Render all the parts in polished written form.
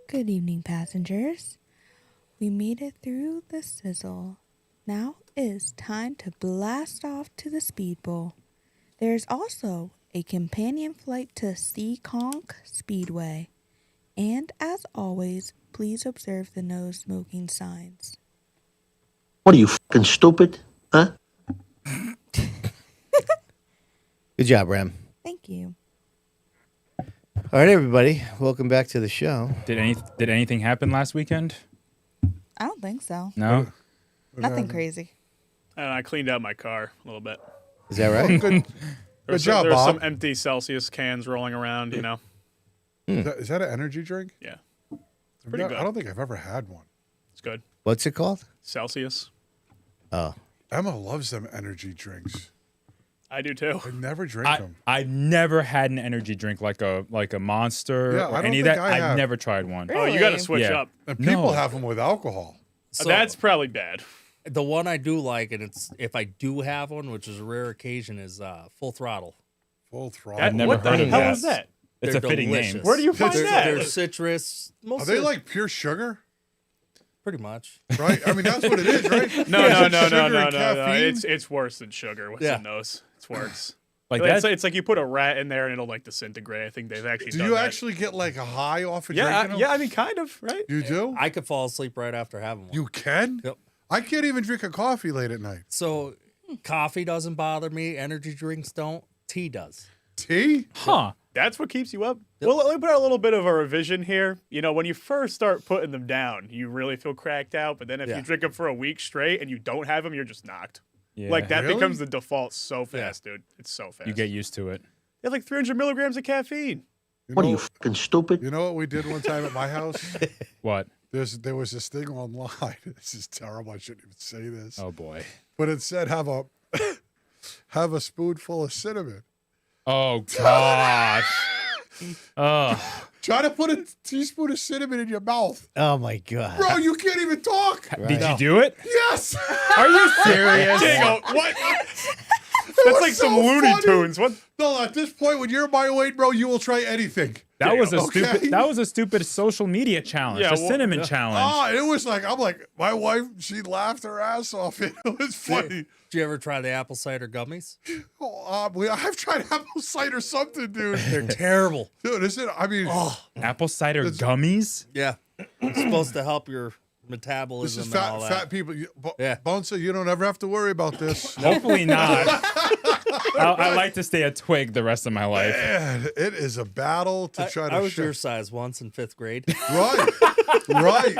Good evening, passengers. We made it through the sizzle. Now it is time to blast off to the Speedbowl. There's also a companion flight to Seekonk Speedway. And as always, please observe the no smoking signs. What are you, fucking stupid? Huh? Good job, Ram. Thank you. All right, everybody. Welcome back to the show. Did anything happen last weekend? I don't think so. No. Nothing crazy. I cleaned out my car a little bit. Is that right? Good job, There were Bob. some empty Celsius cans rolling around, you know. Is that an energy drink? Yeah. Pretty good. I don't think I've ever had one. It's good. What's it called? Celsius. Oh. Emma loves them energy drinks. I do too. I never drink them. I've never had an energy drink like a Monster Yeah, or I don't any of think that. I have. I've never tried one. Oh, you got to Really? switch Yeah. up. And people No. have them with alcohol. So That's probably bad. the one I do like, and it's if I do have one, which is a rare occasion, is Full Throttle. Full throttle. I've never what heard the of hell that. is that? It's They're a fitting delicious. name. Where do you find that? They're citrus. Are Mostly, they like pure sugar? pretty much? Right? I mean, that's what it is, right? No. Sugar and caffeine? It's worse than sugar. What's Yeah. in those? It's worse. Like it's, that? it's like you put a rat in there and it'll like disintegrate. I think they've actually Do done you that. actually get like a high off of Yeah, drinking them? yeah. I mean, kind of, right? You do? I could fall asleep right after having one. You can? Yep. I can't even drink a coffee late at night. So coffee doesn't bother me. Energy drinks don't. Tea does. Tea? Huh. That's what keeps you up. Well, let me put out a little bit of a revision here. You know, when you first start putting them down, you really feel cracked out. But then if Yeah. you drink them for a week straight and you don't have them, you're just knocked. Yeah. Like that Really? becomes the default so fast, dude. It's so fast. You get used to it. They have like 300 milligrams of caffeine. What are you, fucking stupid? You know what we did one time at my house? What? There was this thing online. This is terrible. I shouldn't even say this. Oh boy. But it said have a spoonful of cinnamon. Oh gosh. Oh. Try to put a teaspoon of cinnamon in your mouth. Oh, my God. Bro, you can't even talk. Did you do it? Yes. Are you serious? Diego, what? That's was like some so Looney funny. Tunes. What? No, at this point, when you're my weight, bro, you will try anything. That was a Okay. stupid. That was a stupid social media challenge. Yeah, The well, cinnamon challenge. It was like, I'm like, my wife, she laughed her ass off. It was funny. Did you ever try the apple cider gummies? I've tried apple cider something, dude. They're terrible. Dude, isn't it? I mean, Apple cider gummies. Yeah, it's supposed to help your this metabolism is and all that. fat people. Yeah. Bonssa, you don't ever have to worry about this. Hopefully not. I like to stay a twig the rest of my life. Man, it is a battle to try to I was shift. your size once in 5th grade. Right. Right.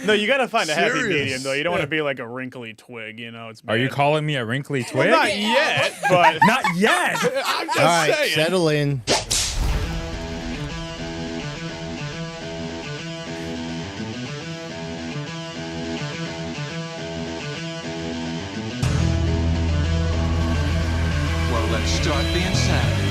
No, you got to find a happy Serious. medium, though. You don't want to be like a wrinkly twig, you know? It's Are you bad. calling me a wrinkly twig? Well, not yet, but Not yet. I'm just All right, saying. settle in. Well, let's start the insanity.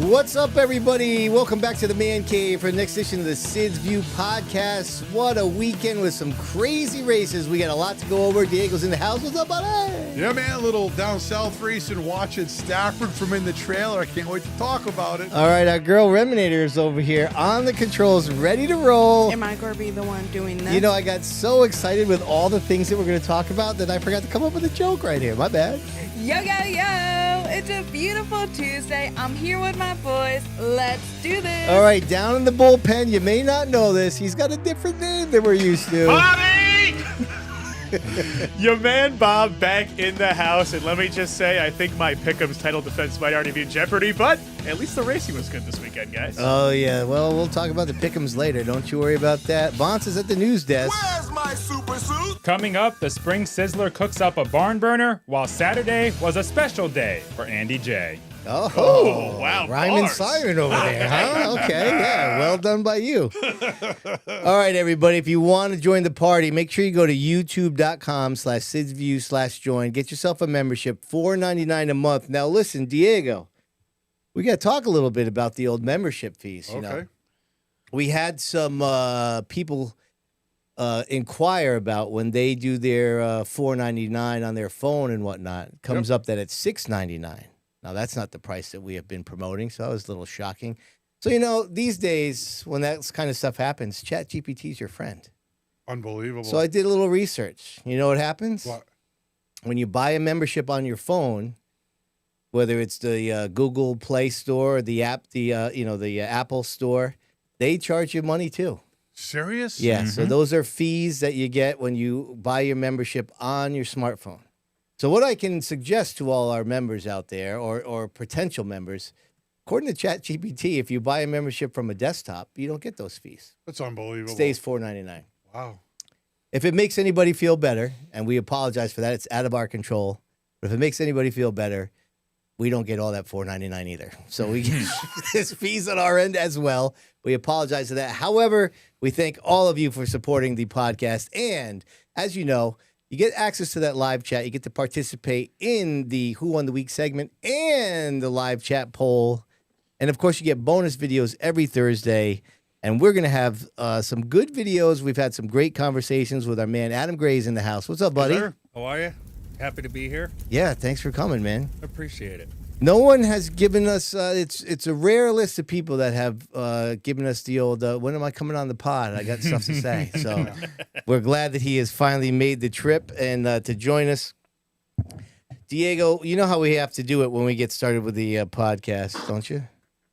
What's up, everybody? Welcome back to the Man Cave for the next edition of the Sid's View podcast. What a weekend with some crazy races. We got a lot to go over. Diego's in the house. What's up, buddy? Yeah, man, a little down south racing, watching Stafford from in the trailer. I can't wait to talk about it. All right, our girl Reminator is over here on the controls, ready to roll. Am I going to be the one doing this? You know, I got so excited with all the things that we're going to talk about that I forgot to come up with a joke right here. My bad. Yo, yo, yo! It's a beautiful Tuesday. I'm here with my boys. Let's do this. All right, down in the bullpen, you may not know this. He's got a different name than we're used to. Bobby! Your man Bob back in the house, and let me just say, I think my Pick'em's title defense might already be in jeopardy, but at least the racing was good this weekend, guys. Oh, yeah. Well, we'll talk about the pick'ems later. Don't you worry about that. Bonsa's at the news desk. Where's my super suit? Coming up, the Spring Sizzler cooks up a barn burner, while Saturday was a special day for Andy J. Oh, wow, Rhyme and bars. siren over there, huh? Okay, yeah, well done by you. All right, everybody, if you want to join the party, make sure you go to youtube.com/SidsView/join. Get yourself a membership, $4.99 a month. Now, listen, Diego, we got to talk a little bit about the old membership fees. You know, Okay. we had some people inquire about when they do their $4.99 on their phone and whatnot. It comes up that it's $6.99. Now, that's not the price that we have been promoting, so that was a little shocking. So, these days, when that kind of stuff happens, ChatGPT is your friend. Unbelievable. So I did a little research. You know what happens? What? When you buy a membership on your phone, whether it's the Google Play Store or the app, the Apple Store, they charge you money too. Serious? Yeah, so those are fees that you get when you buy your membership on your smartphone. So what I can suggest to all our members out there or potential members, according to ChatGPT, if you buy a membership from a desktop, you don't get those fees. That's unbelievable. It stays $4.99. Wow. If it makes anybody feel better, and we apologize for that, it's out of our control. But if it makes anybody feel better, we don't get all that $4.99 either. So we get there's fees on our end as well. We apologize for that. However, we thank all of you for supporting the podcast. And as you know, you get access to that live chat. You get to participate in the Who Won the Week segment and the live chat poll. And of course, you get bonus videos every Thursday. And we're going to have some good videos. We've had some great conversations with our man, Adam Gray's in the house. What's up, buddy? How are you? Happy to be here. Yeah, thanks for coming, man. Appreciate it. No one has given us, it's a rare list of people that have given us the old, when am I coming on the pod? I got stuff to say. So we're glad that he has finally made the trip and to join us. Diego, you know how we have to do it when we get started with the podcast, don't you?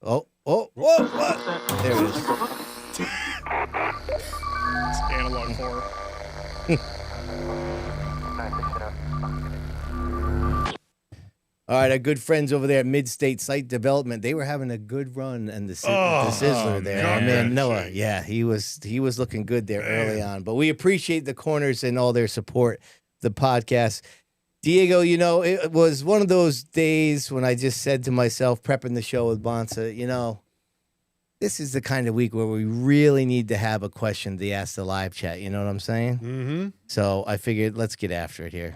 Oh, what? There it is. It's analog horror. All right, our good friends over there at Mid-State Site Development, they were having a good run and the Sizzler there. Our man Noah, yeah, he was looking good there early on. But we appreciate the corners and all their support, the podcast. Diego, it was one of those days when I just said to myself, prepping the show with Bonssa, this is the kind of week where we really need to have a question to ask the live chat. You know what I'm saying? Mm-hmm. So I figured let's get after it here.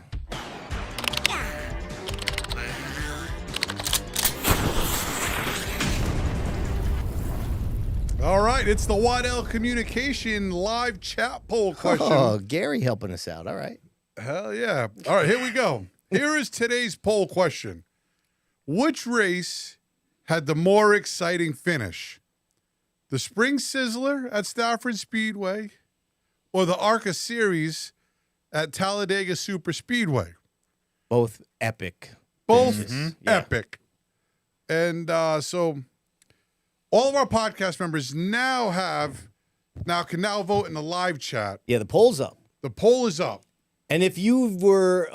All right, it's the Waddell Communication live chat poll question. Oh, Gary helping us out. All right. Hell yeah. All right, here we go. Here is today's poll question. Which race had the more exciting finish? The Spring Sizzler at Stafford Speedway or the ARCA Series at Talladega Super Speedway? Both epic. Both Yeah. epic. And so all of our podcast members can now vote in the live chat. Yeah, the poll's up. The poll is up. And if you were,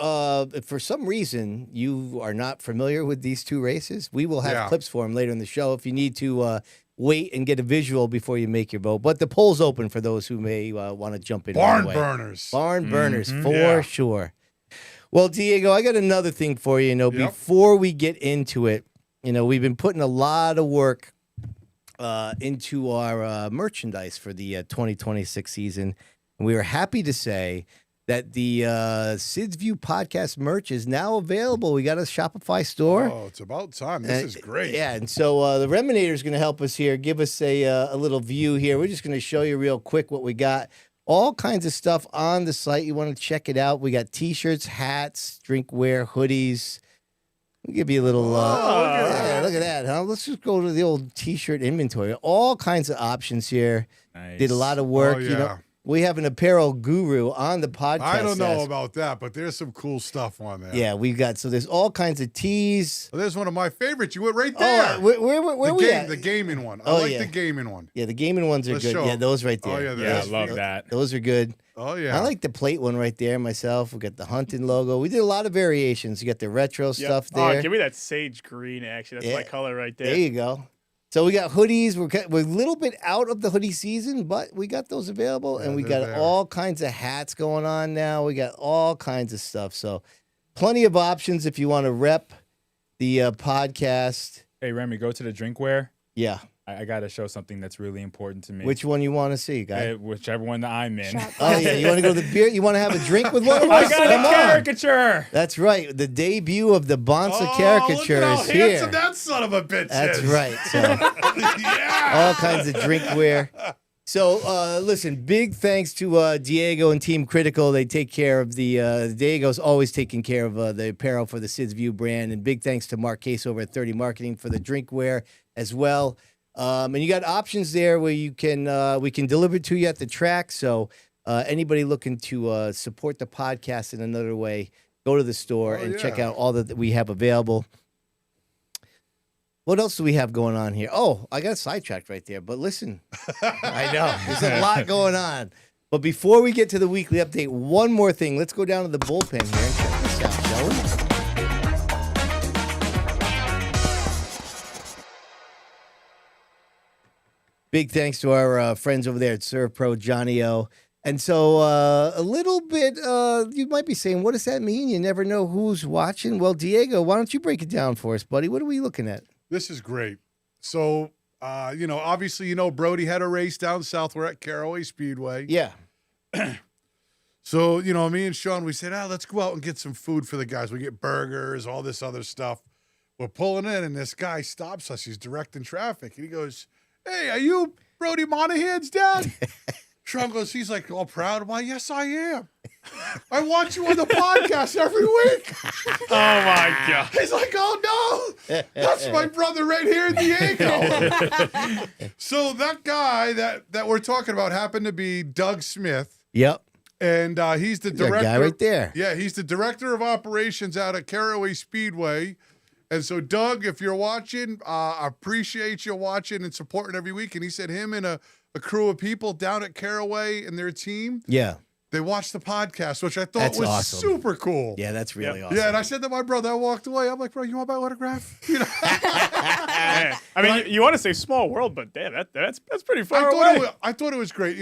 if for some reason you are not familiar with these two races, we will have clips for them later in the show if you need to wait and get a visual before you make your vote. But the poll's open for those who may want to jump in. Barn right away. burners. Barn burners, for sure. Well, Diego, I got another thing for you. Before we get into it, we've been putting a lot of work into our merchandise for the 2026 season. And we are happy to say that the Sid's View podcast merch is now available. We got a Shopify store. Oh, it's about time. This is great. Yeah, and so the Reminator is going to help us here, give us a little view here. We're just going to show you real quick what we got. All kinds of stuff on the site. You want to check it out. We got T-shirts, hats, drinkware, hoodies. We'll give you a little, look at that, huh? Let's just go to the old T-shirt inventory. All kinds of options here. Nice. Did a lot of work. Oh, yeah. We have an apparel guru on the podcast. I don't know about that, but there's some cool stuff on there. Yeah, so there's all kinds of tees. Well, there's one of my favorites. You went right there. Oh, where we at? The gaming one. I like the gaming one. Yeah, the gaming ones are Let's good. show Yeah, 'em. those right there. Oh, yeah, Yeah, I love that. Those are good. Oh, yeah. I like the plate one right there myself. We got the hunting logo. We did a lot of variations. You got the retro stuff there. Oh, give me that sage green, actually. That's my color right there. There you go. So we got hoodies. We're a little bit out of the hoodie season, but we got those available. And we got all kinds of hats going on now. We got all kinds of stuff. So plenty of options if you want to rep the podcast. Hey, Remy, go to the drinkware. Yeah. I got to show something that's really important to me. Which one you want to see, guy? Whichever one that I'm in. Oh, yeah. You want to go to the beer? You want to have a drink with one of us? I got a caricature. That's right. The debut of the Bonssa caricature look at is how here. handsome that son of a bitch That's is. right. So Yeah. all kinds of drinkware. So, listen, big thanks to Diego and Team Critical. They take care of Diego's always taking care of the apparel for the Sid's View brand. And big thanks to Mark Case over at 30 Marketing for the drinkware as well. And you got options there where you can we can deliver it to you at the track. So anybody looking to support the podcast in another way, go to the store and check out all that we have available. What else do we have going on here? Oh, I got sidetracked right there. But listen, I know there's a lot going on. But before we get to the weekly update, one more thing. Let's go down to the bullpen here and check this out, shall we? Big thanks to our friends over there at Serve Pro, Johnny O. And so a little bit, you might be saying, what does that mean? You never know who's watching. Well, Diego, why don't you break it down for us, buddy? What are we looking at? This is great. So, obviously, Brody had a race down south. We're at Caraway Speedway. Yeah. So, me and Sean, we said, let's go out and get some food for the guys. We get burgers, all this other stuff. We're pulling in, and this guy stops us. He's directing traffic. And he goes, hey, are you Brody Monahan's dad? Sean goes, he's like all proud. Why, yes, I am. I watch you on the podcast every week. Oh, my God. He's like, oh, no, that's my brother right here in Diego. So that guy that we're talking about happened to be Doug Smith. Yep. And he's the That director. guy right there. Yeah, he's the director of operations out at Caraway Speedway. And so, Doug, if you're watching, I appreciate you watching and supporting every week. And he said him and a crew of people down at Caraway and their team, they watched the podcast, which I thought was awesome. super cool. Yeah, that's really awesome. Yeah, and I said to my brother, I walked away. I'm like, bro, you want my autograph? Man. I mean, you want to say small world, but damn, that's pretty far away. I thought it was great.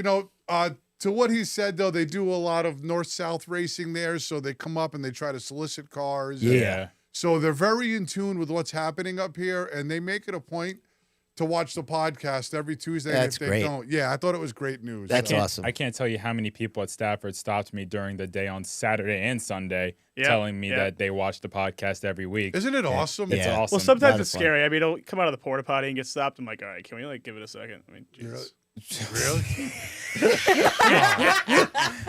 To what he said, though, they do a lot of north-south racing there, so they come up and they try to solicit cars. Yeah. So they're very in tune with what's happening up here, and they make it a point to watch the podcast every Tuesday. That's if they great. don't, I thought it was great news. That's So- awesome. I can't tell you how many people at Stafford stopped me during the day on Saturday and Sunday telling me that they watch the podcast every week. Isn't it awesome? It's Yeah. awesome. Well, sometimes Lot it's of fun. scary. I mean, it'll come out of the porta potty and get stopped. I'm like, all right, can we give it a second? I mean, Jesus. Really?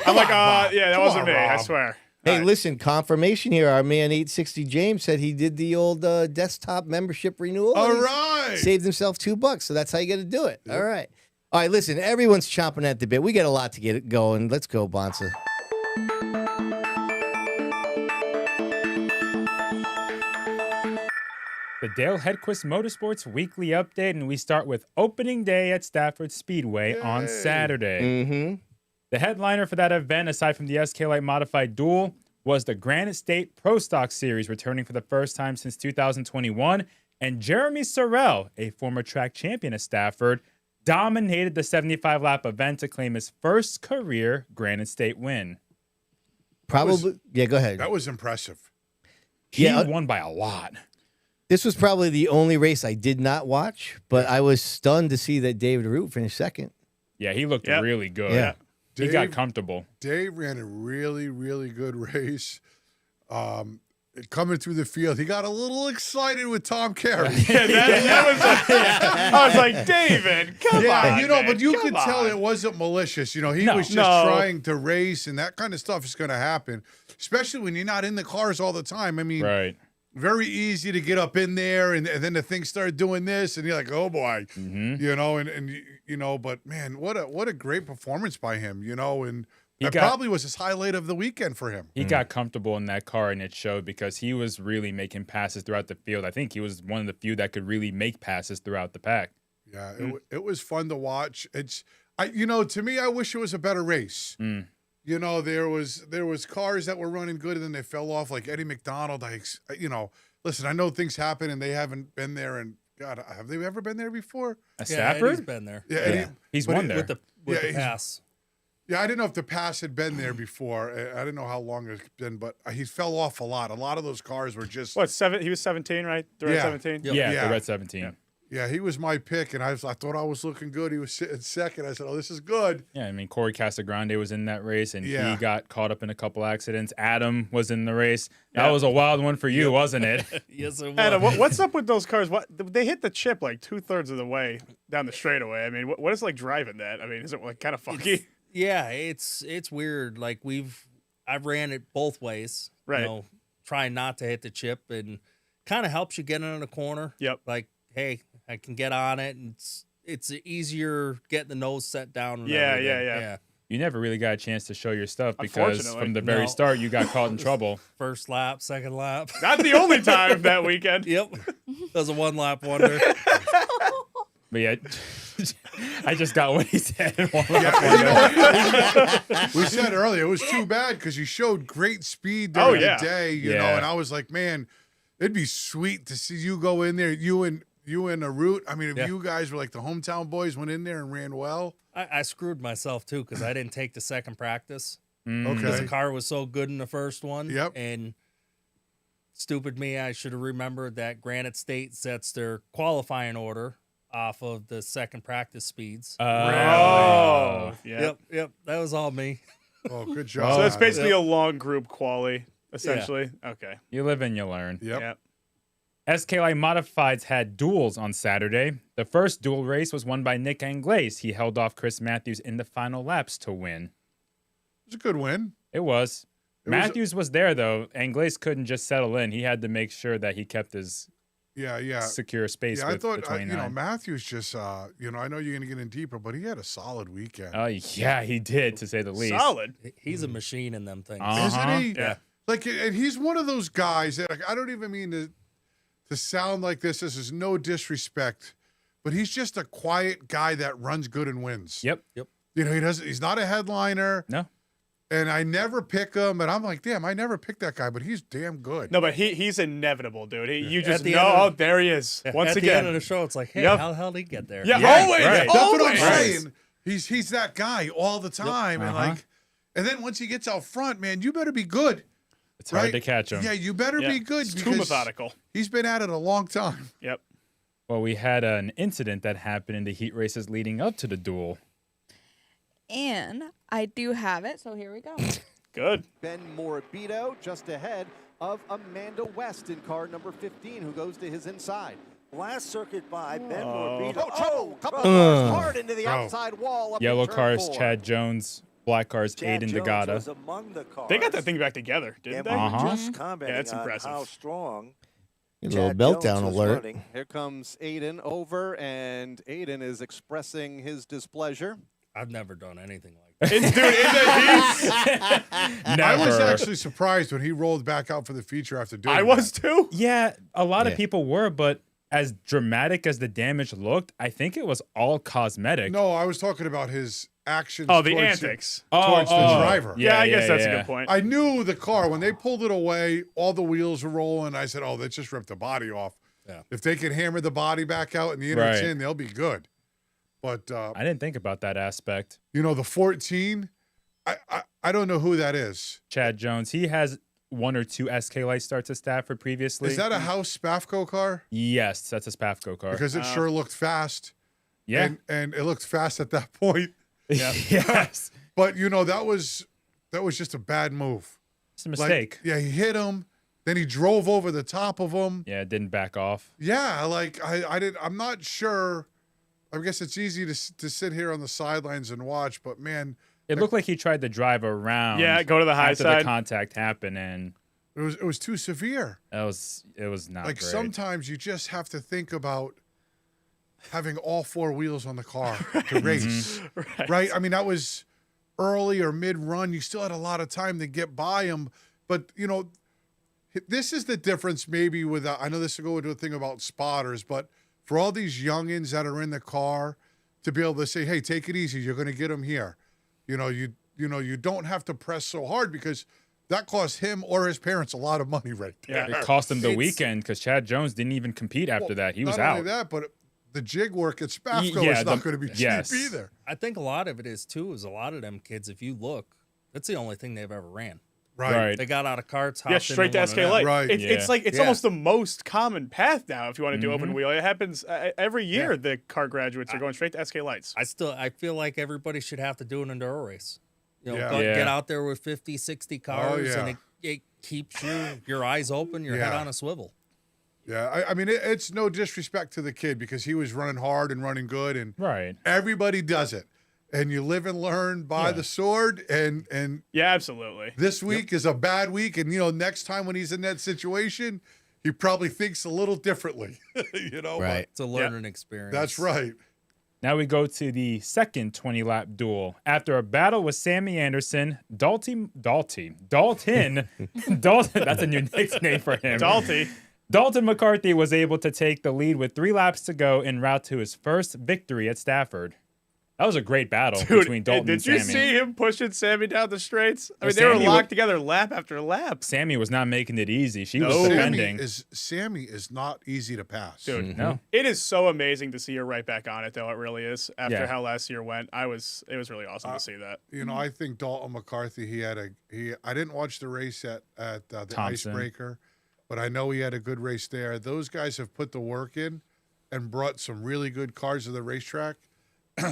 I'm like, that wasn't me. I Rob. swear. Hey, All right. listen, confirmation here. Our man 860 James said he did the old desktop membership renewal. All and he's right. Saved himself $2. So that's how you got to do it. All right. All right, listen, everyone's chomping at the bit. We got a lot to get it going. Let's go, Bonssa. The Dale Hedquist Motorsports Weekly Update, and we start with opening day at Stafford Speedway on Saturday. Mm-hmm. The headliner for that event, aside from the SK Light Modified Duel, was the Granite State Pro Stock Series, returning for the first time since 2021. And Jeremy Sorrell, a former track champion at Stafford, dominated the 75-lap event to claim his first career Granite State win. Probably. Go ahead. That was impressive. He won by a lot. This was probably the only race I did not watch, but I was stunned to see that David Root finished second. Yeah, he looked really good. Yeah. He got comfortable. Dave ran a really, really good race. Coming through the field, he got a little excited with Tom Carey. I was like, David, come on. but man, you come could tell on. it wasn't malicious. He No. was just trying to race, and that kind of stuff is going to happen, especially when you're not in the cars all the time. I mean, Right. very easy to get up in there, and then the things start doing this, and you're like, oh boy, but man, what a great performance by him, and that probably was his highlight of the weekend for him. He got comfortable in that car, and it showed because he was really making passes throughout the field. I think he was one of the few that could really make passes throughout the pack. Yeah, it was fun to watch. To me, I wish it was a better race. There was cars that were running good and then they fell off, like Eddie McDonald. Listen, I know things happen and they haven't been there. And God, have they ever been there before? Stafford? Eddie's been there. Yeah, Eddie, He's but won there. With the he's- pass. Yeah, I didn't know if the pass had been there before. I didn't know how long it's been, but he fell off a lot. A lot of those cars were just What, he was 17, right? The red Yeah. 17? Yep. Yeah, Yeah. the Red 17. Yeah, he was my pick, and I thought I was looking good. He was sitting second. I said, "Oh, this is good." Yeah, I mean, Corey Casagrande was in that race, and Yeah. he got caught up in a couple accidents. Adam was in the race. That was a wild one for you, wasn't it? Yes, it was. Adam, what's up with those cars? What they hit the chip like 2/3 of the way down the straightaway. I mean, what is like driving that? I mean, is it like kind of funky? Yeah, it's weird. Like I've ran it both ways. Right. You know, trying not to hit the chip, and kind of helps you get in a corner. Yep. Like, hey, I can get on it, and it's easier getting the nose set down. And Yeah, everything. yeah. You never really got a chance to show your stuff because Unfortunately. from the very No. start, you got caught in trouble. First lap, second lap. Not the only time that weekend. Yep. That was a 1-lap wonder. But yeah, I just got what he said. We said earlier it was too bad because you showed great speed during the day, you know, and I was like, man, it'd be sweet to see you go in there, you and a root. I mean, if you guys were like the hometown boys, went in there and ran well. I screwed myself too because I didn't take the second practice. Okay. Because the car was so good in the first one. Yep. And stupid me, I should have remembered that Granite State sets their qualifying order off of the second practice speeds. Oh, yeah. Yep. That was all me. Oh, good job. So it's basically a long group quali, essentially. Okay. You live and you learn. Yep. Yeah. SK Light Modifieds had duels on Saturday. The first duel race was won by Nick Anglaise. He held off Chris Matthews in the final laps to win. It was a good win. It was. It was- Matthews was there, though. Anglaise couldn't just settle in. He had to make sure that he kept his Yeah. secure space Yeah, I with thought, the 29. Matthews just, I know you're going to get in deeper, but he had a solid weekend. Yeah, he did, to say the least. Solid. He's a machine in them things. Isn't he? Yeah. Like, and he's one of those guys that, like, I don't even mean to sound like this. This is no disrespect, but he's just a quiet guy that runs good and wins. Yep. You know, he's not a headliner. No. And I never pick him, and I'm like, damn, I never picked that guy, but he's damn good. No, but he's inevitable, dude. You just At the know, end of- there he is. Once At again. the end of the show, it's like, hey, Yep. how the hell did he get there? Yeah, Yeah, always. right. That's what I'm Always. saying. He's that guy all the time, and Uh-huh. and then once he gets out front, man, you better be good. It's hard to catch him. Yeah, you better Yeah. be good. It's too because methodical. He's been at it a long time. Yep. Well, we had an incident that happened in the heat races leading up to the duel. And I do have it, so here we go. Good. Ben Morabito just ahead of Amanda West in car number 15, who goes to his inside. Last circuit by Ben Oh. Morabito. Oh, trouble. Couple of cars hard into the Oh. outside wall. Up Yellow in turn cars, 4. Chad Jones. Black cars, Chad Aiden Jones Degata. was among the cars. They got that thing back together, didn't And they? we were Uh-huh. just commenting Yeah, that's on impressive. how strong A little Chad meltdown Jones was alert. running. Here comes Aiden over, and Aiden is expressing his displeasure. I've never done anything like that. Dude, in the heat. Never. I was actually surprised when he rolled back out for the feature after doing I was too. Yeah, a lot of Yeah. people were, but as dramatic as the damage looked, I think it was all cosmetic. No, I was talking about his actions. Oh, the towards antics. towards the driver. Yeah, I guess that's a good point. I knew the car, when they pulled it away, all the wheels were rolling. I said, oh, they just ripped the body off. Yeah. If they can hammer the body back out and the inner Right. chin, they'll be good. But, I didn't think about that aspect. you know, the 14, I don't know who that is. Chad Jones, he has one or two SK Light starts at Stafford previously. Is that a House Spafco car? Yes, that's a Spafco car. Because it sure looked fast. yeah. And it looked fast at that point. Yes. But, you know, that was just a bad move. It's a Like, mistake. yeah, he hit him. Then he drove over the top of him. Yeah, it didn't back off. Yeah, like I'm not sure. I guess it's easy to sit here on the sidelines and watch, but man, It looked like he tried to drive around. Yeah, go to the high after side. the contact happened, and it was too severe. it was not Like great. sometimes you just have to think about having all four wheels on the car to race, right? I mean, that was early or mid run. You still had a lot of time to get by him, but you know, this is the difference maybe with. I know this will go into a thing about spotters, but for all these youngins that are in the car to be able to say, "Hey, take it easy. You're going to get them here." You don't have to press so hard because that cost him or his parents a lot of money right there. It cost him the It's- weekend because Chad Jones didn't even compete after that. He was not out. only that, but the jig work at Spafco Yeah, is not the- going to be cheap yes. either. I think a lot of it is too. Is a lot of them kids. If you look, that's the only thing they've ever ran. Right. They got out of carts, hopped Yeah, straight into to one SK of them. Light. Right. It's like it's Yeah. almost the most common path now if you want to do open wheel. It happens every year. The car graduates are going straight to SK Lights. I feel like everybody should have to do an enduro race. You know, Yeah. get out there with 50, 60 cars, yeah. and it keeps your eyes open, your head Yeah. on a swivel. Yeah, I mean, it's no disrespect to the kid because he was running hard and running good, and Right. everybody does it. And you live and learn by the sword, and Yeah, absolutely. this week is a bad week, and next time when he's in that situation, he probably thinks a little differently. But It's a learning experience. that's right. Now we go to the second 20-lap duel. After a battle with Sammy Anderson, Dalton, that's a new nickname for him. Dalton McCarthy was able to take the lead with 3 laps to go en route to his first victory at Stafford. That was a great battle between Dalton and Sammy. Did you see him pushing Sammy down the straights? I mean, they Sammy were locked together lap after lap. Sammy was not making it easy. She was Sammy defending. Sammy is not easy to pass. Dude, No. it is so amazing to see her right back on it, though. It really is. After Yeah. how last year went, it was really awesome to see that. I think Dalton McCarthy, I didn't watch the race at the Thompson. Icebreaker, but I know he had a good race there. Those guys have put the work in and brought some really good cars to the racetrack.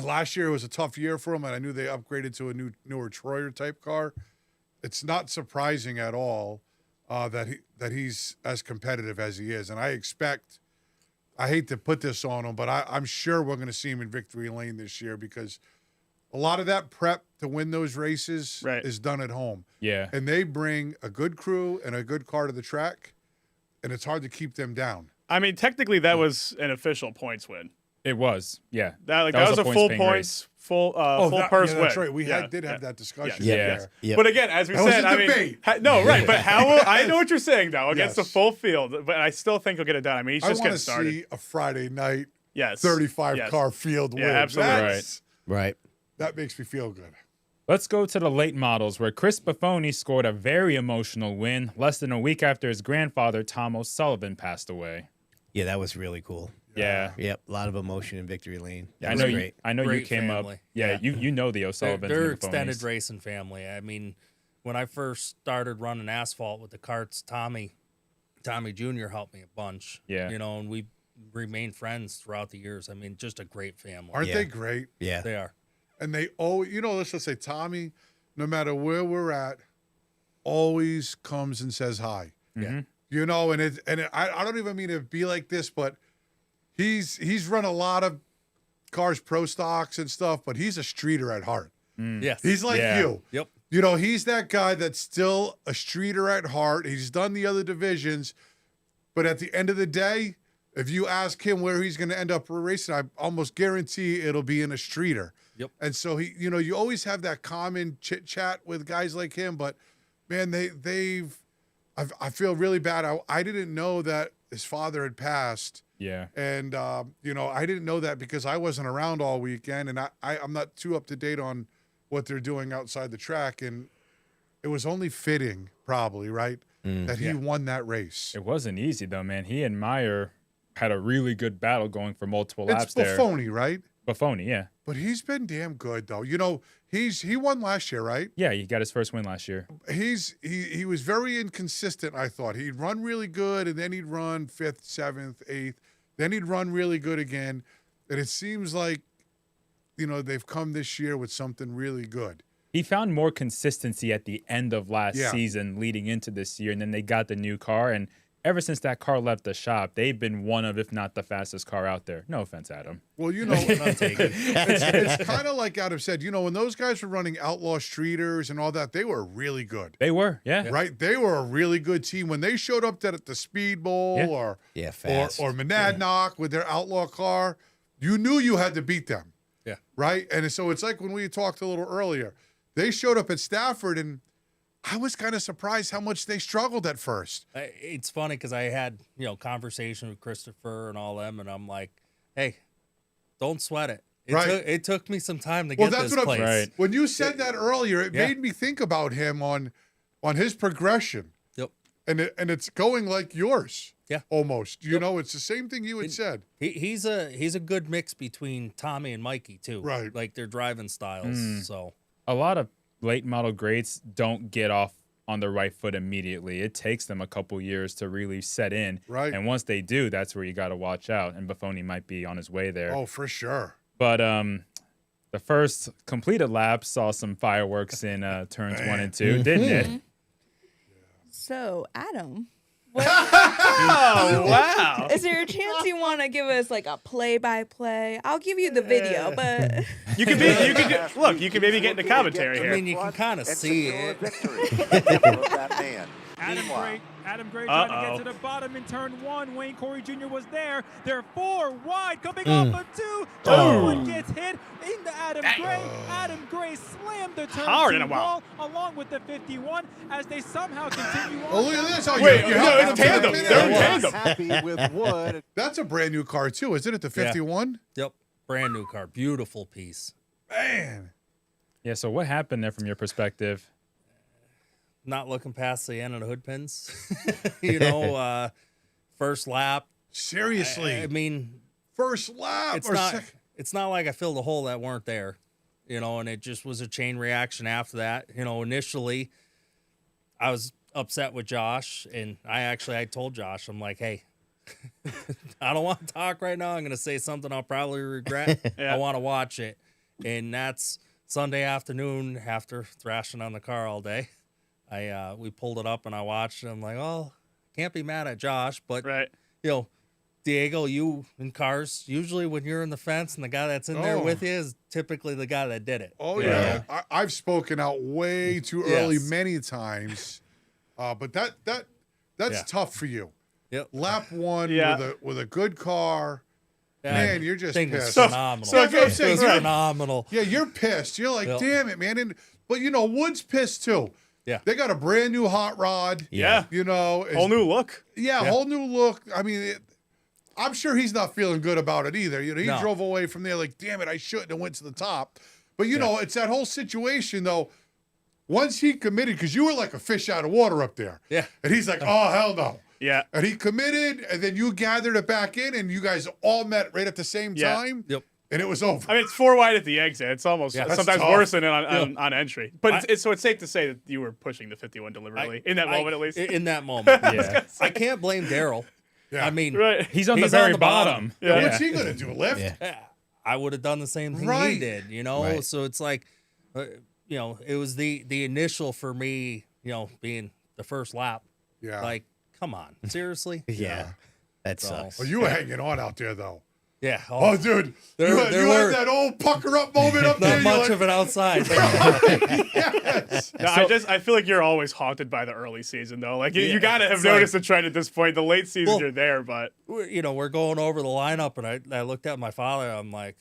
Last year was a tough year for him, and I knew they upgraded to a newer Troyer type car. It's not surprising at all that he's as competitive as he is, and I hate to put this on him, but I'm sure we're going to see him in victory lane this year because a lot of that prep to win those races is done at home. Yeah. And they bring a good crew and a good car to the track, and it's hard to keep them down. I mean, technically, that was an official points win. It was, yeah. That was a full paying points, race. full purse win. That's right. We Yeah, did have that discussion. Yeah. there. But again, as we That was said, a I mean, debate. but how? I know what you're saying though against the Yes. full field, but I still think he'll get it done. I mean, he's I just want getting to started. see a Friday night 35 car field win. absolutely. That's- Right. That makes me feel good. Let's go to the late models, where Chris Buffoni scored a very emotional win less than a week after his grandfather, Tom O'Sullivan, passed away. Yeah, that was really cool. Yeah. Yep. A lot of emotion in Victory Lane. That I was know great. I know you Great came family. up. Yeah, Yeah. you know the O'Sullivans. They're and the extended Buffonies. racing family. I mean, when I first started running asphalt with the carts, Tommy Jr. helped me a bunch. Yeah. And we remained friends throughout the years. I mean, just a great family. Aren't they great? Yeah. They are. And they always, let's just say Tommy, no matter where we're at, always comes and says hi. Yeah. I don't even mean to be like this, but he's run a lot of cars, pro stocks and stuff, but he's a streeter at heart. Yes. He's like you. Yep. He's that guy that's still a streeter at heart. He's done the other divisions, but at the end of the day, if you ask him where he's going to end up racing, I almost guarantee it'll be in a streeter. Yep. And so you always have that common chit chat with guys like him, but man, I feel really bad. I didn't know that his father had passed. Yeah. And, I didn't know that because I wasn't around all weekend, and I'm not too up to date on what they're doing outside the track. And it was only fitting, probably, right, that he won that race. It wasn't easy, though, man. He and Meyer had a really good battle going for multiple It's laps there. Buffoni, right? Buffoni, yeah. But he's been damn good, though. He won last year, right? Yeah, he got his first win last year. He was very inconsistent, I thought. He'd run really good, and then he'd run 5th, 7th, 8th. Then he'd run really good again. And it seems like, they've come this year with something really good. He found more consistency at the end of last season leading into this year, and then they got the new car. And ever since that car left the shop, they've been one of, if not the fastest car out there. No offense, Adam. Well, it's kind of like Adam said, when those guys were running outlaw streeters and all that, they were really good. They were, yeah. Right? They were a really good team. When they showed up at the Speedbowl or Monadnock with their outlaw car, you knew you had to beat them. Yeah. Right? And so it's like when we talked a little earlier, they showed up at Stafford, and I was kind of surprised how much they struggled at first. It's funny because I had, conversation with Christopher and all them, and I'm like, hey, don't sweat it. It took me some time to get this place. Right. When you said that earlier, it made me think about him on his progression. Yep. And it's going like yours. Yeah. Almost. It's the same thing you had said. He's a good mix between Tommy and Mikey too. Right. Like their driving styles. So A lot of late model greats don't get off on the right foot immediately. It takes them a couple years to really set in. Right. And once they do, that's where you got to watch out. And Buffoni might be on his way there. Oh, for sure. But the first completed lap saw some fireworks in turns 1 and 2, didn't it? So, Adam, Oh, wow. is there a chance you want to give us like a play-by-play? I'll give you the video, but You can maybe get into commentary I here. mean, you can kind of see it. Adam Gray trying to get to the bottom in turn 1. Wayne Corey Jr. was there. They're 4 wide coming off of 2. Turn 1 gets hit into Adam Gray. Adam Gray slammed the turn Hard 2 in a while. wall along with the 51 as they somehow continue on. Oh, look at this. Oh, Wait, you're no, helping it's them tandem. back in They're in there. tandem. Happy with Wood. That's a brand new car, too, isn't it? The 51? Yep. Brand new car. Beautiful piece. Man. Yeah, so what happened there from your perspective? Not looking past the end of the hood pins. First lap. Seriously. I mean, first lap. It's not like I filled a hole that weren't there, and it just was a chain reaction after that. Initially I was upset with Josh, and I told Josh, I'm like, hey, I don't want to talk right now. I'm going to say something I'll probably regret. I want to watch it. And that's Sunday afternoon after thrashing on the car all day. We pulled it up and I watched it. I'm like, oh, can't be mad at Josh, but Right. Diego, you in cars, usually when you're in the fence and the guy that's in there with you is typically the guy that did it. Oh, yeah. I've spoken out way too early Yes. many times. But that's tough for you. Yep. Lap 1 with a good car. Yeah. Man, you're just Thing was pissed. phenomenal. So that's what I'm saying. It was You're- phenomenal. Yeah, you're pissed. You're like, Yep. damn it, man. But Wood's pissed too. Yeah. They got a brand new hot rod. Yeah. Whole new look. Yeah, whole new look. I mean, I'm sure he's not feeling good about it either. He No. drove away from there like, damn it, I shouldn't have went to the top. But it's that whole situation though. Once he committed, because you were like a fish out of water up there. Yeah. And he's like, oh hell no. Yeah. And he committed, and then you gathered it back in, and you guys all met right at the same time. Yep. And it was over. I mean, it's 4 wide at the exit. It's almost That's sometimes tough. worse than on entry. But it's safe to say that you were pushing the 51 deliberately in that moment, at least. In that moment. Yeah. I can't blame Daryl. Yeah. I mean, Right. He's on the very bottom. Yeah. What's he gonna do? Lift? Yeah. I would have done the same thing he Right. did, Right. So it's like, it was the initial for me, being the first lap. Yeah. Like, come on, seriously? Yeah. That So- sucks. Well, you were hanging on out there though. Yeah. Oh, dude, There- you had there were- that old pucker up moment up there. Not much of it outside. Yes. No, I feel like you're always haunted by the early season, though. Like, you got to have it's noticed the trend at this point. The late season, Well- you're there, but We're going over the lineup, and I looked at my father. I'm like,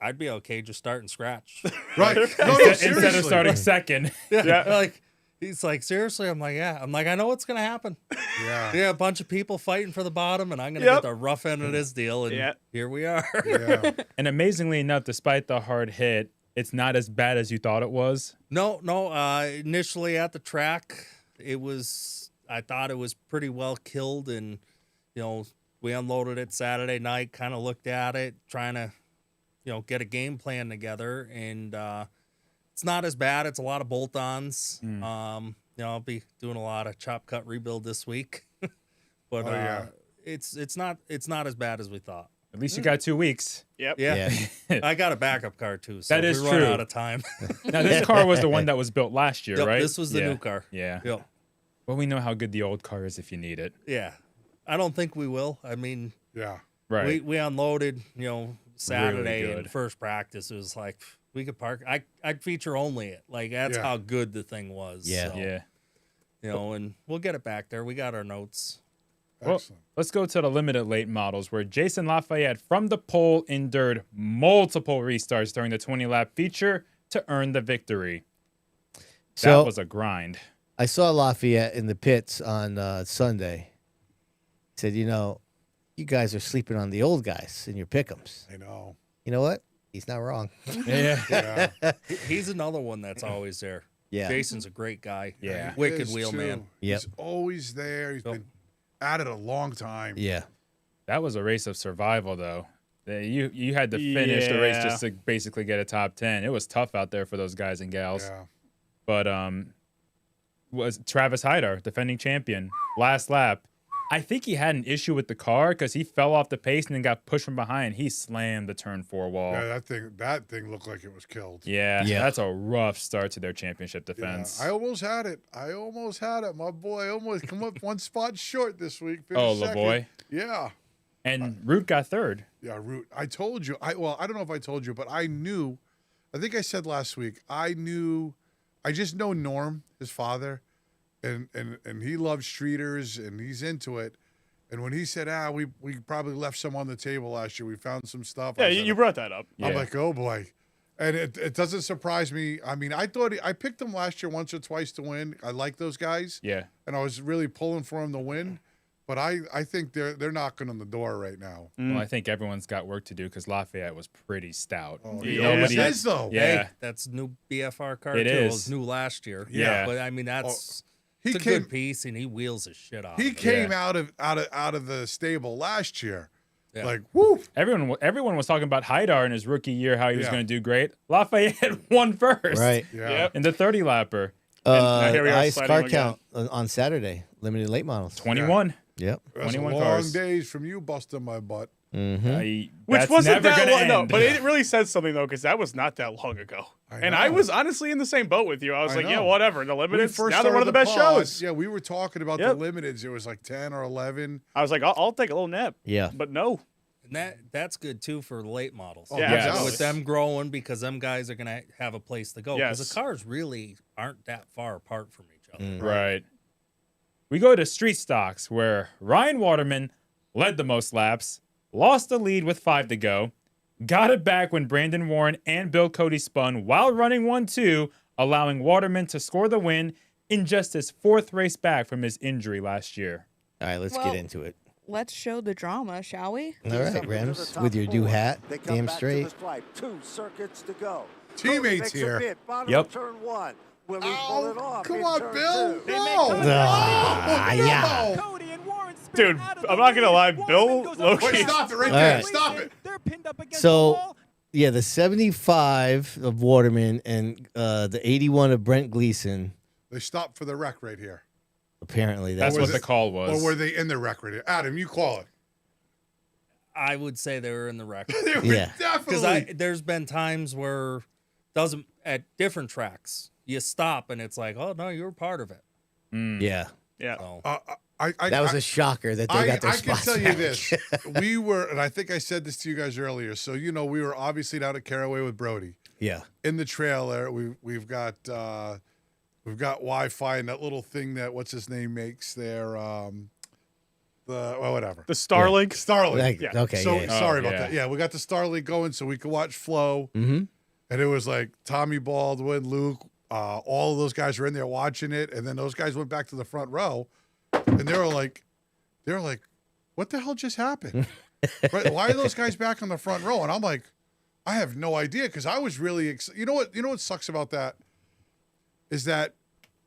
I'd be okay just starting scratch. Right. No, Instead of seriously. starting second. Yeah. Like, he's like, seriously? I'm like, yeah. I'm like, I know what's gonna happen. Yeah. Yeah, a bunch of people fighting for the bottom, and I'm gonna Yep. get the rough end of this deal. And here we are. Yeah. And amazingly enough, despite the hard hit, it's not as bad as you thought it was. No. Initially at the track, I thought it was pretty well killed, and we unloaded it Saturday night. Kind of looked at it, trying to get a game plan together, and it's not as bad. It's a lot of bolt-ons. I'll be doing a lot of chop cut rebuild this week, but yeah. it's not as bad as we thought. At least you got 2 weeks. yep. Yeah, Yeah. I got a backup car too. So That if is we run true. out of time. Now, this car was the one that was built last year, Yep, right? this was the Yeah. new car. Yeah. Yep. Well, we know how good the old car is if you need it. Yeah, I don't think we will. I mean, Yeah. Right. we unloaded, Saturday Really and good. first practice. It was like we could park. I'd feature only it. Like that's Yeah. how good the thing was. Yeah. So, Yeah. and we'll get it back there. We got our notes. Well, Excellent. let's go to the limited late models where Jason Lafayette from the pole endured multiple restarts during the 20-lap feature to earn the victory. So That was a grind. I saw Lafayette in the pits on Sunday. He said, you guys are sleeping on the old guys in your pick'ems. I know. You know what? He's not wrong. Yeah. Yeah. He's another one that's always there. Yeah. Jason's a great guy. Yeah. Wicked Is, wheel too. man. Yep. He's always there. He's been at it a long time. Yeah. That was a race of survival, though. You had to finish the race Yeah. just to basically get a top 10. It was tough out there for those guys and gals. Yeah. But was Travis Hydar, defending champion, last lap. I think he had an issue with the car because he fell off the pace and then got pushed from behind. He slammed the turn 4 wall. Yeah, that thing looked like it was killed. Yeah, that's a rough start to their championship defense. Yeah, I almost had it. My boy almost come up one spot short this week. Oh, second. LaVoy? Yeah. And Root got third. Yeah, Root. I told you. I don't know if I told you, but I knew. I think I said last week. I just know Norm, his father, and he loves streeters and he's into it. And when he said, we probably left some on the table last year. We found some stuff. Yeah, you brought that up. I'm like, oh boy. And it doesn't surprise me. I mean, I picked him last year once or twice to win. I like those guys. Yeah. And I was really pulling for him to win. But I think they're knocking on the door right now. Well, I think everyone's got work to do because Lafayette was pretty stout. Oh, Nobody is though. Yeah, Hey, that's new BFR car It too. is. It was new last year. Yeah. But I mean that's He it's a came- good piece and he wheels his shit off. He of it. came out of the stable last year. Yeah. Like, whoo. everyone was talking about Hydar in his rookie year, how he was Yeah. going to do great. Lafayette won first. Right. Yeah. Yep. In the 30 lapper. here we are Ice sliding car again. count on Saturday. Limited late models. 21. Yep. That's 21 long cars. days from you busting my butt. Which That's wasn't never that gonna long. No, end. but it really said something, though, because that was not that long ago. I And I know. was honestly in the same boat with you. I was I like, yeah, know. whatever. The When we Limiteds, first now they're one of the started best pod, shows. Yeah, we were talking about Yep. the limiteds. It was like 10 or 11. I was like, I'll take a little nap. Yeah. But no. And that's good too for the late models. Oh, Yeah, Yes. absolutely. With them growing because them guys are gonna have a place to go. Because Yes. the cars really aren't that far apart from each other. Right. We go to street stocks where Ryan Waterman led the most laps, lost the lead with 5 to go, got it back when Brandon Warren and Bill Cody spun while running 1-2, allowing Waterman to score the win in just his 4th race back from his injury last year. All right, let's Well- get into it. Let's show the drama, shall we? All right, Rams, with your new hat, They come damn back to straight. the stripe. 2 circuits to go. Teammates Cody makes a here. bit, bottom Yep. of turn 1. Will he pull it off? Come in on, turn Bill. 2? Yeah. Dude, I'm not going to lie. Bill Loki. Wait, stop it right All there. right. Stop it. So, yeah, the 75 of Waterman and the 81 of Brent Gleason, They stopped for the wreck right here. apparently That's Or what was the it- call was. Or were they in the wreck right here? Adam, you call it. I would say they were in the wreck. They were Yeah. Because definitely. there's been times where doesn't at different tracks you stop and it's like, oh no, you were part of it. yeah. Yeah. So, That was a shocker that they got their I can spots tell you back. this. We were, and I think I said this to you guys earlier. So, we were obviously down at Caraway with Brody. Yeah. In the trailer, we've got Wi-Fi and that little thing that what's his name makes there. Whatever. The Starlink. Starlink. Like, Yeah. Okay, So yeah. sorry about yeah. that. Yeah, we got the Starlink going so we could watch Flow. Mhm. And it was like Tommy Baldwin, Luke, all of those guys were in there watching it, and then those guys went back to the front row, and they were like, "What the hell just happened? Right? Why are those guys back on the front row?" And I'm like, "I have no idea," because I was really, you know what sucks about that is that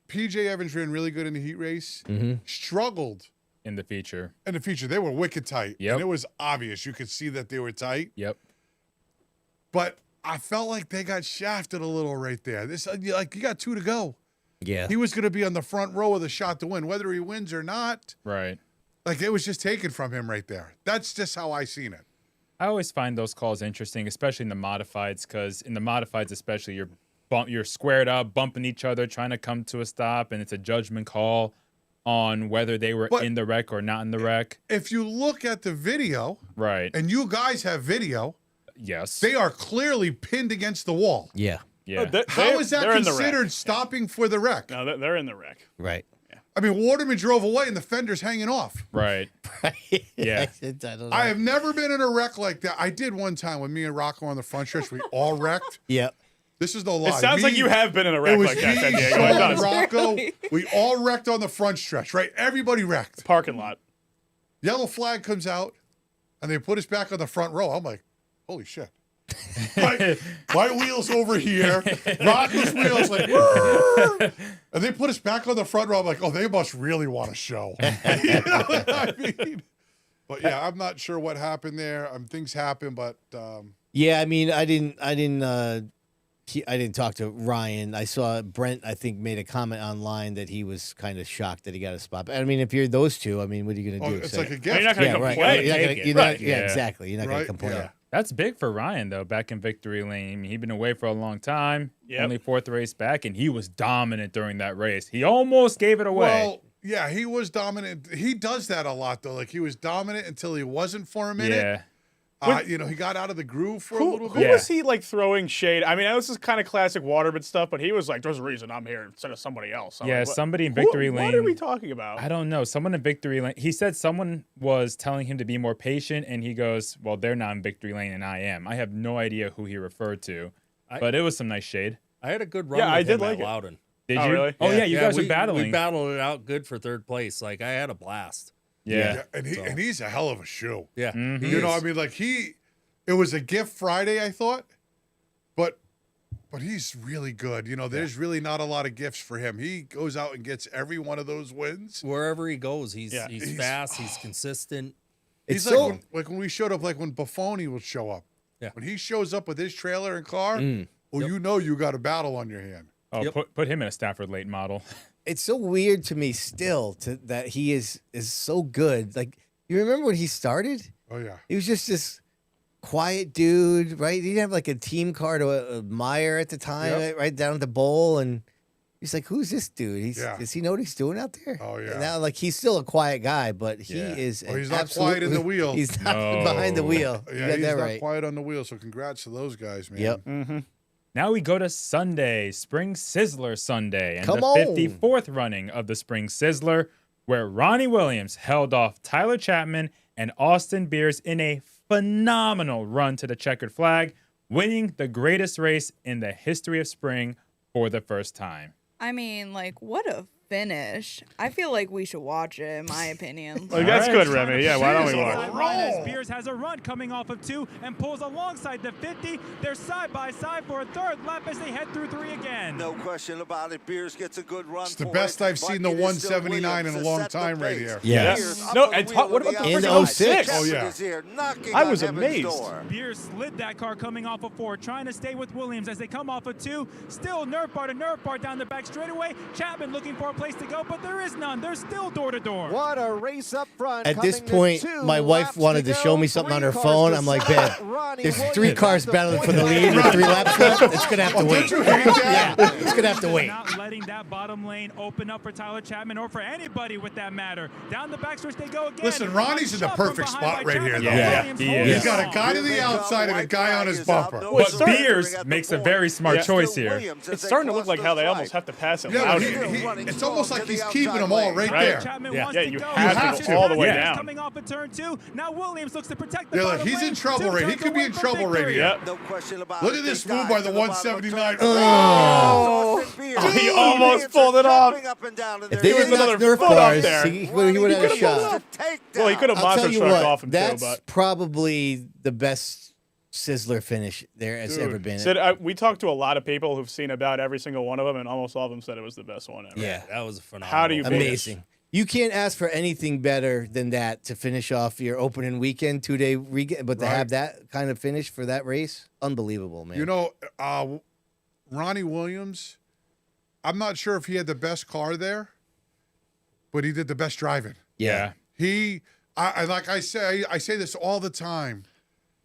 PJ Evans ran really good in the heat race, struggled in the feature. in the feature. They were wicked tight, Yep. and it was obvious. You could see that they were tight, Yep. but I felt like they got shafted a little right there. This you got 2 to go. Yeah. He was going to be on the front row of the shot to win, whether he wins or not. Right. Like it was just taken from him right there. That's just how I seen it. I always find those calls interesting, especially in the modifieds, because in the modifieds especially, you're squared up, bumping each other, trying to come to a stop, and it's a judgment call on whether they were But- in the wreck or not in the wreck. If you look at the video, Right. and you guys have video, Yes. they are clearly pinned against the wall. Yeah. Yeah. How is that they're in the considered wreck. stopping for the wreck? No, they're in the wreck. Right. I mean, Waterman drove away and the fender's hanging off. Right. Yeah. I don't know. I have never been in a wreck like that. I did one time when me and Rocco on the front stretch. We all wrecked. Yep. This is no lie. It sounds like you have been in a It wreck was like that, me, San Diego. It Sean, does. Rocco. We all wrecked on the front stretch, right? Everybody wrecked. Parking lot. Yellow flag comes out, and they put us back on the front row. I'm like, holy shit. my wheel's over here. Rocco's wheel's like, "Whirr." And they put us back on the front row. I'm like, oh, they must really want a show. You know what I mean? But yeah, I'm not sure what happened there. Things happen, but Yeah, I mean, I didn't I didn't talk to Ryan. I saw Brent, I think, made a comment online that he was kind of shocked that he got a spot. I mean, if you're those two, I mean, what are you going to do? It's Say- like a I mean, gift. you're not going to right. complain. You're not gonna- Take it. you're not- Right. yeah, exactly. You're not going Right, to complain. yeah. That's big for Ryan, though, back in victory lane. I mean, he'd been away for a long time, Yep. only 4th race back, and he was dominant during that race. He almost gave it away. Well, yeah, he was dominant. He does that a lot, though. Like, he was dominant until he wasn't for a minute. yeah. You know, he got out of the groove for a Who little bit. Yeah. was he like throwing shade? I mean, this is kind of classic Waterford stuff, but he was like, "There's a reason I'm here instead of somebody else." I'm Yeah, like, what- somebody in victory lane. What are we talking about? I don't know. Someone in victory lane. He said someone was telling him to be more patient, and he goes, "Well, they're not in victory lane, and I am." I have no idea who he referred to, but it was some nice shade. I had a good run Yeah, with I him did at like it. Loudon. Did Oh, you? really? Oh yeah, you guys we, were battling. We battled it out good for 3rd place. Like, I had a blast. yeah. And he's a hell of a shoe. Yeah. Mm-hmm. he You know, is. I mean, like it was a gift Friday, I thought, but he's really good. You know, there's really not a lot of gifts for him. He goes out and gets every one of those wins. Wherever he goes, he's He's- fast, he's consistent. He's It's like, so- when we showed up, like when Buffoni will show up. Yeah. When he shows up with his trailer and car, you know you got a battle on your hand. Oh, Yep. put him in a Stafford late model. It's so weird to me still that he is so good. Like, you remember when he started? Oh yeah. He was just this quiet dude, right? He didn't have like a team car to admire at the time, Yep. right down at the bowl, and he's like, "Who's this dude? Yeah. Does he know what he's doing out there?" Oh, yeah. And now, like, he's still a quiet guy, but he Yeah. is. Well, an he's not absolute- quiet in the wheel. He's not No. behind the wheel. You Yeah, got he's that not right. quiet on the wheel. So congrats to those guys, man. Yep. Now we go to Sunday, Spring Sizzler Sunday, and Come the on. 54th running of the Spring Sizzler, where Ronnie Williams held off Tyler Chapman and Austin Beers in a phenomenal run to the checkered flag, winning the greatest race in the history of spring for the first time. I mean, like, what a finish. I feel like we should watch it, in my opinion. Like, that's All right. good, Remy. Yeah, why don't we watch? As Beers has a run coming off of 2 and pulls alongside the 50. They're side by side for a 3rd lap as they head through 3 again. No question about it. Beers gets a good run. It's the for best it, I've but seen the it is still 179 in a Williams long to set the time right pace. here. Yes. Beers up No, on the and wheel what on about the the In outside. 06? Chapman Oh, yeah. is here, knocking I on was heaven's amazed. door. Beers slid that car coming off of 4, trying to stay with Williams as they come off of 2. Still nerf bar to nerf bar down the back straightaway. Chapman looking for a place to go, but there is none. They're still door to door. What a race up front. At this coming to point, 2 my wife laps wanted to go. show me something on her 3 phone. cars I'm to like, stop. "Babe, Ronnie there's Williams 3 at cars the battling point for the of lead with 3 laps left. It's gonna have to wait." Don't you hate that? Yeah, it's gonna have to wait. Not letting that bottom lane open up for Tyler Chapman or for anybody with that matter. Down the backstretch they go again. Listen, Ronnie's in the Shot from perfect behind spot by right here, Chapman. though. Yeah, Williams he holds is. He's got a on. guy to the Here they outside come. and a guy on his White flag is bumper. out. But No Beers surrendering at makes the a very point. smart Still choice here. Williams as It's they starting to look cross like how the they almost stripe. have to pass it. Yeah, but Loudon. it's almost like to the he's keeping outside them all lane. right Right. there. Chapman Yeah. wants Yeah, to you go. have to all the way Yeah. down. Coming off of turn 2. Now Williams looks to protect the They're like, bottom he's in lane. trouble 2 right. He turns could be away in from trouble right victory. here. Yep. No question about Look it. at They this move dive by to the bottom of 179. turn. Oh! Austin Beers. He almost pulled it off. Jumping up and down in If their they was didn't knock another Nerf foot up cars, there. he would have had a shot. Well, he could have I'll tell monster you truck what, off him too, that's but probably the best Sizzler finish there has ever been. Sid, we talked to a lot of people who've seen about every single one of them, and almost all of them said it was the best one ever. Yeah. That was a phenomenal. How do you finish. Amazing. You can't ask for anything better than that to finish off your opening weekend, 2-day weekend. But to Right. have that kind of finish for that race, unbelievable, man. You know, Ronnie Williams, I'm not sure if he had the best car there, but he did the best driving. Yeah. I say this all the time.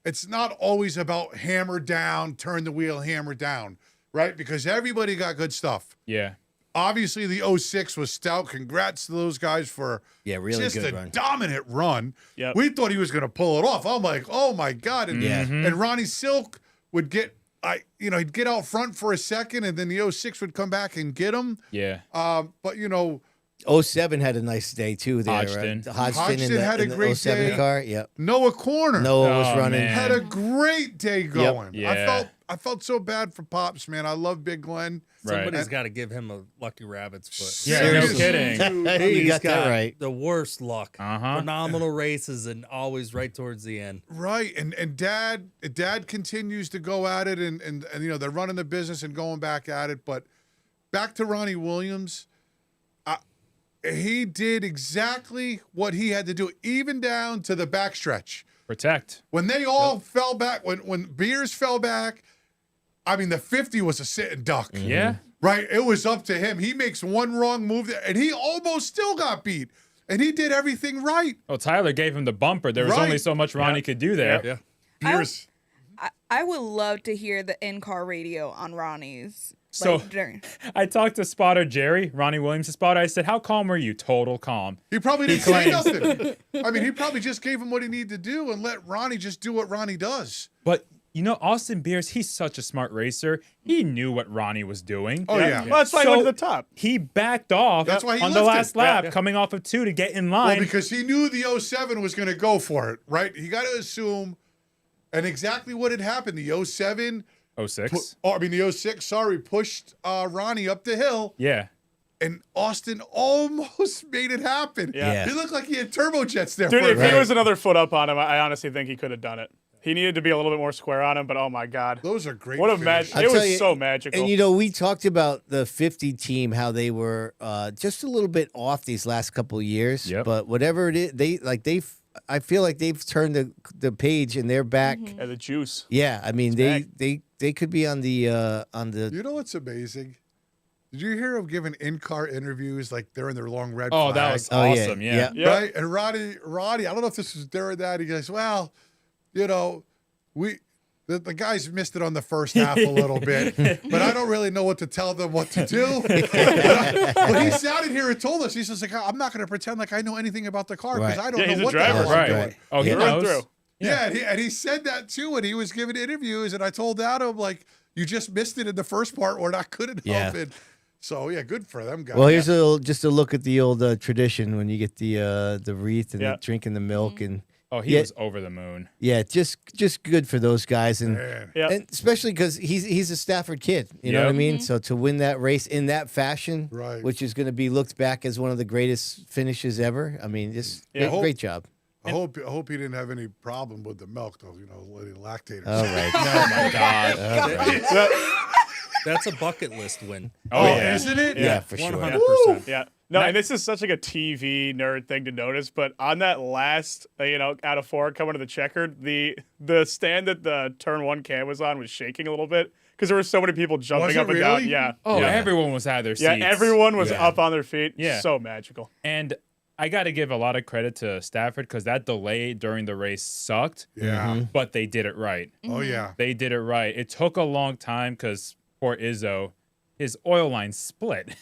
It's not always about hammer down, turn the wheel, hammer down, right? Because everybody got good stuff. Yeah. Obviously, the 06 was stout. Congrats to those guys for really just good a run. dominant run. Yep. We thought he was going to pull it off. I'm like, oh my god! And, and Ronnie Silk would get, he'd get out front for a second, and then the 06 would come back and get him. Yeah. But 07 had a nice day too there. Hodgson. Right? Hodgson had a in the great 07 day. car. Yep. Noah Corner Noah was Oh, running. man. had a great day going. Yeah. I felt so bad for Pops, man. I love Big Glenn. Somebody's got to give him a lucky rabbit's foot. Yeah, no Seriously. kidding. Hey, you He's got that right. The worst luck. Uh-huh. Phenomenal races and always right towards the end. Right, and dad continues to go at it, and they're running the business and going back at it. But back to Ronnie Williams, he did exactly what he had to do, even down to the backstretch. Protect. When they all fell back, when Beers fell back, I mean, the 50 was a sitting duck. Yeah. Right? It was up to him. He makes one wrong move, and he almost still got beat. And he did everything right. Well, Tyler gave him the bumper. There was only so much Ronnie could do there. Yeah. Pierce. I would love to hear the in-car radio on Ronnie's. So I talked to spotter Jerry, Ronnie Williams' spotter. I said, how calm were you? Total calm. He probably didn't say nothing. I mean, he probably just gave him what he needed to do and let Ronnie just do what Ronnie does. But, you know, Austin Beers, he's such a smart racer. He knew what Ronnie was doing. Oh, yeah. Well, that's why he went to the top. He backed off That's why he on the lifted. last lap, coming off of 2 to get in line. Well, because he knew the 07 was going to go for it, right? He got to assume, and exactly what had happened. The 07... 06. The 06, sorry, pushed Ronnie up the hill. Yeah. And Austin almost made it happen. Yeah. He looked like he had turbojets there. Dude, for if he was another foot up on him, I honestly think he could have done it. He needed to be a little bit more square on him, but oh my God. Those are great. What a finishes. match. It was so magical. And, you know, we talked about the 50 team, how they were just a little bit off these last couple of years. Yep. But whatever it is, I feel like they've turned the page and they're back. Yeah, the juice. Yeah, I mean, they could be on the You know what's amazing? Did you hear him giving in-car interviews like they're in their long red Oh, flag? that was awesome. Yeah. Right? And Roddy, I don't know if this was during that. He goes, well, you know, the guys missed it on the first half a little bit, but I don't really know what to tell them what to do. But he sounded here and told us, he says, like, I'm not going to pretend like I know anything about the car because I don't know what the hell I'm doing. Oh, he knows. Through. Yeah, and he said that too when he was giving interviews, and I told Adam, like, you just missed it in the first part. We're not good enough. Yeah. And so, yeah, good for them guys. Well, here's just a look at the old tradition when you get the wreath and drinking the milk and. Oh, he was over the moon. Yeah, just good for those guys, and Man. especially because he's a Stafford kid. You know what I mean? So to win that race in that fashion, which is going to be looked back as one of the greatest finishes ever. I mean, just great job. I hope he didn't have any problem with the milk, though. You know, letting lactate. All right. Oh my God. That's a bucket list win. Oh, yeah. Isn't it? Yeah, for sure. 100%. Yeah. No, and this is such like a TV nerd thing to notice, but on that last, out of 4 coming to the checkered, the stand that the turn 1 cam was on was shaking a little bit because there were so many people jumping up and down. Yeah. Oh, everyone was at their seats. Yeah, everyone was up on their feet. Yeah. So magical. And I got to give a lot of credit to Stafford because that delay during the race sucked. Yeah. But they did it right. Oh, yeah. They did it right. It took a long time because poor Izzo, his oil line split.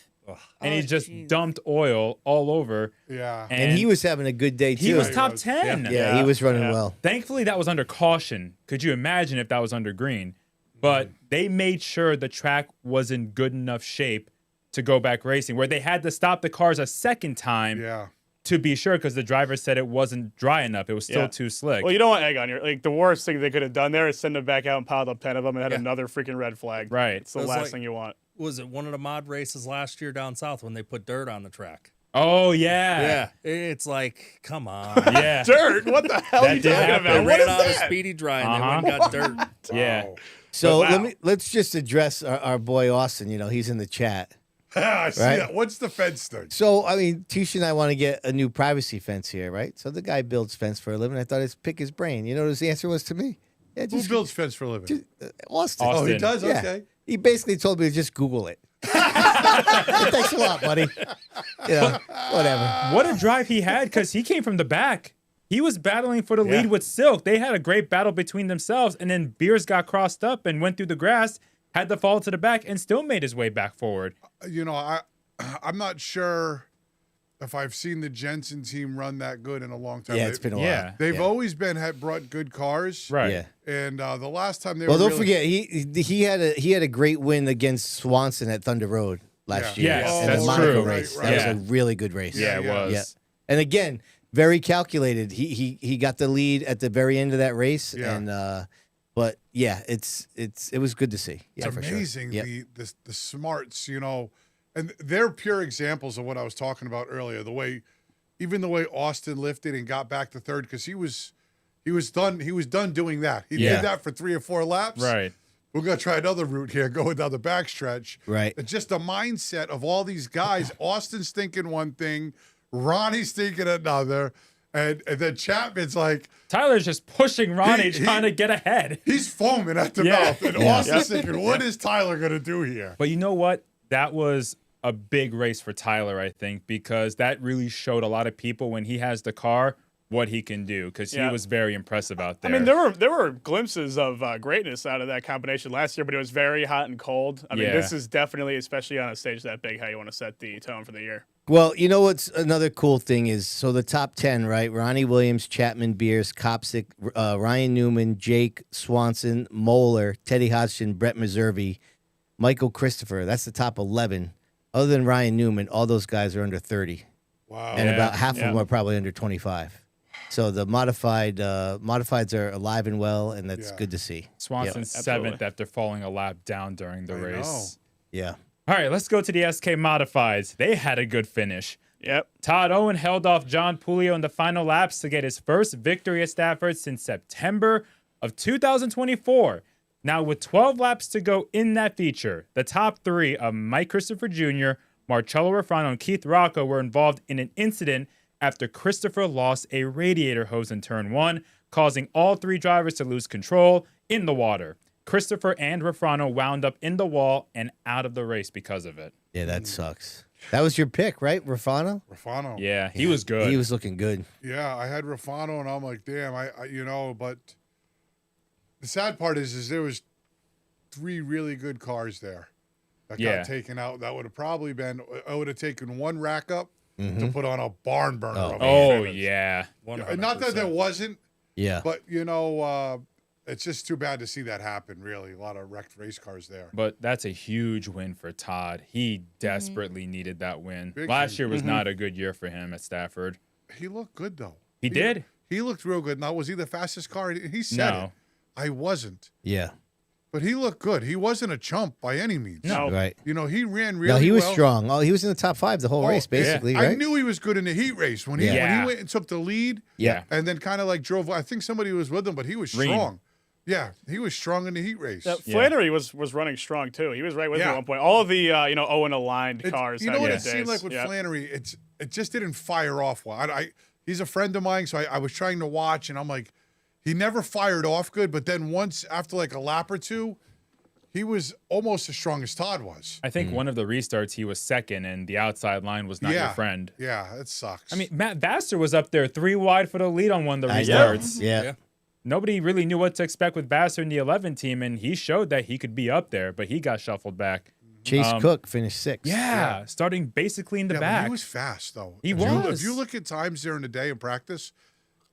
And he just dumped oil all over. Yeah. And he was having a good day, too. He was top 10. Yeah, he was running well. Thankfully, that was under caution. Could you imagine if that was under green? But they made sure the track was in good enough shape to go back racing, where they had to stop the cars a second time to be sure because the driver said it wasn't dry enough. It was still too slick. Well, you don't want egg on your like the worst thing they could have done there is send them back out and piled up 10 of them and had another freaking red flag. Right. It's the last thing you want. Was it one of the mod races last year down south when they put dirt on the track? Oh, yeah. Yeah. It's like, come on. Yeah. Dirt? What the hell are you talking about? They What ran is out of that? Speedy Dry and they went and got dirt. Yeah. So let's just address our boy Austin. You know, he's in the chat. I see that. What's the fence thing? So, I mean, Tish and I want to get a new privacy fence here, right? So the guy builds fence for a living. I thought I'd pick his brain. You know what his answer was to me? Yeah, Who builds fence for a living? Austin. Oh, he does? Yeah. Okay. He basically told me to just Google it. Thanks a lot, buddy. You know, whatever. What a drive he had because he came from the back. He was battling for the lead with Silk. They had a great battle between themselves, and then Beers got crossed up and went through the grass, had to fall to the back, and still made his way back forward. You know, I'm not sure if I've seen the Jensen team run that good in a long time. Yeah, it's been a while. Yeah. They've always had brought good cars. Right. Yeah. And the last time they Well, were don't forget he had a great win against Swanson at Thunder Road last year. Yes, in that's the Monaco true. race. Right, That right. was a really good race. Yeah, it was. Yeah. And again, very calculated. He got the lead at the very end of that race. Yeah. And but yeah, it was good to see. Yeah, It's for sure. amazing Yep. the smarts, you know, and they're pure examples of what I was talking about earlier. The way Austin lifted and got back to third because he was done doing that. He did that for 3 or 4 laps. Right. We're gonna try another route here, going down the backstretch. Right. It's just the mindset of all these guys. Austin's thinking one thing, Ronnie's thinking another, And then Chapman's like, Tyler's just pushing Ronnie, trying to get ahead. He's foaming at the mouth. And Austin's thinking, what is Tyler going to do here? But you know what? That was a big race for Tyler, I think, because that really showed a lot of people when he has the car what he can do, because he was very impressive out there. I mean, there were glimpses of greatness out of that combination last year, but it was very hot and cold. I mean, this is definitely, especially on a stage that big, how you want to set the tone for the year. Well, you know what's another cool thing is, so the top 10, right? Ronnie Williams, Chapman, Beers, Kopsick, Ryan Newman, Jake, Swanson, Moeller, Teddy Hodgson, Brett Meservey, Michael Christopher. That's the top 11. Other than Ryan Newman, all those guys are under 30. Wow. And about half of them are probably under 25. So the modifieds are alive and well, and that's good to see. Swanson's seventh after falling a lap down during the race. Yeah. All right, let's go to the SK Modifieds. They had a good finish. Yep. Todd Owen held off John Pulio in the final laps to get his first victory at Stafford since September of 2024. Now, with 12 laps to go in that feature, the top three of Mike Christopher Jr., Marcello Refrano, and Keith Rocco were involved in an incident after Christopher lost a radiator hose in turn 1, causing all three drivers to lose control in the water. Christopher and Refrano wound up in the wall and out of the race because of it. Yeah, that sucks. That was your pick, right, Refrano? Refrano. Yeah, he was good. He was looking good. Yeah, I had Refrano, and I'm like, damn, I but the sad part is there was 3 really good cars there that got taken out. That would have probably been, I would have taken one rack up to put on a barn burner. Oh yeah. 100%. Not that there wasn't. Yeah. But, it's just too bad to see that happen, really. A lot of wrecked race cars there. But that's a huge win for Todd. He desperately needed that win. Big Last win. year was not a good year for him at Stafford. He looked good, though. He did. He looked real good. Now, was he the fastest car? He said it. I wasn't. Yeah. But he looked good. He wasn't a chump by any means. No. Right. He ran really well. No, he was strong. Oh, he was in the top 5 the whole race, basically, right? I knew he was good in the heat race. When he went and took the lead and then kind of like drove, I think somebody was with him, but he was strong. Yeah, he was strong in the heat race. Flannery was running strong, too. He was right with me at one point. All of the, Owen-aligned cars You had know what good it seemed days. like with Flannery? It just didn't fire off well. He's a friend of mine, so I was trying to watch, and I'm like, he never fired off good, but then once, after like a lap or two, he was almost as strong as Todd was. I think one of the restarts he was second, and the outside line was not your friend. Yeah, it sucks. I mean, Matt Vassar was up there 3 wide for the lead on one of the restarts. Yeah. Nobody really knew what to expect with Vassar in the 11 team, and he showed that he could be up there, but he got shuffled back. Chase Cook finished 6th. Yeah, starting basically in the back. But he was fast, though. He was. If you look at times during the day in practice,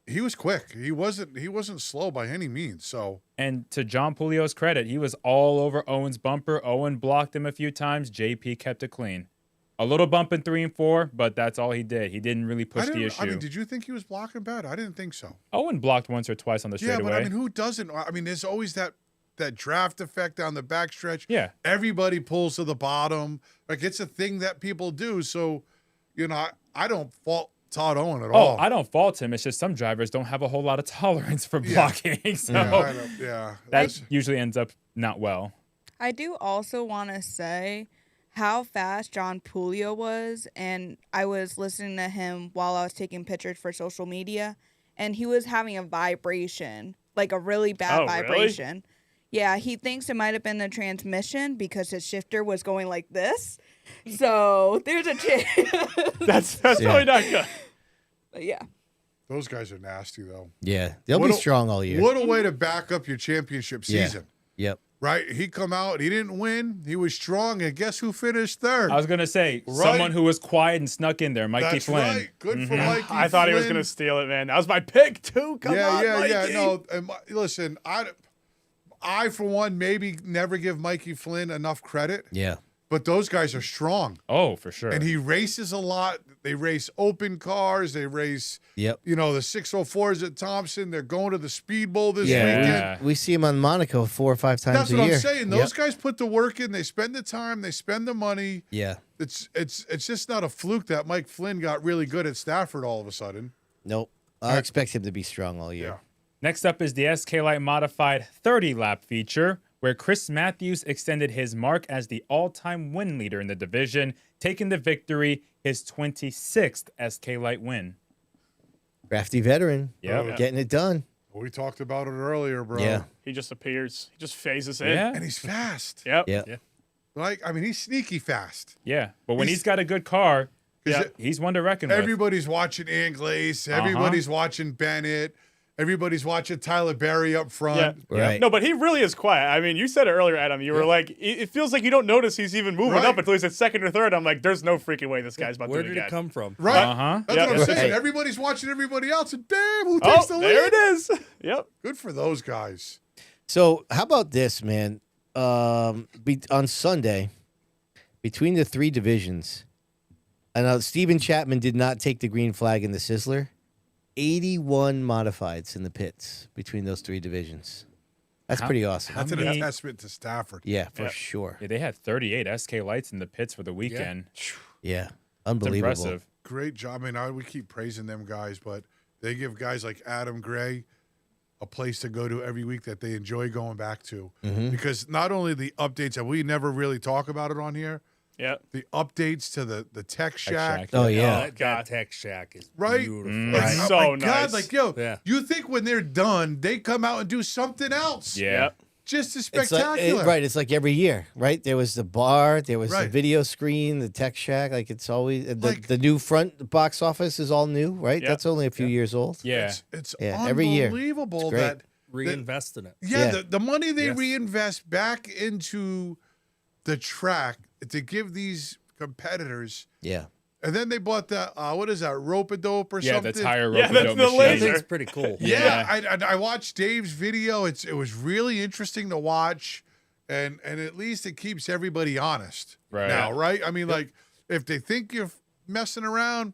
he was quick. He wasn't slow by any means. So, and to John Pulio's credit, he was all over Owen's bumper. Owen blocked him a few times. JP kept it clean. A little bump in 3 and 4, but that's all he did. He didn't really push the issue. I mean, did you think he was blocking bad? I didn't think so. Owen blocked once or twice on the straightaway. Yeah, but I mean, who doesn't? I mean, there's always that draft effect down the backstretch. Yeah. Everybody pulls to the bottom. Like, it's a thing that people do. So, I don't fault Todd Owen at all. Oh, I don't fault him. It's just some drivers don't have a whole lot of tolerance for blocking. So that usually ends up not well. I do also want to say how fast John Pulio was, and I was listening to him while I was taking pictures for social media, and he was having a vibration, like a really bad vibration. Really? Yeah, he thinks it might have been the transmission because his shifter was going like this. So there's a chance. That's probably not good. But yeah. Those guys are nasty, though. Yeah, they'll be strong all year. What a way to back up your championship season. Yep. Right? He come out, he didn't win, he was strong, and guess who finished 3rd? I was going to say, someone who was quiet and snuck in there, Mikey Flynn. That's right. Good for Mikey I thought he was going to steal it, man. That was my pick, too. Come on, Mikey. Yeah. No, listen, I, for one, maybe never give Mikey Flynn enough credit. Yeah. But those guys are strong. Oh, for sure. And he races a lot. They race open cars. They race, the 604s at Thompson. They're going to the Speedbowl this weekend. We see him on Monaco 4 or 5 times That's a year. what I'm saying. Those guys put the work in. They spend the time. They spend the money. Yeah. It's just not a fluke that Mike Flynn got really good at Stafford all of a sudden. Nope. I expect him to be strong all year. Yeah. Next up is the SK Light Modified 30-lap feature, where Chris Matthews extended his mark as the all-time win leader in the division, taking the victory, his 26th SK Light win. Crafty veteran. Yep. Getting it done. We talked about it earlier, bro. Yeah. He just appears. He just phases in. Yeah. And he's fast. Yep. Yeah. Like, I mean, he's sneaky fast. Yeah. But when he's got a good car, Yeah. he's one to reckon with. Everybody's watching Anglace. Everybody's watching Bennett. Everybody's watching Tyler Berry up front. Yeah. Right. No, but he really is quiet. I mean, you said it earlier, Adam. You were like, it feels like you don't notice he's even moving Right. up until he's at second or third. I'm like, there's no freaking way this guy's about Where to do did it it again. come from? Right? Uh-huh. That's Yep. what I'm saying. Hey. Everybody's watching everybody else, and damn, who takes the Oh, lead? there it is. Yep. Good for those guys. So how about this, man? On Sunday, between the three divisions, I know Steven Chapman did not take the green flag in the Sizzler. 81 modifieds in the pits between those three divisions. That's pretty awesome. That's an many- testament to Stafford. Yeah, for Yeah. sure. Yeah, they had 38 SK lights in the pits for the weekend. Yeah, It's unbelievable. impressive. Great job. I mean, we keep praising them guys, but they give guys like Adam Gray a place to go to every week that they enjoy going back to. Because not only the updates that we never really talk about it on here, Yep. the updates to the tech shack. Shack. Oh yeah, That God. tech shack is Right? beautiful. Like, Right. oh So my God, nice. like, yo, Yeah. you think when they're done, they come out and do something else. Yeah. Yep. Just as it's like, spectacular. right. It's like every year, right? There was the bar, there was the Right. video screen, the tech shack. Like it's always Like- the new front box office is all new, right? Yep. That's only a few years old. Yeah. It's Yeah, every year. unbelievable It's great. that Reinvest in it. Yeah. the money they Yes. reinvest back into the track to give these competitors, Yeah. and then they bought that what is that, rope-a-dope or Yeah, something? the tire Yeah, rope that's dope the machine. That laser. thing's pretty cool. Yeah, I watched Dave's video. It was really interesting to watch, and at least it keeps everybody honest Right. now, right? I mean, like if they think you're messing around,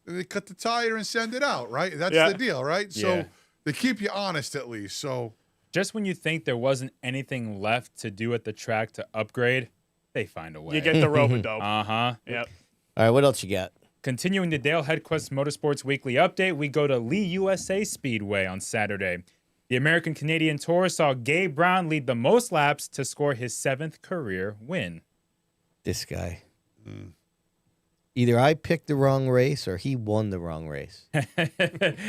then they cut the tire and send it out, right? That's Yeah. the deal, right? So Yeah. they keep you honest at least. So Just when you think there wasn't anything left to do at the track to upgrade, they find a way. You get the rope-a-dope. Uh-huh. Yep. All right. What else you got? Continuing the Dale Headquest Motorsports Weekly Update, we go to Lee USA Speedway on Saturday. The American Canadian Tour saw Gabe Brown lead the most laps to score his 7th career win. This guy. Either I picked the wrong race or he won the wrong race.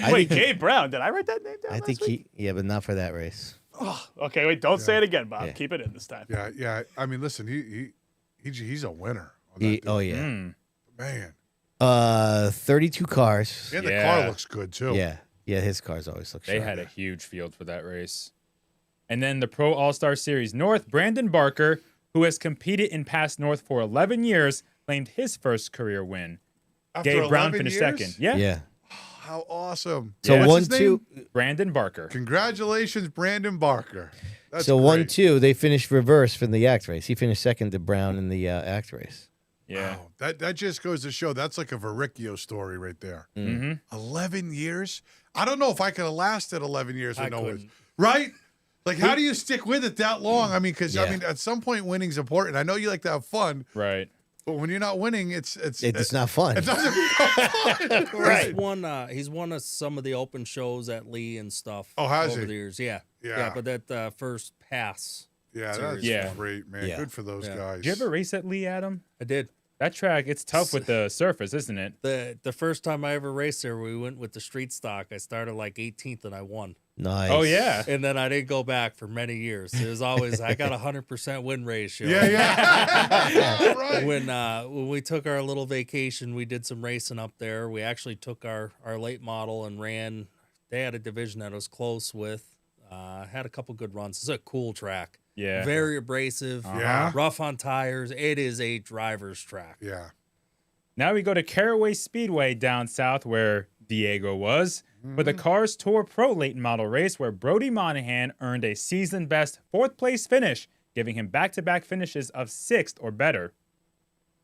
Wait, Gabe Brown. Did I write that name down? I think yeah, but not for that race. Okay, wait. Don't say it again, Bob. Yeah. Keep it in this time. yeah. I mean, listen, he's a winner. On that He, deal. oh yeah. Man, 32 cars. and the Yeah. car looks good too. Yeah. Yeah, his cars always look They sharp. had a huge field for that race. And then the Pro All-Star Series North, Brandon Barker, who has competed in past North for 11 years, claimed his first career win. After Gabe Brown 11 finished years? second. Yeah. Yeah. How awesome! So Yeah. What's his 1-2. name? Brandon Barker. Congratulations, Brandon Barker. That's So great. 1-2, they finished reverse from the act race. He finished second to Brown in the act race. Yeah. Wow, that just goes to show that's like a Verricchio story right there. Mm-hmm. 11 years. I don't know if I could have lasted 11 years I with no wins. couldn't. Right? Like, how do you stick with it that long? I mean, because Yeah. I mean, at some point, winning's important. I know you like to have fun, Right. but when you're not winning, it's not fun. It doesn't become fun. Right. He's won some of the open shows at Lee and stuff. Oh, has over he? the years? Yeah. Yeah. But that first pass, Yeah, Series that's Yeah. great, man. Yeah. Good for those Yeah. guys. Did you ever race at Lee, Adam? I did. That track, it's tough with the surface, isn't it? The first time I ever raced there, we went with the street stock. I started like 18th and I won. Nice. Oh, yeah. And then I didn't go back for many years. It was always I got 100% win ratio. Yeah. Right. When we took our little vacation, we did some racing up there. We actually took our late model and ran. They had a division that I was close with. Had a couple good runs. It's a cool track. Yeah. Very abrasive. Yeah. Rough on tires. It is a driver's track. Yeah. Now we go to Caraway Speedway down south where Diego was for the Cars Tour Pro late model race where Brody Monahan earned a season best 4th place finish, giving him back-to-back finishes of 6th or better.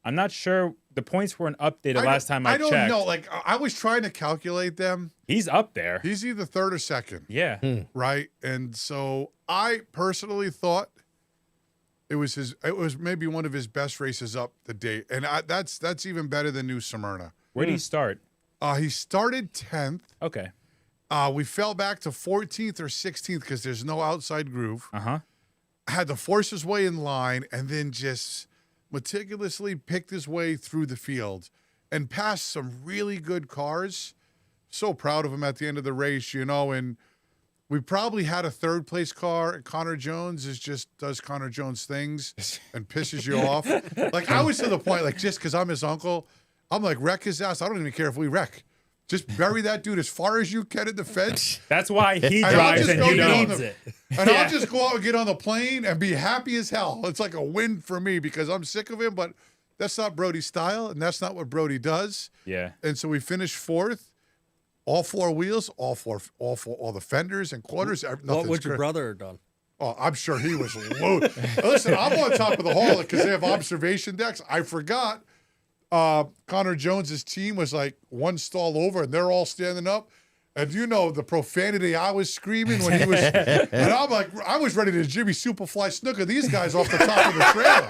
I'm not sure the points weren't updated last time I checked. don't know. Like, I was trying to calculate them. He's up there. He's either third or second. Yeah. Right. And so I personally thought it was maybe one of his best races up to date. And that's even better than New Smyrna. Where did he start? He started 10th. Okay. We fell back to 14th or 16th because there's no outside groove. Uh-huh. Had to force his way in line and then just meticulously picked his way through the field and passed some really good cars. so proud of him at the end of the race, and we probably had a third place car. Connor Jones does Connor Jones things and pisses you off. Like, I was to the point, like, just because I'm his uncle, I'm like, wreck his ass. I don't even care if we wreck. Just bury that dude as far as you can in the fence. That's why he drives and you don't. And I'll just go out and get on the plane and be happy as hell. It's like a win for me because I'm sick of him, but that's not Brody's style, and that's not what Brody does. Yeah. And so we finished fourth. All four wheels, all the fenders and quarters. What would your brother have done? Oh, I'm sure he was loaded. Listen, I'm on top of the hall because they have observation decks. I forgot Connor Jones's team was like one stall over, and they're all standing up. And the profanity I was screaming when he was, and I'm like, I was ready to Jimmy Superfly snooker these guys off the top of the trailer.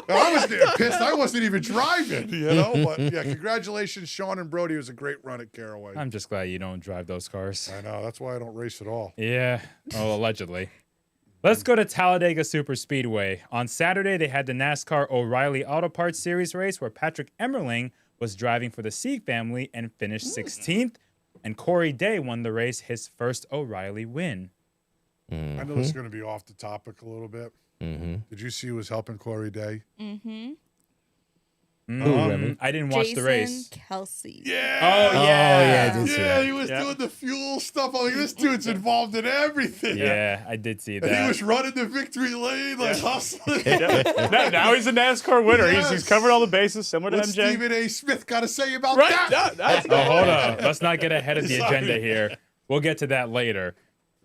And I was getting pissed. I wasn't even driving, But yeah, congratulations, Sean and Brody. It was a great run at Caraway. I'm just glad you don't drive those cars. I know. That's why I don't race at all. Yeah. Oh, allegedly. Let's go to Talladega Super Speedway. On Saturday, they had the NASCAR O'Reilly Auto Parts Series race where Patrick Emmerling was driving for the Sieg family and finished 16th. And Corey Day won the race, his first O'Reilly win. I know this is going to be off the topic a little bit. Did you see who was helping Corey Day? I didn't watch the race. Kelsey. Yeah. Oh, yeah. I did see that. He was doing the fuel stuff. I'm like, this dude's involved in everything. Yeah, I did see that. And he was running the victory lane, hustling. Now he's a NASCAR winner. Yes. He's covered all the bases, similar to What's MJ. Stephen A. Smith got to say about Right. that? Hold on. Let's not get ahead of the agenda here. We'll get to that later.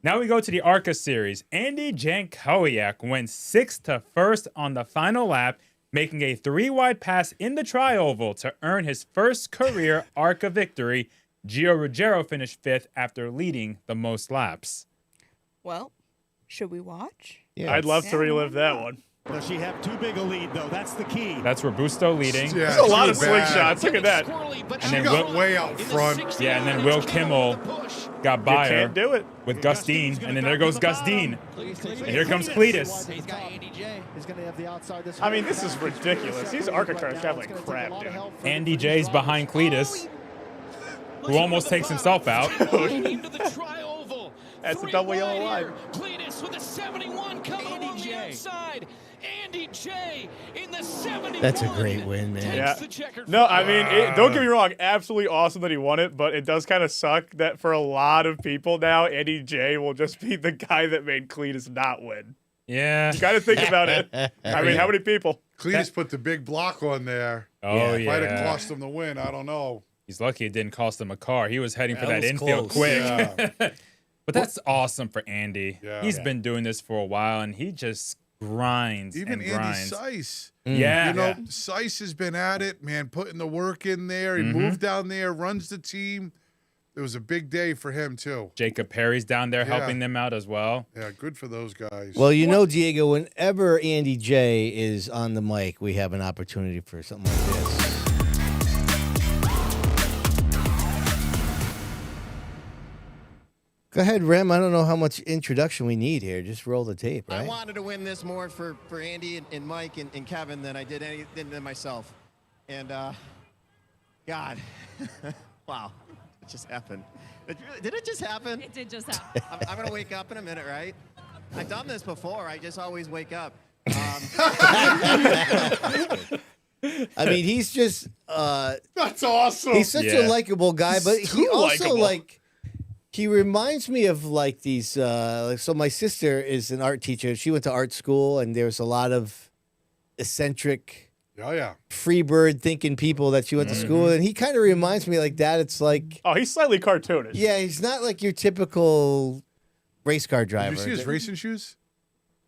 Now we go to the ARCA Series. Andy Jankowiak went 6th to 1st on the final lap, making a 3-wide pass in the tri-oval to earn his first career ARCA victory. Gio Ruggiero finished 5th after leading the most laps. Well, should we watch? Yeah, I'd love to relive that one. Does she have too big a lead, though? That's the key. That's Robusto leading. Yeah, There's a lot of too bad. slingshots. Look at that. And She then got way out front. Yeah, and then Will Kimmel got by her Can't do it. with Gustine, and then there goes Gustine. And here comes Cletus. I mean, this is ridiculous. These ARCA cars drive like crap, dude. Andy J's behind Cletus, who almost takes himself out. That's a double yellow line. Cletus with a 71 coming along the outside. Andy J in the 71. That's a great win, man. Yeah. No, I mean, don't get me wrong. Absolutely awesome that he won it, but it does kind of suck that for a lot of people now, Andy J will just be the guy that made Cletus not win. Yeah. You got to think about it. I mean, how many people? Cletus put the big block on there. Oh, yeah. Might have cost him the win. I don't know. He's lucky it didn't cost him a car. He was heading for that was infield close. quick. Yeah. But that's awesome for Andy. Yeah. He's been doing this for a while, and he just grinds Even and Andy grinds. Seiss. Yeah. Seiss has been at it, man, putting the work in there. He moved down there, runs the team. It was a big day for him, too. Jacob Perry's down there helping them out as well. Yeah, good for those guys. Well, Diego, whenever Andy J is on the mic, we have an opportunity for something like this. Go ahead, Rem. I don't know how much introduction we need here. Just roll the tape, right? I wanted to win this more for Andy and Mike and Kevin than I did than myself. And, God, wow, it just happened. Did it just happen? It did just happen. I'm going to wake up in a minute, right? I've done this before. I just always wake up. I mean, he's just... That's awesome. He's such a likable guy, but he also, likable. He reminds me of these. So my sister is an art teacher. She went to art school, and there's a lot of eccentric, freebird thinking people that she went to school with. And he kind of reminds me like that. It's like, oh, he's slightly cartoonish. Yeah, he's not like your typical race car driver. Did you see his racing shoes?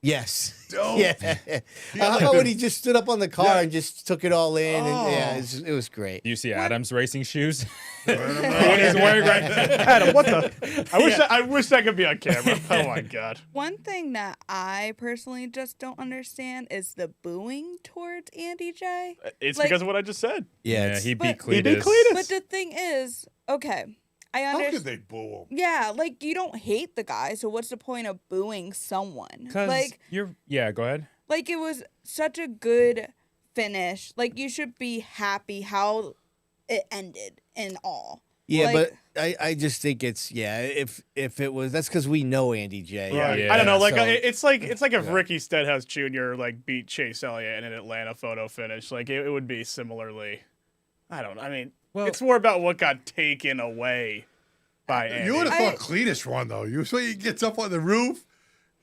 Yes. Dope. Yeah. How about when he just stood up on the car and just took it all in? Oh. And it was great. Do you see Adam's racing shoes? What he's wearing right now. Adam, what the? I wish that could be on camera. Oh my God. One thing that I personally just don't understand is the booing towards Andy J. It's because of what I just said. Yeah, he beat Cletus. He beat Cletus. But the thing is, okay, I How understand. could they boo him? Yeah, like you don't hate the guy, so what's the point of booing someone? Like Yeah, go ahead. Like it was such a good finish. Like you should be happy how it ended and all. Yeah, like, I just think it's if it was that's because we know Andy J. Right. Yeah. I don't know. Like So- it's like if Ricky Stenhouse Jr. like beat Chase Elliott in an Atlanta photo finish, like it would be similarly. I mean, it's more about what got taken away by Andy. You would have thought Cletus won, though. You see he gets up on the roof.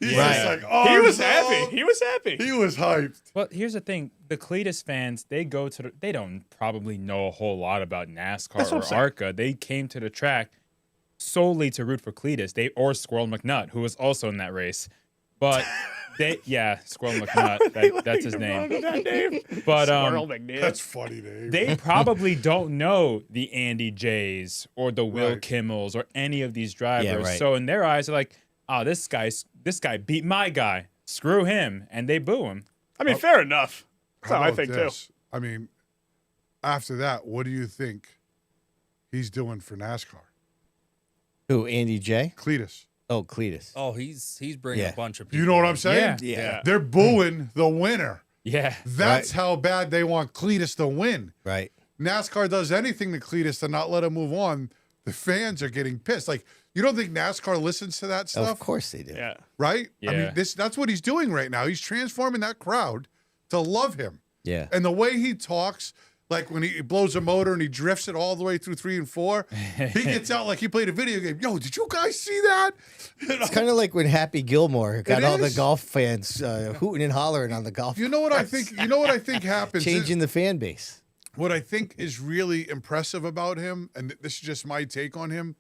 He's Right. just like, He was up. happy. He was happy. He was hyped. Well, here's the thing: the Cletus fans, they don't probably know a whole lot about NASCAR or ARCA. They came to the track solely to root for Cletus, or Squirrel McNutt, who was also in that race. But Squirrel McNutt, that's his name. But Squirrel McNutt. That's funny, Dave. they probably don't know the Andy Jays or the Will Kimmels or any of these drivers. Yeah, right. So in their eyes, they're like, "Oh, this guy beat my guy. Screw him," and they boo him. I mean, fair enough. That's how I about think this? I mean, after that, what do you think he's doing for NASCAR? Who, Andy J? Cletus. Oh, Cletus. Oh, he's bringing a bunch of people. You know what I'm saying? Yeah. They're booing the winner. Yeah. That's how bad they want Cletus to win. Right. NASCAR does anything to Cletus to not let him move on. The fans are getting pissed. Like, you don't think NASCAR listens to that stuff? Of course they do. Yeah. Right? I Yeah. mean, that's what he's doing right now. He's transforming that crowd to love him. Yeah. And the way he talks, like when he blows a motor and he drifts it all the way through 3 and 4, he gets out like he played a video game. Yo, did you guys see that? You know? It's kind of like when Happy Gilmore got It all the is. golf fans hooting and hollering on the golf. You know what I course. think? You know what I think happens? Changing the fan base. What I think is really impressive about him, and this is just my take on him,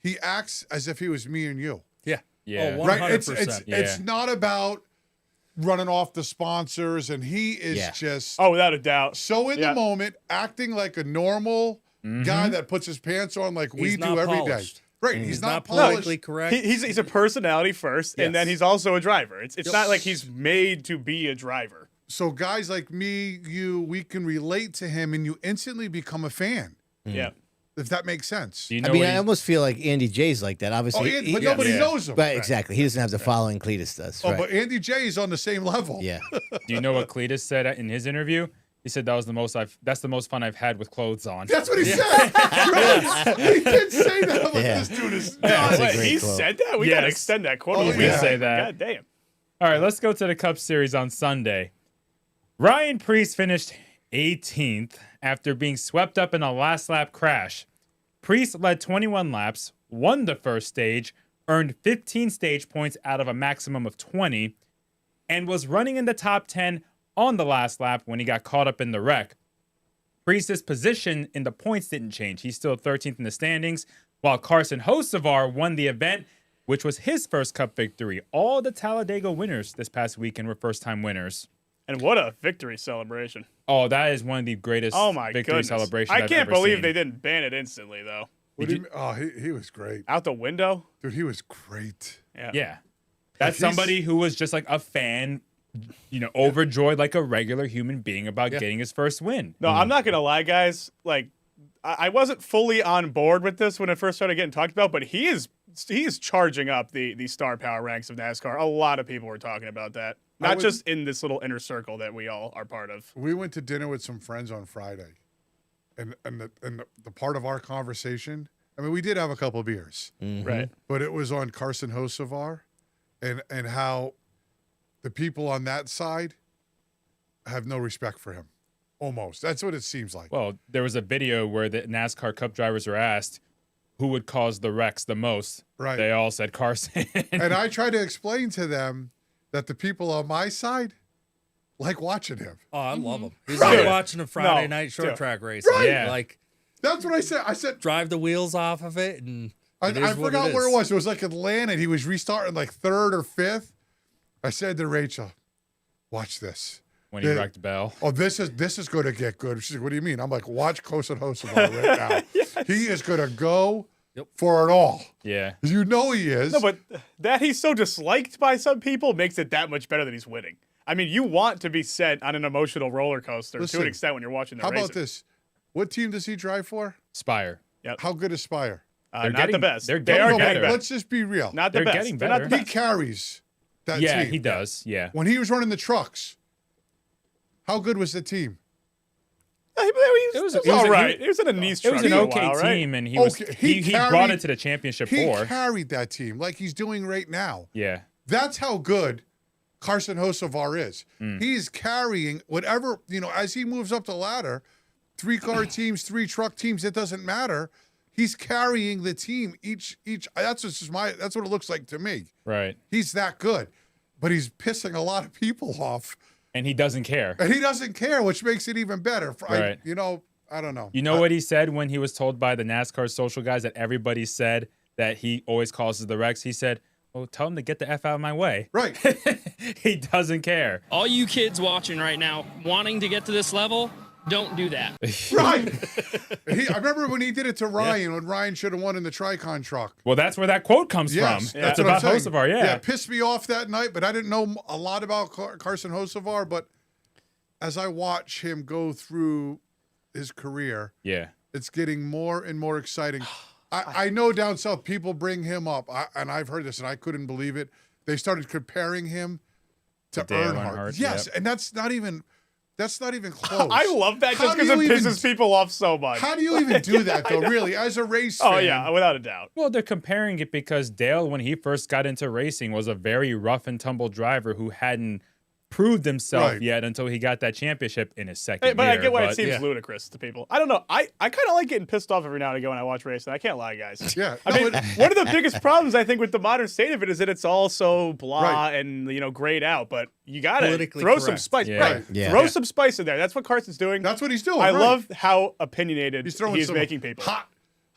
he acts as if he was me and you. Yeah. Yeah. Oh, 100%. Right? It's not about running off the sponsors, and he is just without a doubt, so in the moment, acting like a normal guy that puts his pants on like we He's do not every day. polished. Right? He's He's not not polished. politically correct. He's a personality first, and then he's also a driver. It's not like he's made to be a driver. So guys like me, you, we can relate to him, and you instantly become a fan. Yeah. If that makes sense. Do you know I mean, what I almost feel like Andy J's like that. Obviously, but nobody knows him. Right, exactly. He doesn't have the following Cletus does. Oh, Right. but Andy J is on the same level. Yeah. Do you know what Cletus said in his interview? He said that's the most fun I've had with clothes on. That's what he said. Right? He did say that. I'm like, Yeah. this dude is That's a Wait, great he quote. said that? We gotta extend that quote. Oh, We yeah. say that. God damn. All right, let's go to the Cup Series on Sunday. Ryan Preece finished 18th after being swept up in a last lap crash. Preece led 21 laps, won the first stage, earned 15 stage points out of a maximum of 20, and was running in the top 10 on the last lap when he got caught up in the wreck. Preece's position in the points didn't change. He's still 13th in the standings, while Carson Hocevar won the event, which was his first Cup victory. All the Talladega winners this past weekend were first-time winners. And what a victory celebration. Oh, that is one of the greatest Oh my victory goodness. celebrations I I've can't ever believe seen. they didn't ban it instantly though. What do you mean? Oh, he was great. Out the window? Dude, he was great. Yeah. That's he's- somebody who was just like a fan, overjoyed like a regular human being about getting his first win. No, I'm not gonna lie, guys. Like, I wasn't fully on board with this when it first started getting talked about, but he is charging up the star power ranks of NASCAR. A lot of people were talking about that, not just in this little inner circle that we all are part of. We went to dinner with some friends on Friday, and the part of our conversation, I mean, we did have a couple of beers, Right. but it was on Carson Hocevar and how the people on that side have no respect for him. Almost. That's what it seems like. Well, there was a video where the NASCAR Cup drivers were asked who would cause the wrecks the most. Right. They all said Carson. And I try to explain to them that the people on my side like watching him. Oh, I love him. He's Right. like watching a Friday No, night short yeah. track race. Right. Yeah. Like, That's what I said. I said, drive the wheels off of it, and I it is what forgot where it is. was. It was like Atlanta. And he was restarting like third or fifth. I said to Rachel, watch this. when he wrecked Bell. Oh, this is going to get good. She's like, what do you mean? I'm like, watch Carson Hocevar right now. He is going to go for it all. Yeah. You know he is. No, but that he's so disliked by some people makes it that much better that he's winning. I mean, you want to be set on an emotional roller coaster to Listen, an extent when you're watching the how racing. about this? What team does he drive for? Spire. Yep. How good is Spire? Not the best. They're They are getting getting better. better. Let's just be real. Not the They're best. getting They're not better. the He best. carries that Yeah, team. he does. Yeah. When he was running the trucks, how good was the team? It was all right. It was in a nice truck. It was an for a okay while, right? team, and he brought it to the championship He four. carried that team like he's doing right now. Yeah. That's how good Carson Hocevar is. Mm. He's carrying whatever, as he moves up the ladder, 3-car teams, 3-truck teams, it doesn't matter. He's carrying the team each that's what it looks like to me. Right. He's that good. But he's pissing a lot of people off. And he doesn't care. And he doesn't care, which makes it even better. Right. I don't know. You know what he said when he was told by the NASCAR social guys that everybody said that he always causes the wrecks? He said, well, tell him to get the F out of my way. Right. He doesn't care. All you kids watching right now, wanting to get to this level, don't do that. Right. I remember when he did it to Ryan, when Ryan should have won in the Tricon truck. Well, that's where that quote comes from. Yes, That's about Hocevar, Yeah, it pissed me off that night, but I didn't know a lot about Carson Hocevar. But as I watch him go through his career, it's getting more and more exciting. I know down south people bring him up, and I've heard this, and I couldn't believe it. They started comparing him to Earnhardt. Yes, and that's not even close. I love that just because it pisses people off so much. How do you even do that, though, really, as a race fan? Oh, yeah, without a doubt. Well, they're comparing it because Dale, when he first got into racing, was a very rough and tumble driver who hadn't proved himself yet until he got that championship in his second year. But I get why it seems ludicrous to people. I don't know. I kind of like getting pissed off every now and again when I watch racing. I can't lie, guys. Yeah. I mean, one of the biggest problems, I think, with the modern state of it is that it's all so blah and, grayed out. But you got to throw some spice. Yeah. Right. Yeah. Throw some spice in there. That's what Carson's doing. That's what he's doing. I love how opinionated he's some making people.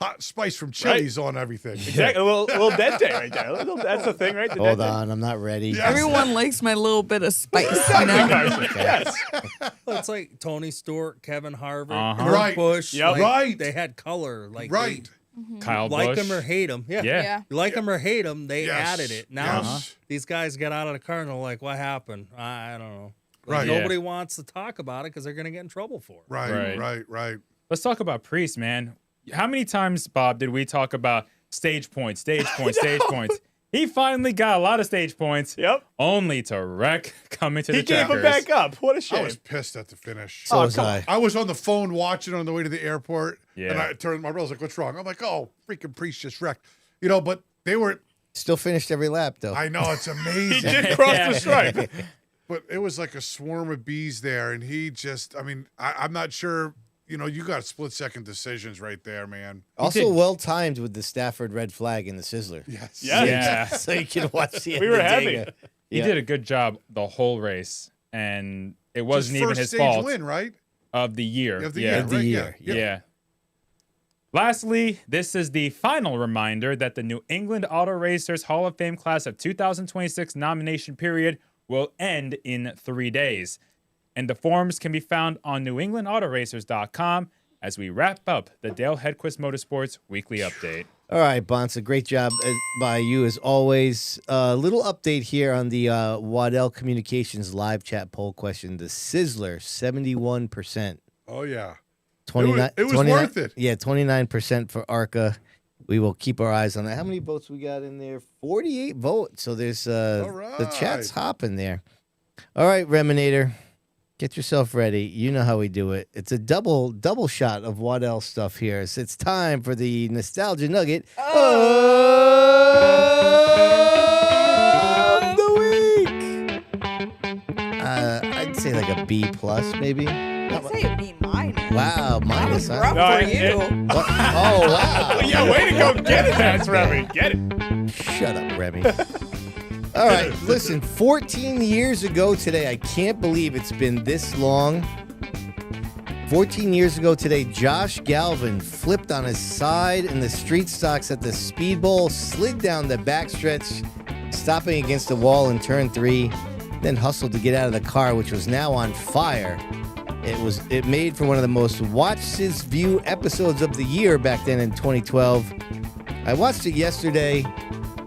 Hot spice from Chili's on everything. Exactly. A little dente right there. That's the thing, right? The Hold dente. on, I'm not ready. Yes. Everyone likes my little bit of spice, you know? Yes. Well, it's like Tony Stewart, Kevin Harvick, Uh-huh. Kurt Right. Busch. Yep. Like, Right. They had color. Like Right. Kyle like Busch. them or hate them. Yeah. Yeah. You like them or hate them, they Yes. added it. Now Yes. these guys get out of the car and they're like, what happened? I don't know. Right. Like, Yeah. nobody wants to talk about it because they're going to get in trouble for it. Right. Let's talk about Priest, man. How many times, Bob, did we talk about stage points? He finally got a lot of stage points. Yep. Only to wreck coming to the He gave checkers. him back up. What a shame. I was pissed at the finish. So was I. I was on the phone watching on the way to the airport, Yeah. and I turned my brother's like, "What's wrong?" I'm like, "Oh, freaking Priest just wrecked," But they were. Still finished every lap, though. I know it's He amazing. did cross the stripe. But it was like a swarm of bees there, and he just. I mean, I'm not sure. You got split-second decisions right there, man. Also well timed with the Stafford red flag in the Sizzler. Yes. Yeah. So you can watch the We were Ending. He did a good job the whole race, and it wasn't even first his stage fault. win, right? Of the year. Of the yeah. year, Of the right? year. Yeah. Lastly, this is the final reminder that the New England Auto Racers Hall of Fame class of 2026 nomination period will end in 3 days. And the forms can be found on newenglandautoracers.com as we wrap up the Dale Hedquist Motorsports Weekly Update. All right, Bonssa, great job by you as always. Little update here on the Waddell Communications live chat poll question. The Sizzler, 71%. Oh yeah. 29, It was 29 worth it. Yeah, 29% for ARCA. We will keep our eyes on that. How many votes we got in there? 48 votes. So there's All right. the chat's hopping there. All right, Reminator. Get yourself ready. You know how we do it. It's a double shot of Waddell stuff here. So it's time for the Nostalgia Nugget of the week. I'd say like a B plus, maybe. I'd say a B minus. Wow, minus. That was rough No, for you. What? Oh wow. Yeah, way to go get it, that's Remy. Get it. Shut up, Remy. All right, listen, 14 years ago today, I can't believe it's been this long. 14 years ago today, Josh Galvin flipped on his side in the street stocks at the Speedbowl, slid down the backstretch, stopping against the wall in turn 3, then hustled to get out of the car, which was now on fire. It made for one of the most watched Sid's View episodes of the year back then in 2012. I watched it yesterday.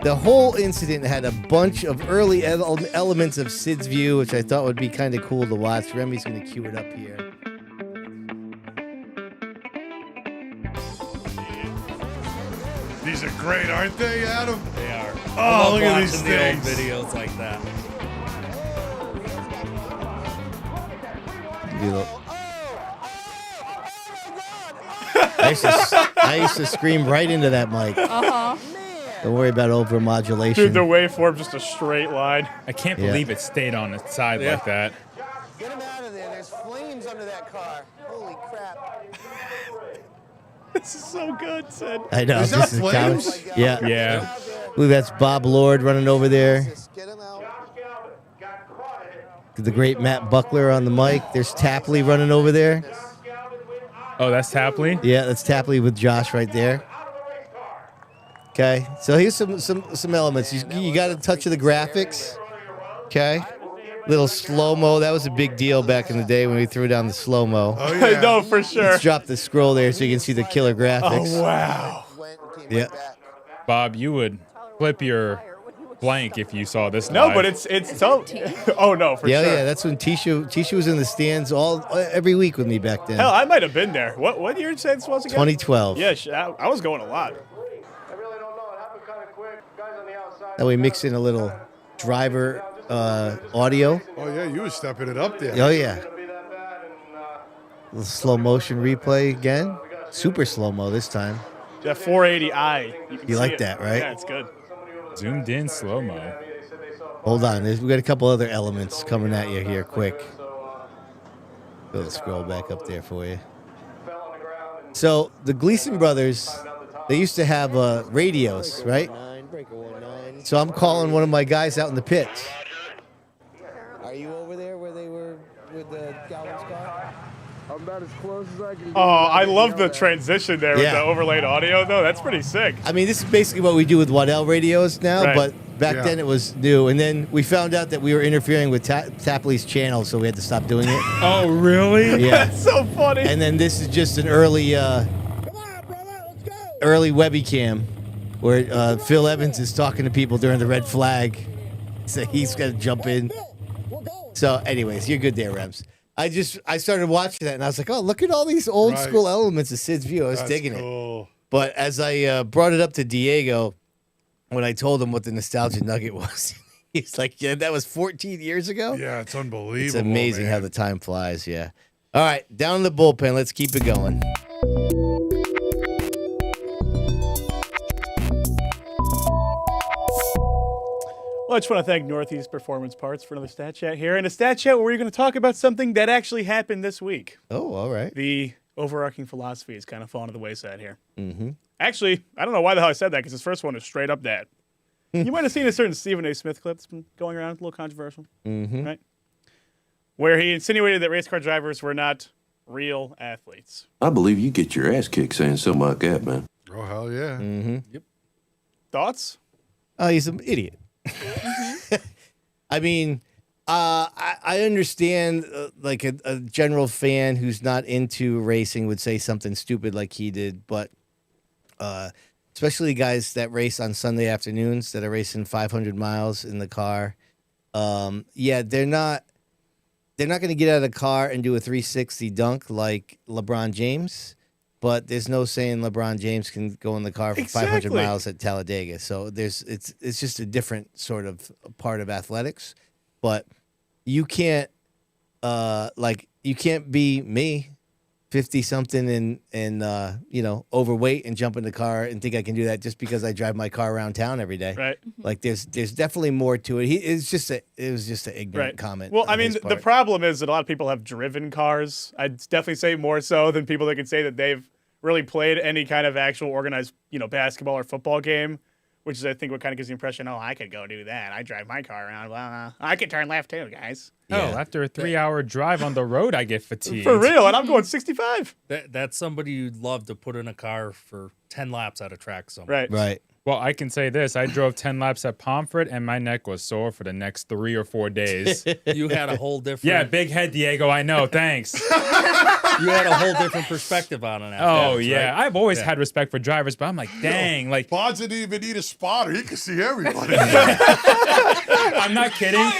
The whole incident had a bunch of early elements of Sid's View, which I thought would be kind of cool to watch. Remy's going to cue it up here. These are great, aren't they, Adam? They are. Oh, look at these watching the old things. videos like that. I used to scream right into that mic. Don't worry about overmodulation. Dude, the waveform's just a straight line. I can't believe it stayed on its side like that. Get him out of there. There's flames under that car. Holy crap. This is so good, Sid. I know. Is that flames? Yeah. Yeah. I believe that's Bob Lord running over there. Get him out. The great Matt Buckler on the mic. There's Tapley running over there. Oh, that's Tapley? Yeah, that's Tapley with Josh right there. Okay, so here's some elements. You got a touch of the graphics. Okay, little slow-mo. That was a big deal back in the day when we threw down the slow-mo. Oh, yeah. No, for sure. Let's drop the scroll there so you can see the killer graphics. Oh, wow. Yeah. Bob, you would flip your blank if you saw this No, live. but it's so. Oh, no, for Yeah, sure. yeah, that's when Tisha was in the stands every week with me back then. Hell, I might have been there. What year did you say this was again? 2012. Yeah, I was going a lot. That way mix in a little driver audio. Oh, yeah, you were stepping it up there. Oh, yeah. Little slow motion replay again. Super slow-mo this time. That 480i. You, can You see like it. that, right? Yeah, it's good. Zoomed in slow-mo. Hold on. We got a couple other elements coming at you here quick. Go scroll back up there for you. So the Gleason brothers, they used to have radios, right? So I'm calling one of my guys out in the pits. Are you over there where they were with the Galvin's car? I'm about as close as I can Oh, I love the transition there with Yeah. the overlaid audio, though. That's pretty sick. I mean, this is basically what we do with Waddell radios now, Right. but back Yeah. then it was new. And then we found out that we were interfering with Tapley's channel, so we had to stop doing it. Oh, really? Yeah. That's so funny. And then this is just an early Webby cam where Phil Evans is talking to people during the red flag. So he's got to jump in. So anyways, you're good there, Rems. I started watching that and I was like, oh, look at all these old Right. school elements of Sid's View. I was That's digging it. cool. But as I brought it up to Diego, when I told him what the nostalgia nugget was, he's like, yeah, that was 14 years ago? Yeah, it's unbelievable. It's amazing man. how the time flies, yeah. All right, down in the bullpen. Let's keep it going. Well, I just want to thank Northeast Performance Parts for another stat chat here. And a stat chat where we're going to talk about something that actually happened this week. Oh, all right. The overarching philosophy is kind of fallen to the wayside here. Mm-hmm. Actually, I don't know why the hell I said that, because this first one is straight up that. You might have seen a certain Stephen A. Smith clip that's been going around, a little controversial, right? Where he insinuated that race car drivers were not real athletes. I believe you get your ass kicked saying something like that, man. Oh, hell yeah. Mm-hmm. Yep. Thoughts? Oh, he's an idiot. I mean, I understand like a general fan who's not into racing would say something stupid like he did, but especially guys that race on Sunday afternoons that are racing 500 miles in the car. Yeah, they're not going to get out of the car and do a 360 dunk like LeBron James. But there's no saying LeBron James can go in the car for 500 miles at Talladega. So it's just a different sort of part of athletics. But you can't you can't be me, 50 something and overweight and jump in the car and think I can do that just because I drive my car around town every day. Right. Like there's definitely more to it. It was just an ignorant comment. Well, on I mean, his the part. problem is that a lot of people have driven cars. I'd definitely say more so than people that can say that they've really played any kind of actual organized, basketball or football game, which is, I think, what kind of gives the impression, oh, I could go do that. I drive my car around. Well, I could turn left too, guys. Oh, after a 3-hour drive on the road, I get fatigued. For real, and I'm going 65. That's somebody you'd love to put in a car for 10 laps at a track somewhere. Right. Well, I can say this. I drove 10 laps at Pomfret, and my neck was sore for the next 3 or 4 days. You had a whole different... Yeah, big head, Diego. I know. Thanks. You had a whole different perspective on it. Oh, yeah. Right? I've always had respect for drivers, but I'm like, dang. Like, Bonds didn't even need a spotter. He could see everybody. I'm not kidding.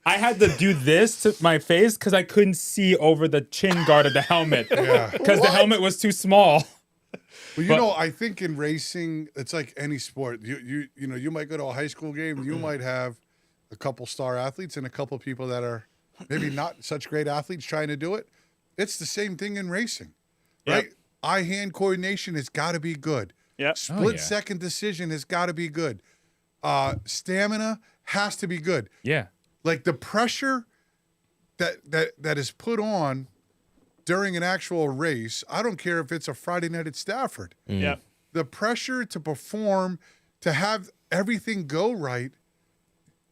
I had to do this to my face because I couldn't see over the chin guard of the helmet. Because the helmet was too small. Well, I think in racing, it's like any sport. You might go to a high school game. You might have a couple star athletes and a couple people that are maybe not such great athletes trying to do it. It's the same thing in racing, right? eye-hand coordination has got to be good. Yeah. Split-second decision has got to be good. Stamina has to be good. Yeah. Like the pressure that is put on during an actual race, I don't care if it's a Friday night at Stafford. Yeah. The pressure to perform, to have everything go right,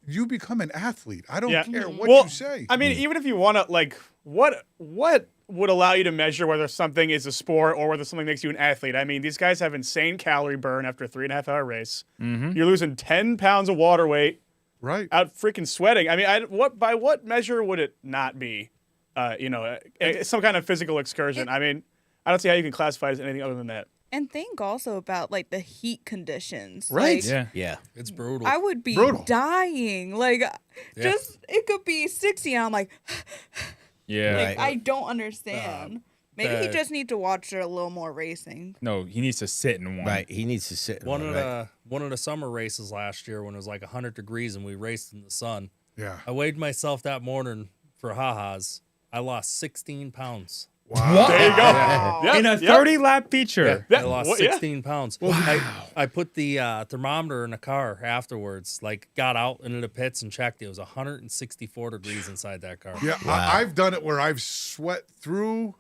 you become an athlete. I don't care what you say. I mean, even if you want to, like, what would allow you to measure whether something is a sport or whether something makes you an athlete? I mean, these guys have insane calorie burn after a 3.5 hour race. Mm-hmm. You're losing 10 pounds of water weight. Right. Out freaking sweating. I mean, by what measure would it not be, some kind of physical excursion? I mean, I don't see how you can classify it as anything other than that. And think also about like the heat conditions. Right. Like, Yeah. It's brutal. I would be dying. Like, just it could be 60 and I'm like, Yeah. like I don't understand. Maybe he just needs to watch a little more racing. No, he needs to sit in one. Right. He needs to sit in one. One of the summer races last year when it was like 100 degrees and we raced in the sun. Yeah. I weighed myself that morning for ha-has. I lost 16 pounds. Wow. There you go. Yeah. In a 30-lap feature. I lost 16 pounds. I put the thermometer in the car afterwards, like got out into the pits and checked. It was 164 degrees inside that car. Yeah, I've done it where I've sweat through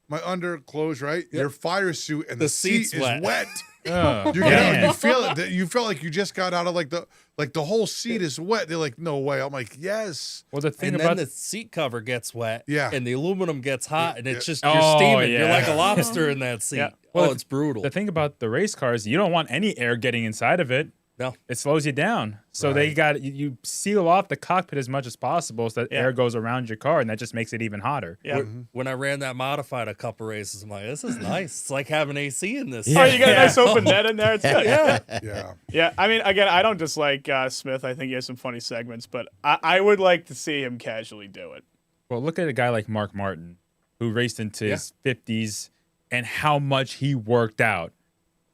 my underclothes, right? Your fire suit and the seat is wet. You feel it. You felt like you just got out of like the whole seat is wet. They're like, no way. I'm like, yes. Well, the thing And about then the seat cover gets wet. Yeah. And the aluminum gets hot, and it's just Oh, you're steaming. yeah. You're like a lobster in that seat. Yeah. Well, it's brutal. The thing about the race cars, you don't want any air getting inside of it. No. It slows you down. So they got you seal off the cockpit as much as possible so that air goes around your car, and that just makes it even hotter. Yeah. When I ran that modified a couple races, I'm like, this is nice. It's like having AC in this. Oh, you got a nice open net in there. It's good. Yeah. Yeah. I mean, again, I don't dislike Smith. I think he has some funny segments, but I would like to see him casually do it. Well, look at a guy like Mark Martin, who raced into his 50s, and how much he worked out,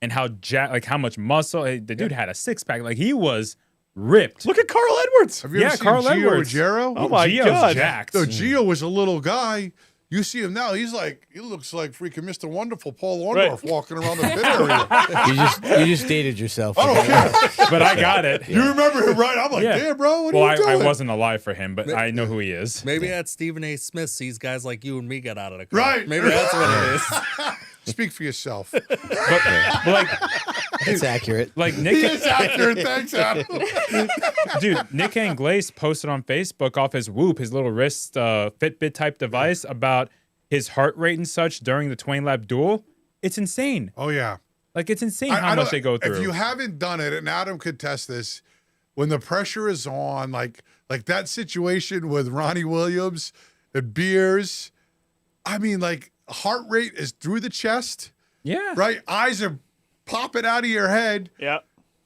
and how much muscle. The dude had a six-pack. Like, he was ripped. Look at Carl Edwards. Have you ever seen Carl Gio Edwards. Ruggiero? Oh my Gio's God. jacked. So Gio was a little guy. You see him now. He looks like freaking Mr. Wonderful Paul Orndorff walking around the pit area. You just dated yourself. I don't care. But I got it. You remember him, right? I'm like, damn, bro, what are you doing? I wasn't alive for him, but I know who he is. Maybe that's Stephen A. Smith sees guys like you and me get out of the car. Right. Maybe that's what it is. Speak for yourself. But like, It's accurate. like Nick, He is accurate. Thanks, Adam. dude, Nick Anglaise posted on Facebook off his Whoop, his little wrist Fitbit type device, about his heart rate and such during the 20-lap duel. It's insane. Oh, yeah. Like, it's insane how much they go through. If you haven't done it, and Adam could test this, when the pressure is on, like that situation with Ronnie Williams and Beers, I mean, like, heart rate is through the chest. Yeah. Right? Eyes are popping out of your head. Yeah.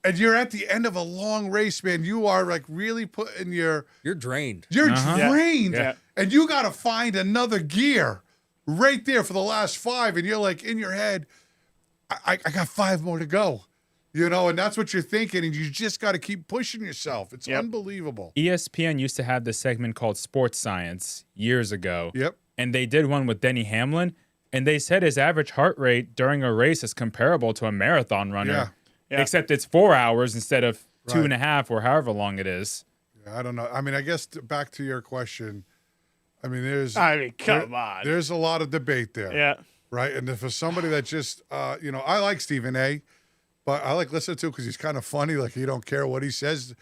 And you're at the end of a long race, man. You are like really putting You're drained. You're drained. Yeah. And you got to find another gear right there for the last 5. And you're like in your head, I got 5 more to go. You know, and that's what you're thinking. And you just got to keep pushing yourself. It's unbelievable. ESPN used to have this segment called Sports Science years ago. Yep. And they did one with Denny Hamlin. And they said his average heart rate during a race is comparable to a marathon runner. Yeah. Except it's 4 hours instead of 2.5 or however long it is. I don't know. I mean, I guess back to your question. I mean, come on. There's a lot of debate there. Yeah. Right. And if for somebody that just, I like Stephen A., but I like listening to him because he's kind of funny. Like, he don't care what he says,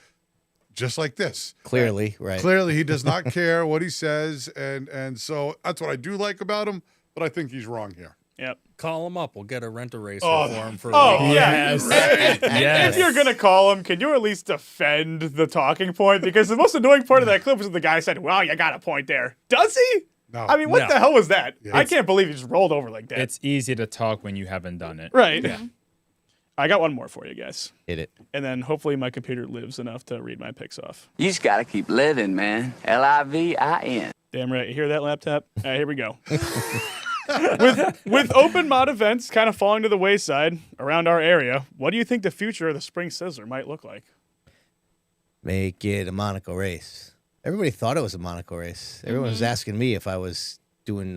just like this. Clearly, right. Clearly, he does not care what he says. And so that's what I do like about him, but I think he's wrong here. Yep. Call him up. We'll get a rent-a-racer for him for a week. Yes. If you're going to call him, can you at least defend the talking point? Because the most annoying part of that clip was when the guy said, well, you got a point there. Does he? No. I mean, what the hell was that? Yeah. I can't believe he just rolled over like that. It's easy to talk when you haven't done it. Right. Yeah. I got one more for you guys. Hit it. And then hopefully my computer lives enough to read my picks off. You just got to keep living, man. Livin. Damn right. You hear that, laptop? All right, here we go. with open mod events kind of falling to the wayside around our area, what do you think the future of the Spring Sizzler might look like? Make it a Monaco race. Everybody thought it was a Monaco race. Everyone was asking me if I was doing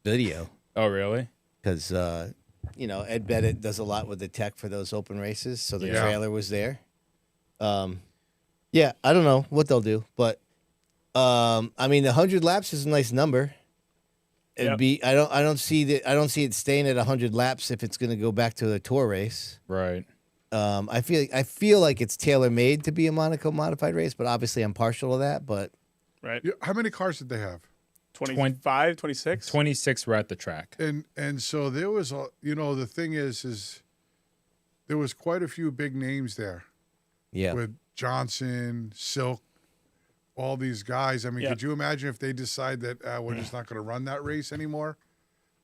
video. Oh, really? because Ed Bennett does a lot with the tech for those open races, so the trailer was there. Yeah, I don't know what they'll do, but I mean, the 100 laps is a nice number. It'd be I don't see it staying at 100 laps if it's going to go back to a tour race. Right. I feel like it's tailor made to be a Monaco modified race, but obviously I'm partial to that. But right, how many cars did they have? 25, 26? 26 were at the track. And so there was the thing is there was quite a few big names there. Yeah. With Johnson, Silk, all these guys. I mean, Yeah. could you imagine if they decide that we're just not going to run that race anymore?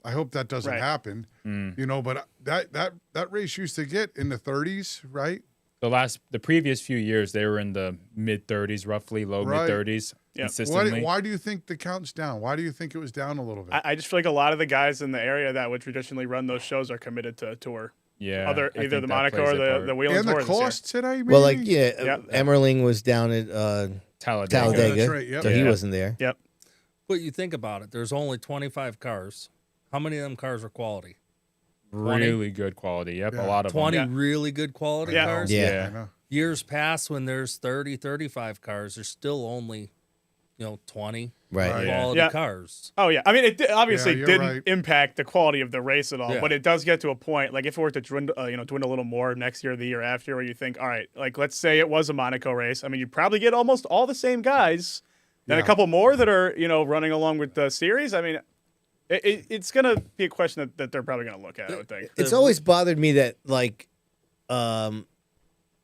I hope that doesn't happen. But that race used to get in the 30s, right? The previous few years, they were in the mid 30s, roughly low mid 30s, consistently. Why do you think the count's down? Why do you think it was down a little bit? I just feel like a lot of the guys in the area that would traditionally run those shows are committed to tour. Yeah, either the Monaco or the Wheel and Tour the cost today. Maybe? well, Emmerling was down at Talladega. That's right, yep. So he wasn't there. Yep. But you think about it. There's only 25 cars. How many of them cars are quality? 20? Really good quality. Yep, a lot of 20 them. really good quality cars? Yeah. I know. Years past when there's 30, 35 cars, there's still only, 20 quality cars. Oh, yeah. I mean, it obviously you're didn't right. impact the quality of the race at all, Yeah. but it does get to a point, like if it were to dwindle a little more next year or the year after, where you think, all right, like let's say it was a Monaco race. I mean, you'd probably get almost all the same guys, then a couple more that are, running along with the series. I mean, it's going to be a question that they're probably going to look at, I would think. It's always bothered me that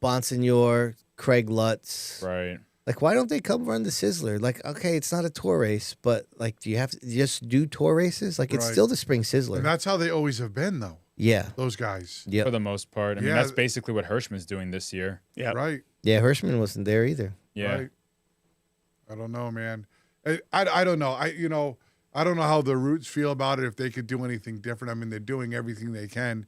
Bonsignor, Craig Lutz, Right. like why don't they come run the Sizzler? Like, okay, it's not a tour race, but like, do you have to just do tour races? Like, it's Right. still the Spring Sizzler. And that's how they always have been, though. Yeah. Those guys. Yeah. For the most part. I mean, Yeah. that's basically what Hirschman's doing this year. Yeah. Right. Yeah, Hirschman wasn't there either. Yeah. Right. I don't know, man. I don't know. I don't know how the Roots feel about it, if they could do anything different. I mean, they're doing everything they can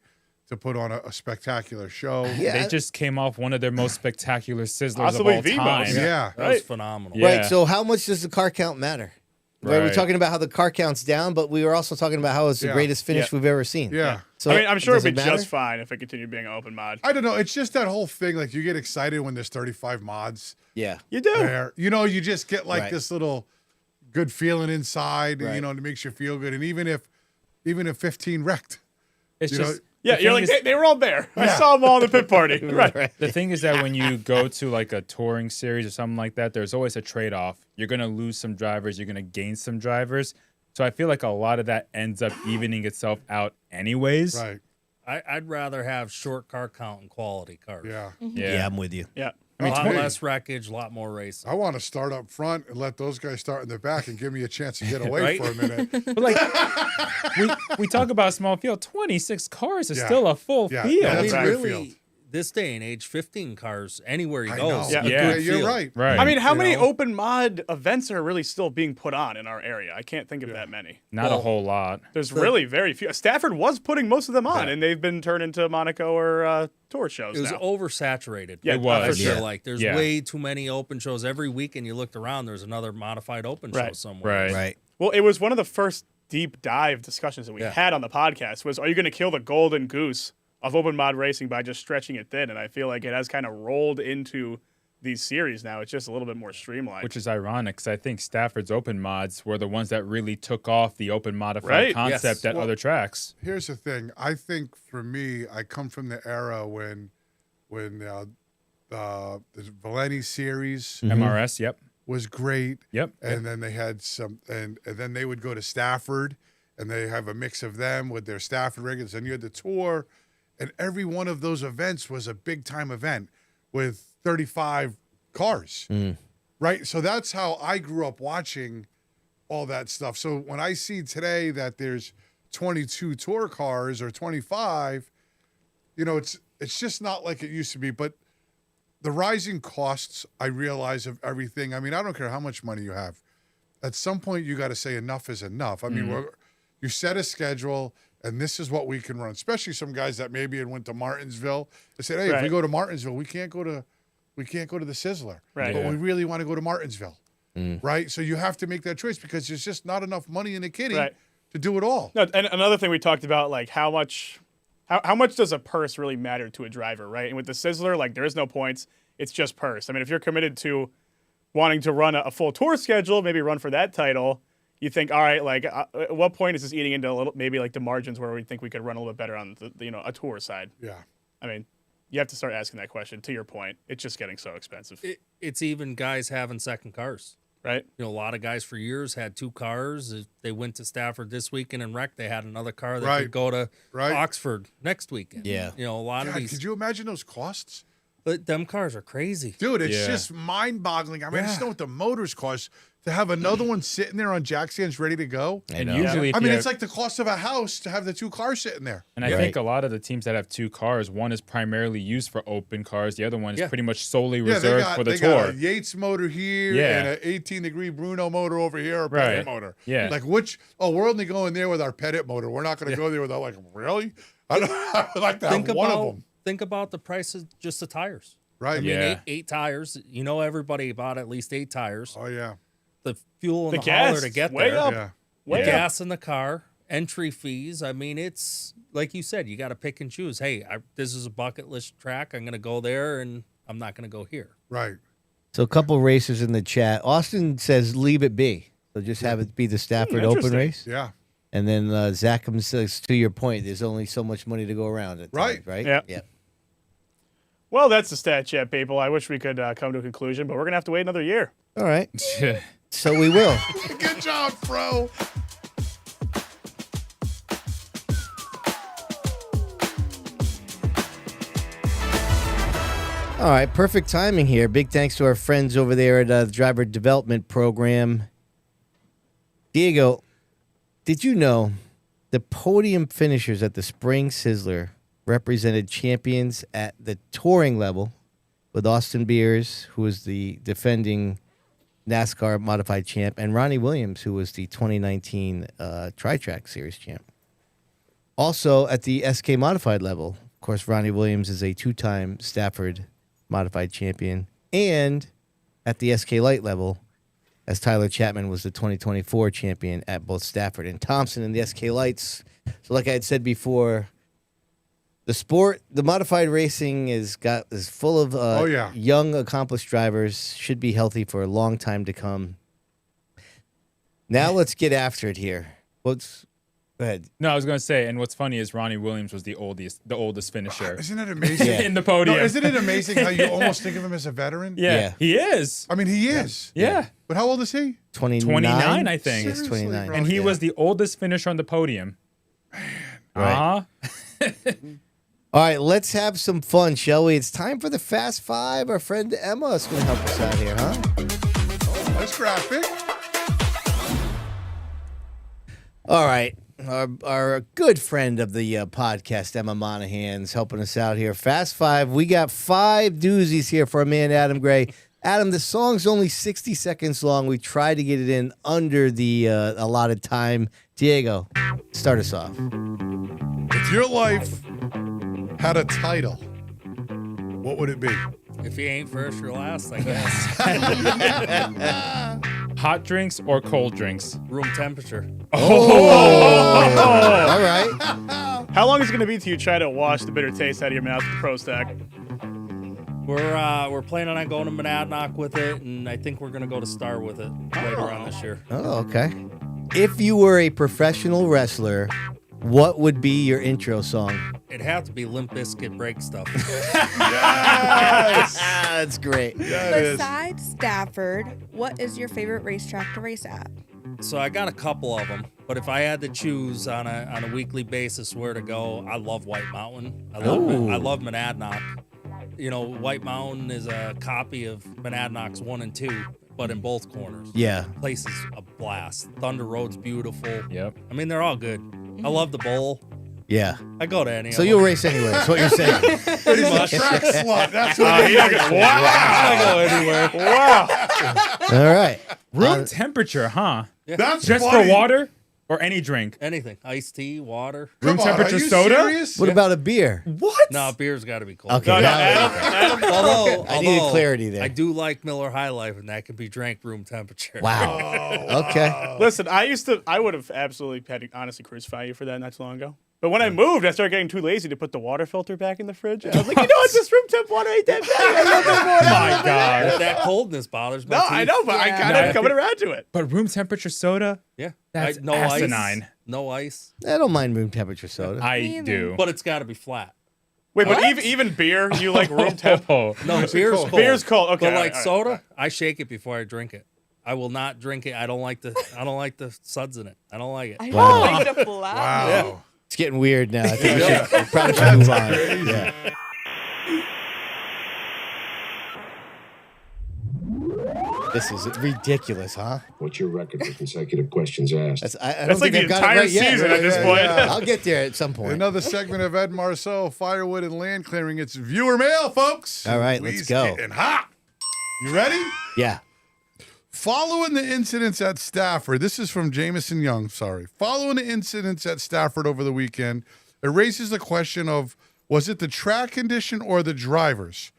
to put on a spectacular show. They just came off one of their most spectacular Sizzlers Possibly of all the time. most. Yeah. That was phenomenal. Yeah. Right. So how much does the car count matter? Right. We're Right. talking about how the car count's down, but we were also talking about how it's the Yeah. greatest finish we've ever seen. Yeah. So I mean, I'm sure does it'd be it matter? just fine if it continued being an open mod. I don't know. It's just that whole thing. Like, you get excited when there's 35 mods Yeah. You do. there. You just get like Right. this little good feeling inside, Right. that makes you feel good. And even if 15 wrecked, It's You just know- Yeah, the you're thing like, is- they were all there. I saw them all in the pit party. Right. The thing is that when you go to like a touring series or something like that, there's always a trade-off. You're going to lose some drivers, you're going to gain some drivers. So I feel like a lot of that ends up evening itself out anyways. right? I'd rather have short car count and quality cars. Yeah. Yeah, I'm with you. Yeah. A lot 20 less wreckage, a lot more racing. I want to start up front and let those guys start in the back and give me a chance to get away Right? for a minute. But like we talk about a small field, 26 cars is Yeah. still a full Yeah. field. Yeah, I that's mean, a good really, field. this day and age, 15 cars anywhere you I go. know. is Yeah. a good Yeah, you're field. right. Right. I mean, how You many know? open mod events are really still being put on in our area? I can't think of that many. Not a whole lot. There's really very few. Stafford was putting most of them on, and they've been turned into Monaco or tour shows It was now. oversaturated. Yeah, It was. For sure. Yeah. Like, there's Yeah. way too many open shows. Every weekend you looked around, there's another modified open show Right. somewhere. Right. Right. Well, it was one of the first deep dive discussions that we had on the podcast was, are you going to kill the golden goose of open mod racing by just stretching it thin? And I feel like it has kind of rolled into these series now. It's just a little bit more streamlined. Which is ironic because I think Stafford's open mods were the ones that really took off the open modified Right. concept Yes. at Well, other tracks. Here's the thing. I think for me, I come from the era when the Valenti series MRS, yep. was great. Yep. And then they had and then they would go to Stafford, and they have a mix of them with their Stafford regulars. And you had the tour, and every one of those events was a big time event with 35 cars, right? So that's how I grew up watching all that stuff. So when I see today that there's 22 tour cars or 25, it's just not like it used to be. But the rising costs, I realize, of everything. I mean, I don't care how much money you have. At some point, you got to say enough is enough. I mean, you set a schedule, and this is what we can run. Especially some guys that maybe had went to Martinsville. They said, "Hey, if we go to Martinsville, we can't go to the Sizzler, Right. but we really want to go to Martinsville, right?" So you have to make that choice because there's just not enough money in the kitty Right. to do it all. No, and another thing we talked about, like how much does a purse really matter to a driver, right? And with the Sizzler, like there is no points; it's just purse. I mean, if you're committed to wanting to run a full tour schedule, maybe run for that title, you think, all right, like at what point is this eating into a little, maybe like the margins where we think we could run a little bit better on the a tour side? Yeah. I mean, you have to start asking that question. To your point, it's just getting so expensive. It's even guys having second cars. Right. A lot of guys for years had 2 cars. If they went to Stafford this weekend and wrecked, they had another car that could go to Oxford next weekend. Yeah. A lot of these. Could you imagine those costs? But them cars are crazy. Dude, it's just mind-boggling. I mean, I just know what the motors cost to have another one sitting there on jack stands ready to go. And usually, I mean, it's like the cost of a house to have the 2 cars sitting there. And I think a lot of the teams that have 2 cars, one is primarily used for open cars. The other one is pretty much solely reserved for the they tour. got a Yates motor here and an 18-degree Bruno motor over here, a Pettit motor. Yeah. Like we're only going there with our Pettit motor. We're not going to go there without really? I would like to have one of them. Think about the price of just the tires. Right. I mean, eight tires. Everybody bought at least 8 tires. Oh, yeah. The fuel and the gas hauler to get way there. up. Yeah. The gas in the car, entry fees. I mean, it's like you said, you got to pick and choose. Hey, this is a bucket list track. I'm going to go there, and I'm not going to go here. Right. So a couple racers in the chat. Austin says leave it be. So just have it be the Stafford Open race. Yeah. And then Zachem says, to your point, there's only so much money to go around at times, right? Yeah. Well, that's the stat chat, people. I wish we could come to a conclusion, but we're going to have to wait another year. All right. So we will. Good job, bro. All right, perfect timing here. Big thanks to our friends over there at the Driver Development Program. Diego, did you know the podium finishers at the Spring Sizzler represented champions at the touring level with Austin Beers, who was the defending NASCAR modified champ, and Ronnie Williams, who was the 2019 Tri-Track Series champ. Also at the SK modified level, of course, Ronnie Williams is a 2-time Stafford modified champion, and at the SK Light level, as Tyler Chapman was the 2024 champion at both Stafford and Thompson in the SK Lights. So like I had said before, the modified racing is full of young, accomplished drivers, should be healthy for a long time to come. Now let's get after it here. Go ahead. No, I was going to say, and what's funny is Ronnie Williams was the oldest finisher. Isn't it amazing? In the podium. No, isn't it amazing how you almost think of him as a veteran? Yeah. He is. I mean, he is. Yeah. But how old is he? 29, I think. Yes, 29. bro? And he was the oldest finisher on the podium. Right. All right, let's have some fun, shall we? It's time for the Fast Five. Our friend Emma is going to help us out here, huh? Oh, nice graphic. All right. Our good friend of the podcast, Emma Monahan's helping us out here. Fast Five. We got 5 doozies here for our man, Adam Gray. Adam, the song's only 60 seconds long. We tried to get it in under the allotted time. Diego, start us off. If your life had a title, what would it be? If you ain't first, you're last, I guess. Hot drinks or cold drinks? Room temperature. All right. How long is it going to be till you try to wash the bitter taste out of your mouth with the Pro Stack? We're planning on going to Monadnock with it, and I think we're going to go to Star with it later on this year. Oh, okay. If you were a professional wrestler, what would be your intro song? It'd have to be Limp Bizkit break stuff. Yes! That's great. Besides Stafford, what is your favorite racetrack to race at? So I got a couple of them, but if I had to choose on a weekly basis where to go, I love White Mountain. I love Monadnock. White Mountain is a copy of Monadnock's 1 and 2, but in both corners. Yeah. The place is a blast. Thunder Road's beautiful. Yep. I mean, they're all good. I love the bowl. Yeah. I go to any of So them. you'll race anyway. That's what you're saying. Pretty much. Track slut. That's what I go anywhere. Wow. All right. Room temperature, huh? That's Just funny. for water? Or any drink. Anything. Iced tea, water. Room Come on, temperature are you soda? serious? What about a beer? What? No, beer's got to be cold. Okay, No, now- Although I needed clarity there. I do like Miller High Life, and that can be drank room temperature. Wow. Okay. Listen, I would have absolutely had to honestly crucify you for that not too long ago. But when I moved, I started getting too lazy to put the water filter back in the fridge. I was like, it's just room temp water ain't that bad. My God. That coldness bothers me. No, I know, but I kind of coming around to it. But room temperature soda? Yeah. That's no asinine. ice. No ice. I don't mind room temperature soda. I do. But it's got to be flat. Wait, but even beer, you like room temp? No, beer's cold. Beer's cold. Okay, But like all right. soda, I shake it before I drink it. I will not drink it. I don't like the suds in it. I don't like it. I Wow. don't like the flat. Wow. It's getting weird now. I think we probably should move on. Yeah. This is ridiculous, huh? What's your record for consecutive questions asked? I don't That's like think the I've got entire it right yet. season at this point. I'll get there at some point. Another segment of Ed Marceau, Firewood and Land Clearing. It's viewer mail, folks. All right, let's go. Getting hot. You ready? Yeah. Following the incidents at Stafford, this is from Jameson Young, sorry. Following the incidents at Stafford over the weekend, it raises the question of, was it the track condition or the drivers?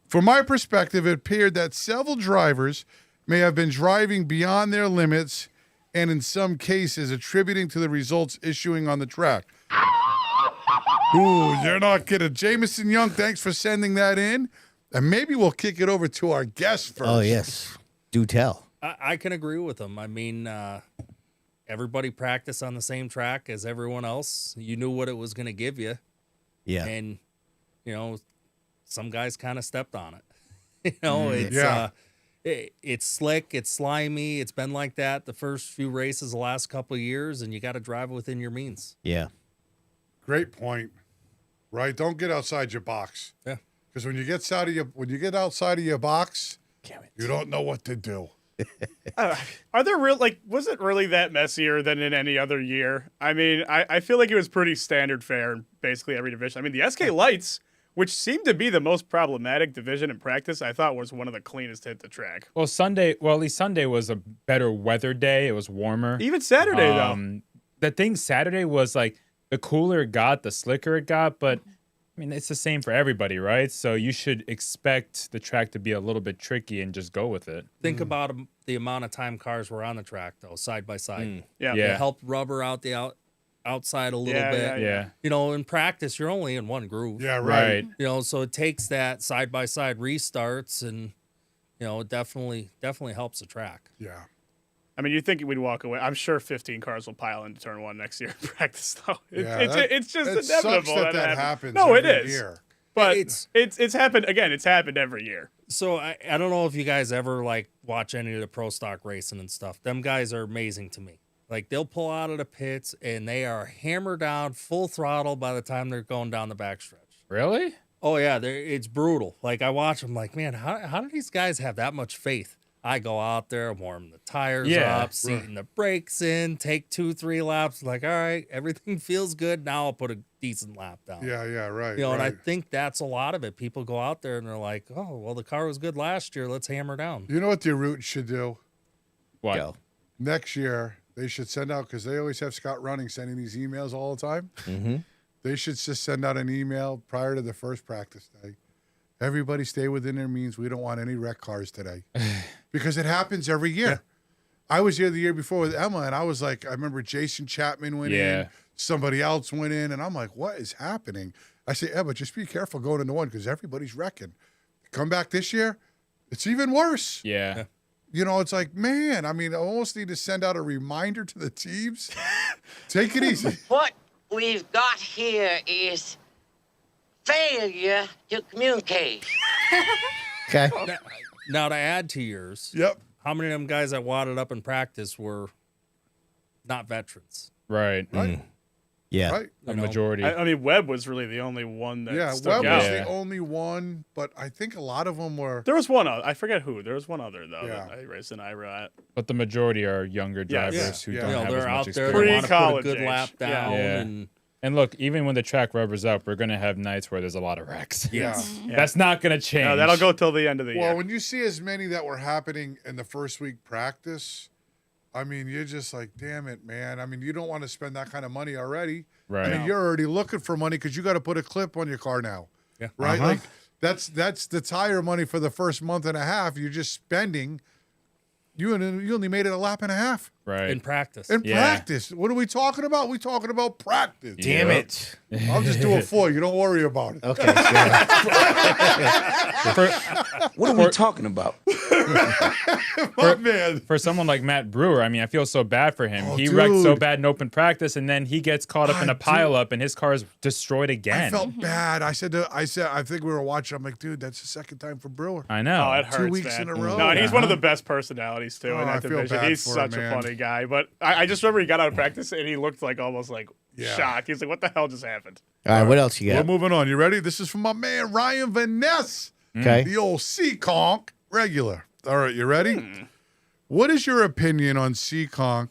From my perspective, it appeared that several drivers may have been driving beyond their limits and in some cases attributing to the results issuing on the track. Ooh, you're not kidding. Jameson Young, thanks for sending that in. And maybe we'll kick it over to our guest first. Oh, yes. Do tell. I can agree with them. I mean, everybody practiced on the same track as everyone else. You knew what it was going to give you. Yeah. And, some guys kind of stepped on it. It's slick, it's slimy, it's been like that the first few races the last couple of years, and you got to drive within your means. Yeah. Great point. Right? Don't get outside your box. Yeah. Because when you get outside of your box, you don't know what to do. Are there was it really that messier than in any other year? I mean, I feel like it was pretty standard fare in basically every division. I mean, the SK Lights, which seemed to be the most problematic division in practice, I thought was one of the cleanest to hit the track. Well, at least Sunday was a better weather day. It was warmer. Even Saturday, though. The thing Saturday was like the cooler it got, the slicker it got, but I mean, it's the same for everybody, right? So you should expect the track to be a little bit tricky and just go with it. Think about the amount of time cars were on the track, though, side by side. Yeah. It helped rubber out the outside a little bit. Yeah. In practice, you're only in one groove. Yeah, right. So it takes that side by side restarts, and it definitely helps the track. Yeah. I mean, you think we'd walk away? I'm sure 15 cars will pile into turn one next year in practice, though. It's just it inevitable sucks that happens. No, it every is. Year. But it's happened again. It's happened every year. So I don't know if you guys ever watch any of the pro stock racing and stuff. Them guys are amazing to me. Like, they'll pull out of the pits and they are hammered down full throttle by the time they're going down the backstretch. Really? Oh yeah, it's brutal. Like, I watch them, like, man, how do these guys have that much faith? I go out there, warm the tires up, seating the brakes in, take 2-3 laps. Like, all right, everything feels good. Now I'll put a decent lap down. Yeah, right. And I think that's a lot of it. People go out there and they're like, oh, well, the car was good last year. Let's hammer down. You know what the route should do? What? Go. Next year, they should send out, because they always have Scott Running sending these emails all the time. Mm-hmm. They should just send out an email prior to the first practice day. Everybody stay within their means. We don't want any wreck cars today. Because it happens every year. Yeah. I was here the year before with Emma, and I was like, I remember Jason Chapman went in, somebody else went in, and I'm like, what is happening? I say, Emma, just be careful going into one because everybody's wrecking. Come back this year, it's even worse. Yeah. It's like, man, I mean, I almost need to send out a reminder to the teams. Take it easy. What we've got here is failure to communicate. Okay. Now to add to yours, how many of them guys that wadded up in practice were not veterans? Right. Yeah. Right. The majority. I mean, Webb was really the only one that Webb was the only one, but I think a lot of them were. There was one other. I forget who. There was one other, though, that I raced in IRA at. But the majority are younger drivers who don't have they're as much out there, experience. they want to put a good lap down. And look, even when the track rubbers up, we're going to have nights where there's a lot of wrecks. Yes. That's not going to change. No, that'll go till the end of the year. Well, when you see as many that were happening in the first week practice, I mean, you're just like, damn it, man. I mean, you don't want to spend that kind of money already. Right. I mean, you're already looking for money because you got to put a clip on your car now. Yeah. Right? Like, that's the tire money for the first month and a half. You're just spending. You only made it a lap and a half. Right. In practice. In practice. What are we talking about? We talking about practice. Damn it. I'll just do it for you. Don't worry about it. Okay, sure. What are we talking about? For someone like Matt Brewer, I mean, I feel so bad for him. Oh, He wrecked so dude. bad in open practice, and then he gets caught up in a pileup, and his car is destroyed again. I felt bad. I said, I think we were watching. I'm like, dude, that's the second time for Brewer. I know. Oh, it hurts, 2 weeks man. in a row. No, and he's one of the best personalities too Oh, in I that feel division. bad He's for him, such a man. funny guy. But I just remember he got out of practice and he looked like almost like shocked. He's like, "What the hell just happened?" All right, what else you We're got? moving on. You ready? This is from my man Ryan Vaness. Okay. The old Seekonk regular. All right, you ready? What is your opinion on Seekonk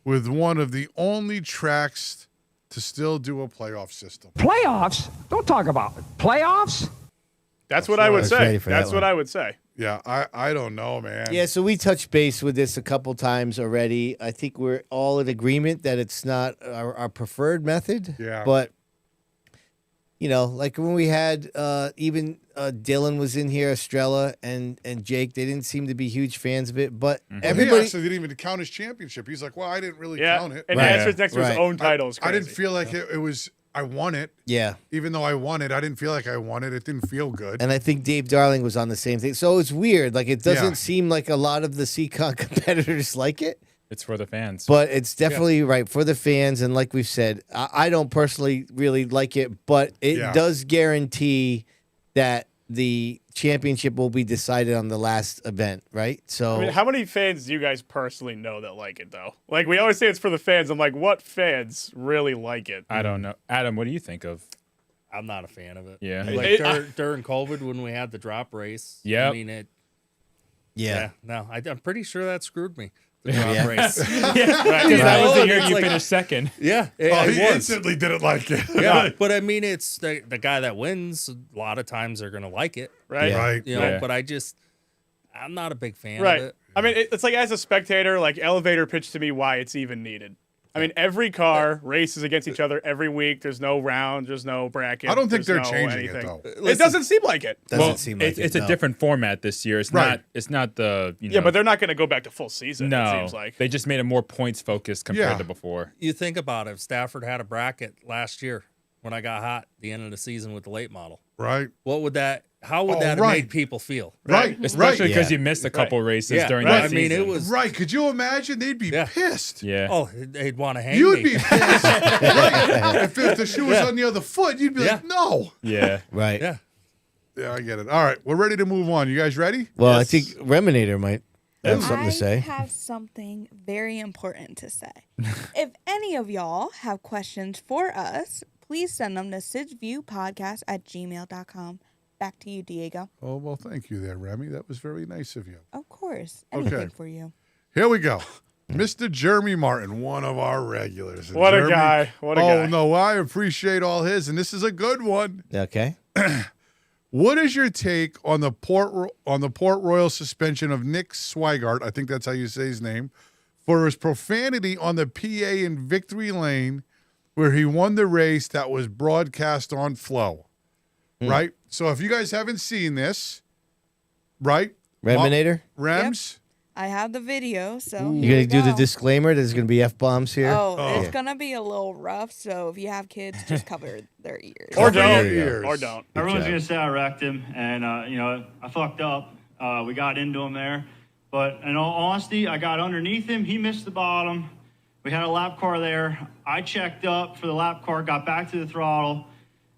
with one of the only tracks to still do a playoff system? Playoffs? Don't talk about it. Playoffs? That's what I would was say. ready for that That's what one. I would say. Yeah, I don't know, man. Yeah, so we touched base with this a couple times already. I think we're all in agreement that it's not our preferred method. Yeah. But, you know, like when we had even Dylan was in here, Estrella and Jake, they didn't seem to be huge fans of it. But Well, everybody. he actually didn't even count his championship. He's like, well, I didn't really count it. And Right. answers next to his Right. own title is I crazy. didn't feel like it was, I won it. Yeah. Even though I won it, I didn't feel like I won it. It didn't feel good. And I think Dave Darling was on the same thing. So it's weird. Like, it doesn't Yeah. seem like a lot of the Seekonk competitors like it. It's for the fans. But it's definitely right for the fans. And like we've said, I don't personally really like it, but it does guarantee that the championship will be decided on the last event, right? So I mean, how many fans do you guys personally know that like it though? Like we always say it's for the fans. I'm like, what fans really like it? I don't know. Adam, what do you think of? I'm not a fan of it. Yeah. Like during COVID when we had the drop race. Yep. I mean, it. Yeah. No, I'm pretty sure that screwed me. The drop Yeah. race. Because that was the year you finished second. Yeah. Oh, he was. instantly didn't like it. Yeah, but I mean, it's the guy that wins. A lot of times they're gonna like it, Right. Right. You know, Yeah. but I'm not a big fan Right. of it. I mean, it's like as a spectator, like elevator pitch to me why it's even needed. I mean, every car races against each other every week. There's no round. There's no bracket. I don't think there's they're no changing it, anything. though. It doesn't seem like it. doesn't seem like it's it. a different format this year. It's Right. not. It's not the. You know, Yeah, but they're not going to go back to full season. no. It seems like. They just made it more points focused compared Yeah. to before. You think about it. If Stafford had a bracket last year when I got hot, the end of the season with the late model. Right. What would that? How would Oh, that have right. made people feel? Right. Especially because Yeah. you missed a couple races Yeah, during right. that I mean, season. it was Right. Could you imagine? They'd be pissed. Yeah. Oh, they'd want to hang You'd me. be pissed. Right. If the shoe was on the other foot, you'd be like, no. Yeah. Right. Yeah. Yeah, I get it. All right. We're ready to move on. You guys ready? Well, I think Reminator might have something I to say. have something very important to say. If any of y'all have questions for us, please send them to sidsviewpodcast@gmail.com. Back to you, Diego. Oh, well, thank you there, Remy. That was very nice of you. Of course. Anything Okay. for you. Here we go. Mr. Jeremy Martin, one of our regulars. And What a Jeremy- guy. What a Oh, guy. no, I appreciate all his, and this is a good one. Okay. What is your take on the Port Royal suspension of Nick Swigart? I think that's how you say his name, for his profanity on the PA in Victory Lane, where he won the race that was broadcast on Flow. Right? So if you guys haven't seen this, right? Reminator? Rems? I have the video, so You here gonna we do the go. disclaimer? There's gonna be F-bombs here. Oh, it's gonna be a little rough, so if you have kids, just cover their ears. Or Cover don't. your ears. Or don't. Everyone's going to say I wrecked him, and, I fucked up. We got into him there. But in all honesty, I got underneath him. He missed the bottom. We had a lap car there. I checked up for the lap car, got back to the throttle.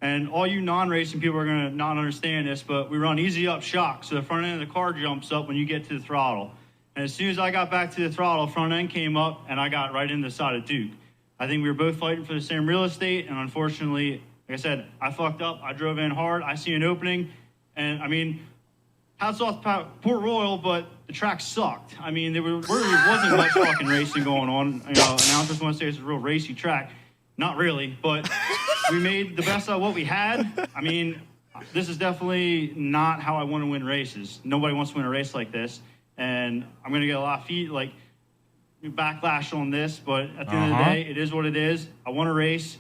And all you non-racing people are going to not understand this, but we run easy up shock. So the front end of the car jumps up when you get to the throttle. And as soon as I got back to the throttle, front end came up, and I got right into the side of Duke. I think we were both fighting for the same real estate, and unfortunately, like I said, I fucked up. I drove in hard. I see an opening, and I mean, hats off to Port Royal, but the track sucked. I mean, there really wasn't much fucking racing going on. You know, announcers want to say it's a real racy track. Not really, but we made the best out of what we had. I mean, this is definitely not how I want to win races. Nobody wants to win a race like this, and I'm going to get a lot of feet. Like, backlash on this, but at the end of the day, it is what it is. I want to race.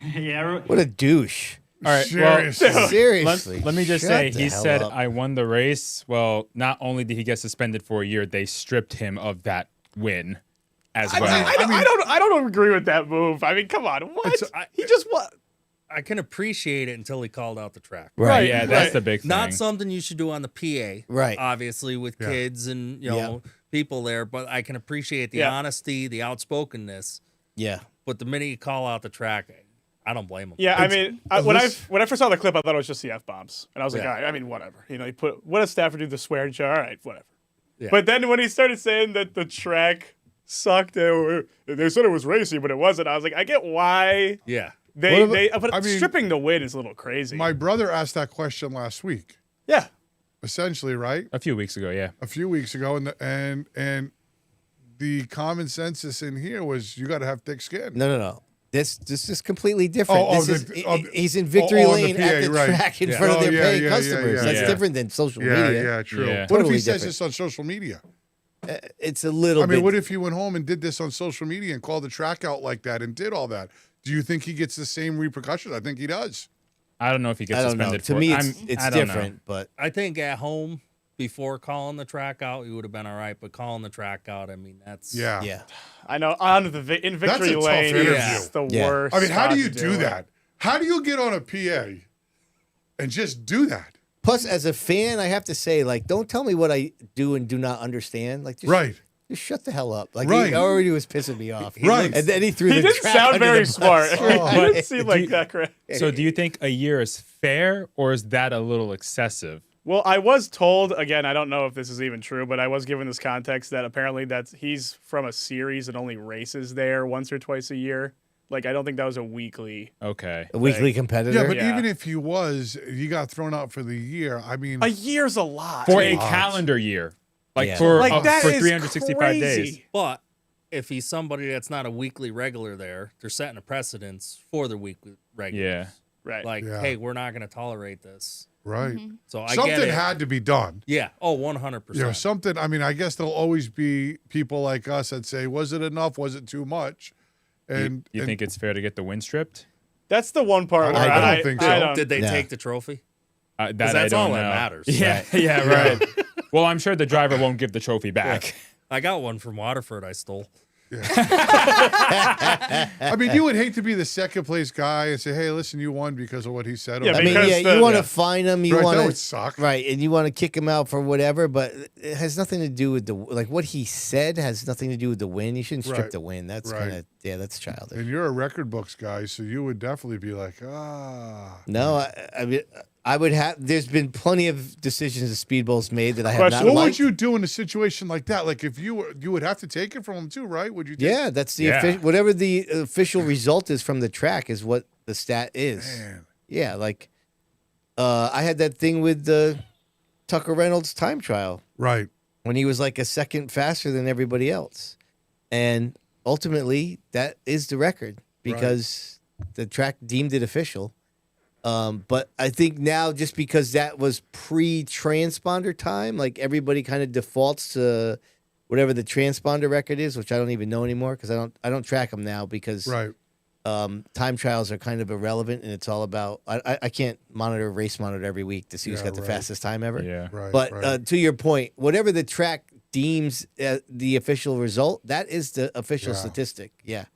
Yeah. What a douche. All right. Seriously. Well, Seriously. Let me just Shut say, the he hell said, up. I won the race. Well, not only did he get suspended for a year, they stripped him of that win as well. I don't agree with that move. I mean, come on. What? He just what? I can appreciate it until he called out the track. Right. Yeah, that's the big thing. Not something you should do on the PA. Right. Obviously, with kids and people there, but I can appreciate the honesty, the outspokenness. Yeah. But the minute you call out the track, I don't blame him. Yeah, I mean, when I first saw the clip, I thought it was just the F-bombs. And I was like, all right, I mean, whatever. You know, what does Stafford do the swear and show? All right, whatever. Yeah. But then when he started saying that the track sucked, they said it was racy, but it wasn't. I was like, I get why. Yeah. But stripping the win is a little crazy. My brother asked that question last week. Yeah. Essentially, right? A few weeks ago, yeah. A few weeks ago, and the common census in here was you got to have thick skin. No. This is completely different. He's in victory on lane the PA, at the right. track in front of their paying customers. That's yeah. different than social Yeah, media. yeah, true. Yeah. What if Totally he says different. this on social media? It's a little I mean, bit. what if he went home and did this on social media and called the track out like that and did all that? Do you think he gets the same repercussions? I think he does. I don't know if he gets I don't know. suspended To for me, it. it's I don't different, know. but I think at home, before calling the track out, he would have been all right. But calling the track out, I mean, that's yeah. I know. In That's victory a tough lane interview. is the Yeah. worst. I mean, how do spot you to do it. that? How do you get on a PA and just do that? Plus, as a fan, I have to say, like, don't tell me what I do and do not understand. Like, just, Right. just shut the hell up. Like, Right. he already was pissing me off. Right. And then he threw He the didn't track sound under very the bus. smart. Oh. He didn't seem like that correct. So do you think a year is fair, or is that a little excessive? Well, I was told, again, I don't know if this is even true, but I was given this context that apparently he's from a series that only races there once or twice a year. Like, I don't think that was a weekly. Okay. A weekly competitor. Yeah, but even if he was, he got thrown out for the year. I mean, A year's a lot. For a calendar year. Like Yeah. for Like, that for is 365 days. crazy. But if he's somebody that's not a weekly regular there, they're setting a precedence for the weekly regulars. Yeah. Right. Like, Yeah. hey, we're not going to tolerate this. right. So I Something get it. had to be done. Yeah. Oh, 100%. You know, something. I mean, I guess there'll always be people like us that say, "Was it enough? Was it too much?" And You think it's fair to get the win stripped? That's the one part where I don't think so. I don't- Did they No. take the trophy? That that's I don't all know. that matters. Yeah, yeah, right. Well, I'm sure the driver won't give the trophy back. I got one from Waterford I stole. I mean, you would hate to be the second place guy and say, "Hey, listen, you won because of what he said." Yeah, about I mean, because yeah, you want to fine him. You Right, want that to would suck. right, and you want to kick him out for whatever. But it has nothing to do with what he said has nothing to do with the win. You shouldn't strip Right. the win. That's Right. kind of that's childish. And you're a record books guy, so you would definitely be like, No, I mean, I would have. There's been plenty of decisions the Speedbowl's made that I have Question. not What would liked. you do in a situation like that? Like if you would have to take it from him too, right? Would you? Take Yeah, that's the Yeah. whatever the official result is from the track is what the stat is. Man. Yeah, like I had that thing with the Tucker Reynolds time trial Right. when he was like a second faster than everybody else, and ultimately that is the record because the track deemed it official. But I think now, just because that was pre-transponder time, like everybody kind of defaults to whatever the transponder record is, which I don't even know anymore because I don't track them now because Right. time trials are kind of irrelevant and it's all about I can't race monitor every week to see who's Yeah, got the right. fastest time ever. Yeah. Right. But right. to your point, whatever the track deems the official result, that is the official Yeah. statistic. Yeah.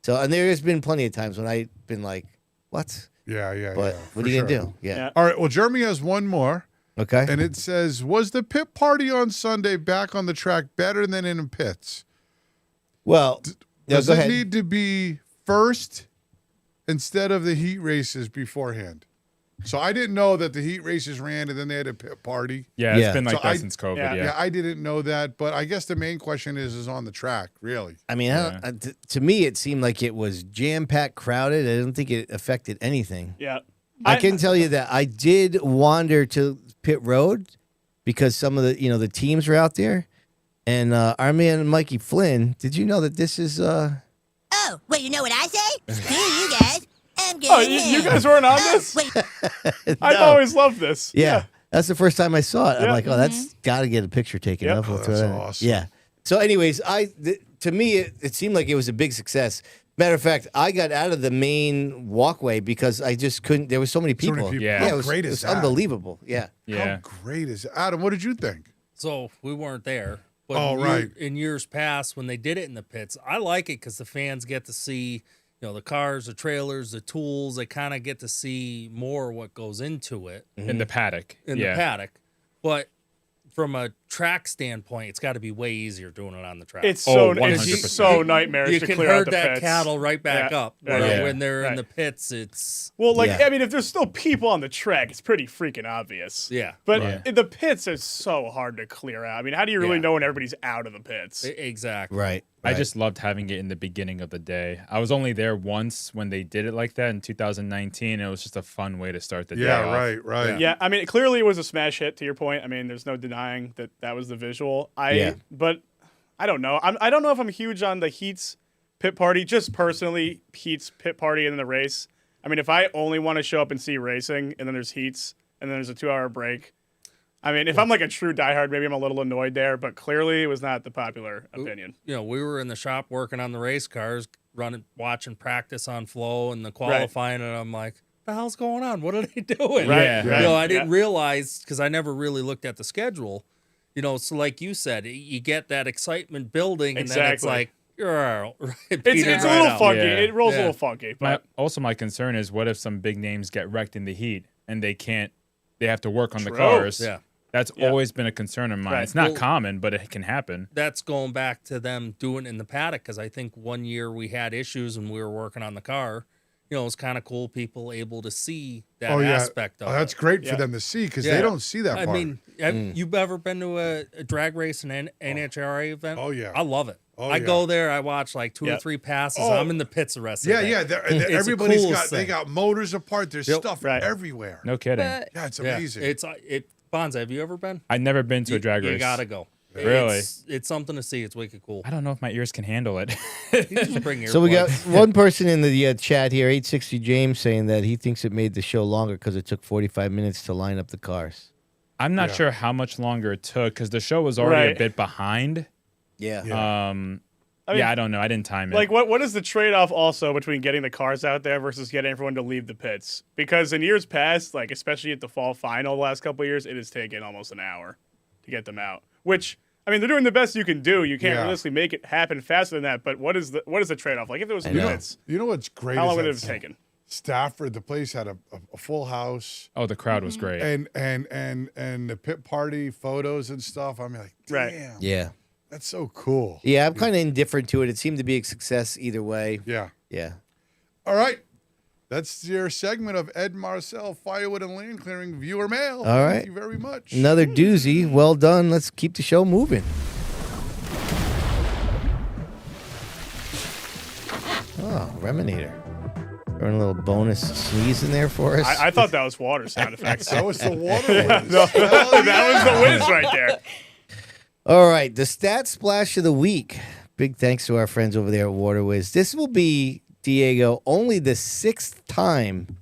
So and there has been plenty of times when I've been like, what? Yeah. But yeah, what for are you gonna sure. do? Yeah. All right. Well, Jeremy has one more, Okay. and it says, "Was the pit party on Sunday back on the track better than in the pits? Well, Does go it ahead. need to be first instead of the heat races beforehand?" So I didn't know that the heat races ran and then they had a pit party. Yeah, it's Yeah. been like So that I- since COVID. yeah. Yeah. Yeah, I didn't know that, but I guess the main question is on the track, really. I mean, to me, it seemed like it was jam-packed, crowded. I don't think it affected anything. Yeah. I can tell you that I did wander to pit road because some of the teams were out there, and our man Mikey Flynn. Did you know that this is? Oh, well, you know what I say? Screw you guys. I'm Oh, getting you guys weren't on this? I've No. always loved this. Yeah, that's the first time I saw it. I'm Yeah. like, oh, that's got to get a picture taken Yep. of. Oh, We'll that's throw that in. awesome. Yeah. So, anyways, to me, it seemed like it was a big success. Matter of fact, I got out of the main walkway because I just couldn't. There were so many people. Yeah. it How was, great it is was that? unbelievable. Yeah. How great is it? Adam, what did you think? So we weren't there. But Oh, right. in years past, when they did it in the pits, I like it because the fans get to see, the cars, the trailers, the tools. They kind of get to see more what goes into it. In the paddock. In the paddock. But from a track standpoint, it's got to be way easier doing it on the track. It's so nightmarish You to can clear out herd the that pits. cattle right back up. Yeah. Where Yeah. when they're in Right. the pits, it's I mean, if there's still people on the track, it's pretty freaking obvious. Yeah. But the pits are so hard to clear out. I mean, how do you really know when everybody's out of the pits? Exactly. Right. I just loved having it in the beginning of the day. I was only there once when they did it like that in 2019. It was just a fun way to start the day off. Right. Yeah, I mean, clearly it was a smash hit, to your point. I mean, there's no denying that was the visual. But I don't know. I don't know if I'm huge on the Heats pit party, just personally, Heats pit party in the race. I mean, if I only want to show up and see racing, and then there's Heats, and then there's a 2-hour break, I mean, if I'm like a true diehard, maybe I'm a little annoyed there, but clearly it was not the popular opinion. We were in the shop working on the race cars, watching practice on flow and the qualifying, and I'm like, the hell's going on? What are they doing? I didn't realize, because I never really looked at the schedule. So like you said, you get that excitement building, and then it's like, it's a little funky. It rolls a little funky. But My concern is, what if some big names get wrecked in the heat and they have to work on the True. cars? Yeah. That's always been a concern of mine. Right. It's not Well, common, but it can happen. That's going back to them doing it in the paddock, because I think one year we had issues and we were working on the car. It was kind of cool, people able to see that aspect of it. That's great for them to see, because they don't see that part. I mean, have you ever been to a drag race and NHRA event? Oh, yeah. I love it. Oh, I yeah. go there, I watch like 2 or 3 passes. Oh. I'm in the pits the rest of the day. It's the Everybody's coolest they thing. got motors apart. There's stuff everywhere. No kidding. Yeah, it's amazing. Bonza, have you ever been? I've never been to a drag race. You gotta go. Really? It's something to see. It's wicked cool. I don't know if my ears can handle it. Just bring So we got earplugs. one person in the chat here, 860 James, saying that he thinks it made the show longer because it took 45 minutes to line up the cars. I'm not sure how much longer it took because the show was already a bit behind. Yeah. I don't know. I didn't time it. Like, what is the trade-off also between getting the cars out there versus getting everyone to leave the pits? Because in years past, like especially at the fall final the last couple of years, it has taken almost an hour to get them out. Which, I mean, they're doing the best you can do. You can't realistically make it happen faster than that. But what is the trade-off? Like if there was pits, you know what's great? how long is would it that have taken? Stafford, the place had a full house. Oh, the crowd was great. And the pit party photos and stuff. I'm like, damn. Yeah. That's so cool. Yeah, I'm kind of indifferent to it. It seemed to be a success either way. Yeah. Yeah. All right. That's your segment of Ed Marcel, Firewood and Land Clearing Viewer Mail. All right. Thank you very much. Another doozy. Well done. Let's keep the show moving. Oh, Reminator. Throwing a little bonus sneeze in there for us. I thought that was water sound effects. That was the water Yeah, whiz. no, that was the whiz right there. All right, the stat splash of the week. Big thanks to our friends over there at Waterwiz. This will be, Diego, only the 6th time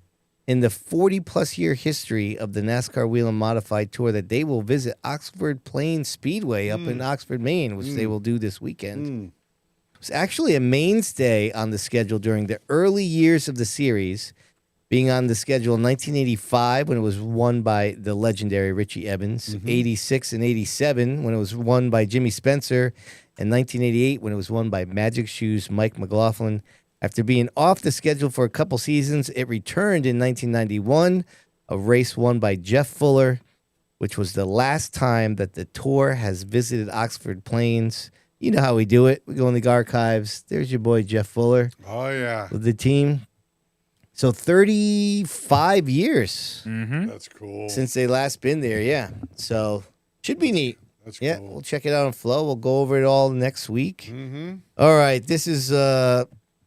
in the 40-plus year history of the NASCAR Wheel and Modified Tour that they will visit Oxford Plains Speedway up in Oxford, Maine, which they will do this weekend. It was actually a mainstay on the schedule during the early years of the series, being on the schedule in 1985 when it was won by the legendary Richie Evans, 86 and 87 when it was won by Jimmy Spencer, and 1988 when it was won by Magic Shoes Mike McLaughlin. After being off the schedule for a couple seasons, it returned in 1991, a race won by Jeff Fuller, which was the last time that the tour has visited Oxford Plains. You know how we do it. We go in the archives. There's your boy Jeff Fuller. Oh, yeah. With the team. So 35 years That's cool. since they last been there, yeah. So should be neat. That's yeah, cool. we'll check it out on Flow. We'll go over it all next week. Mm-hmm. All right, this is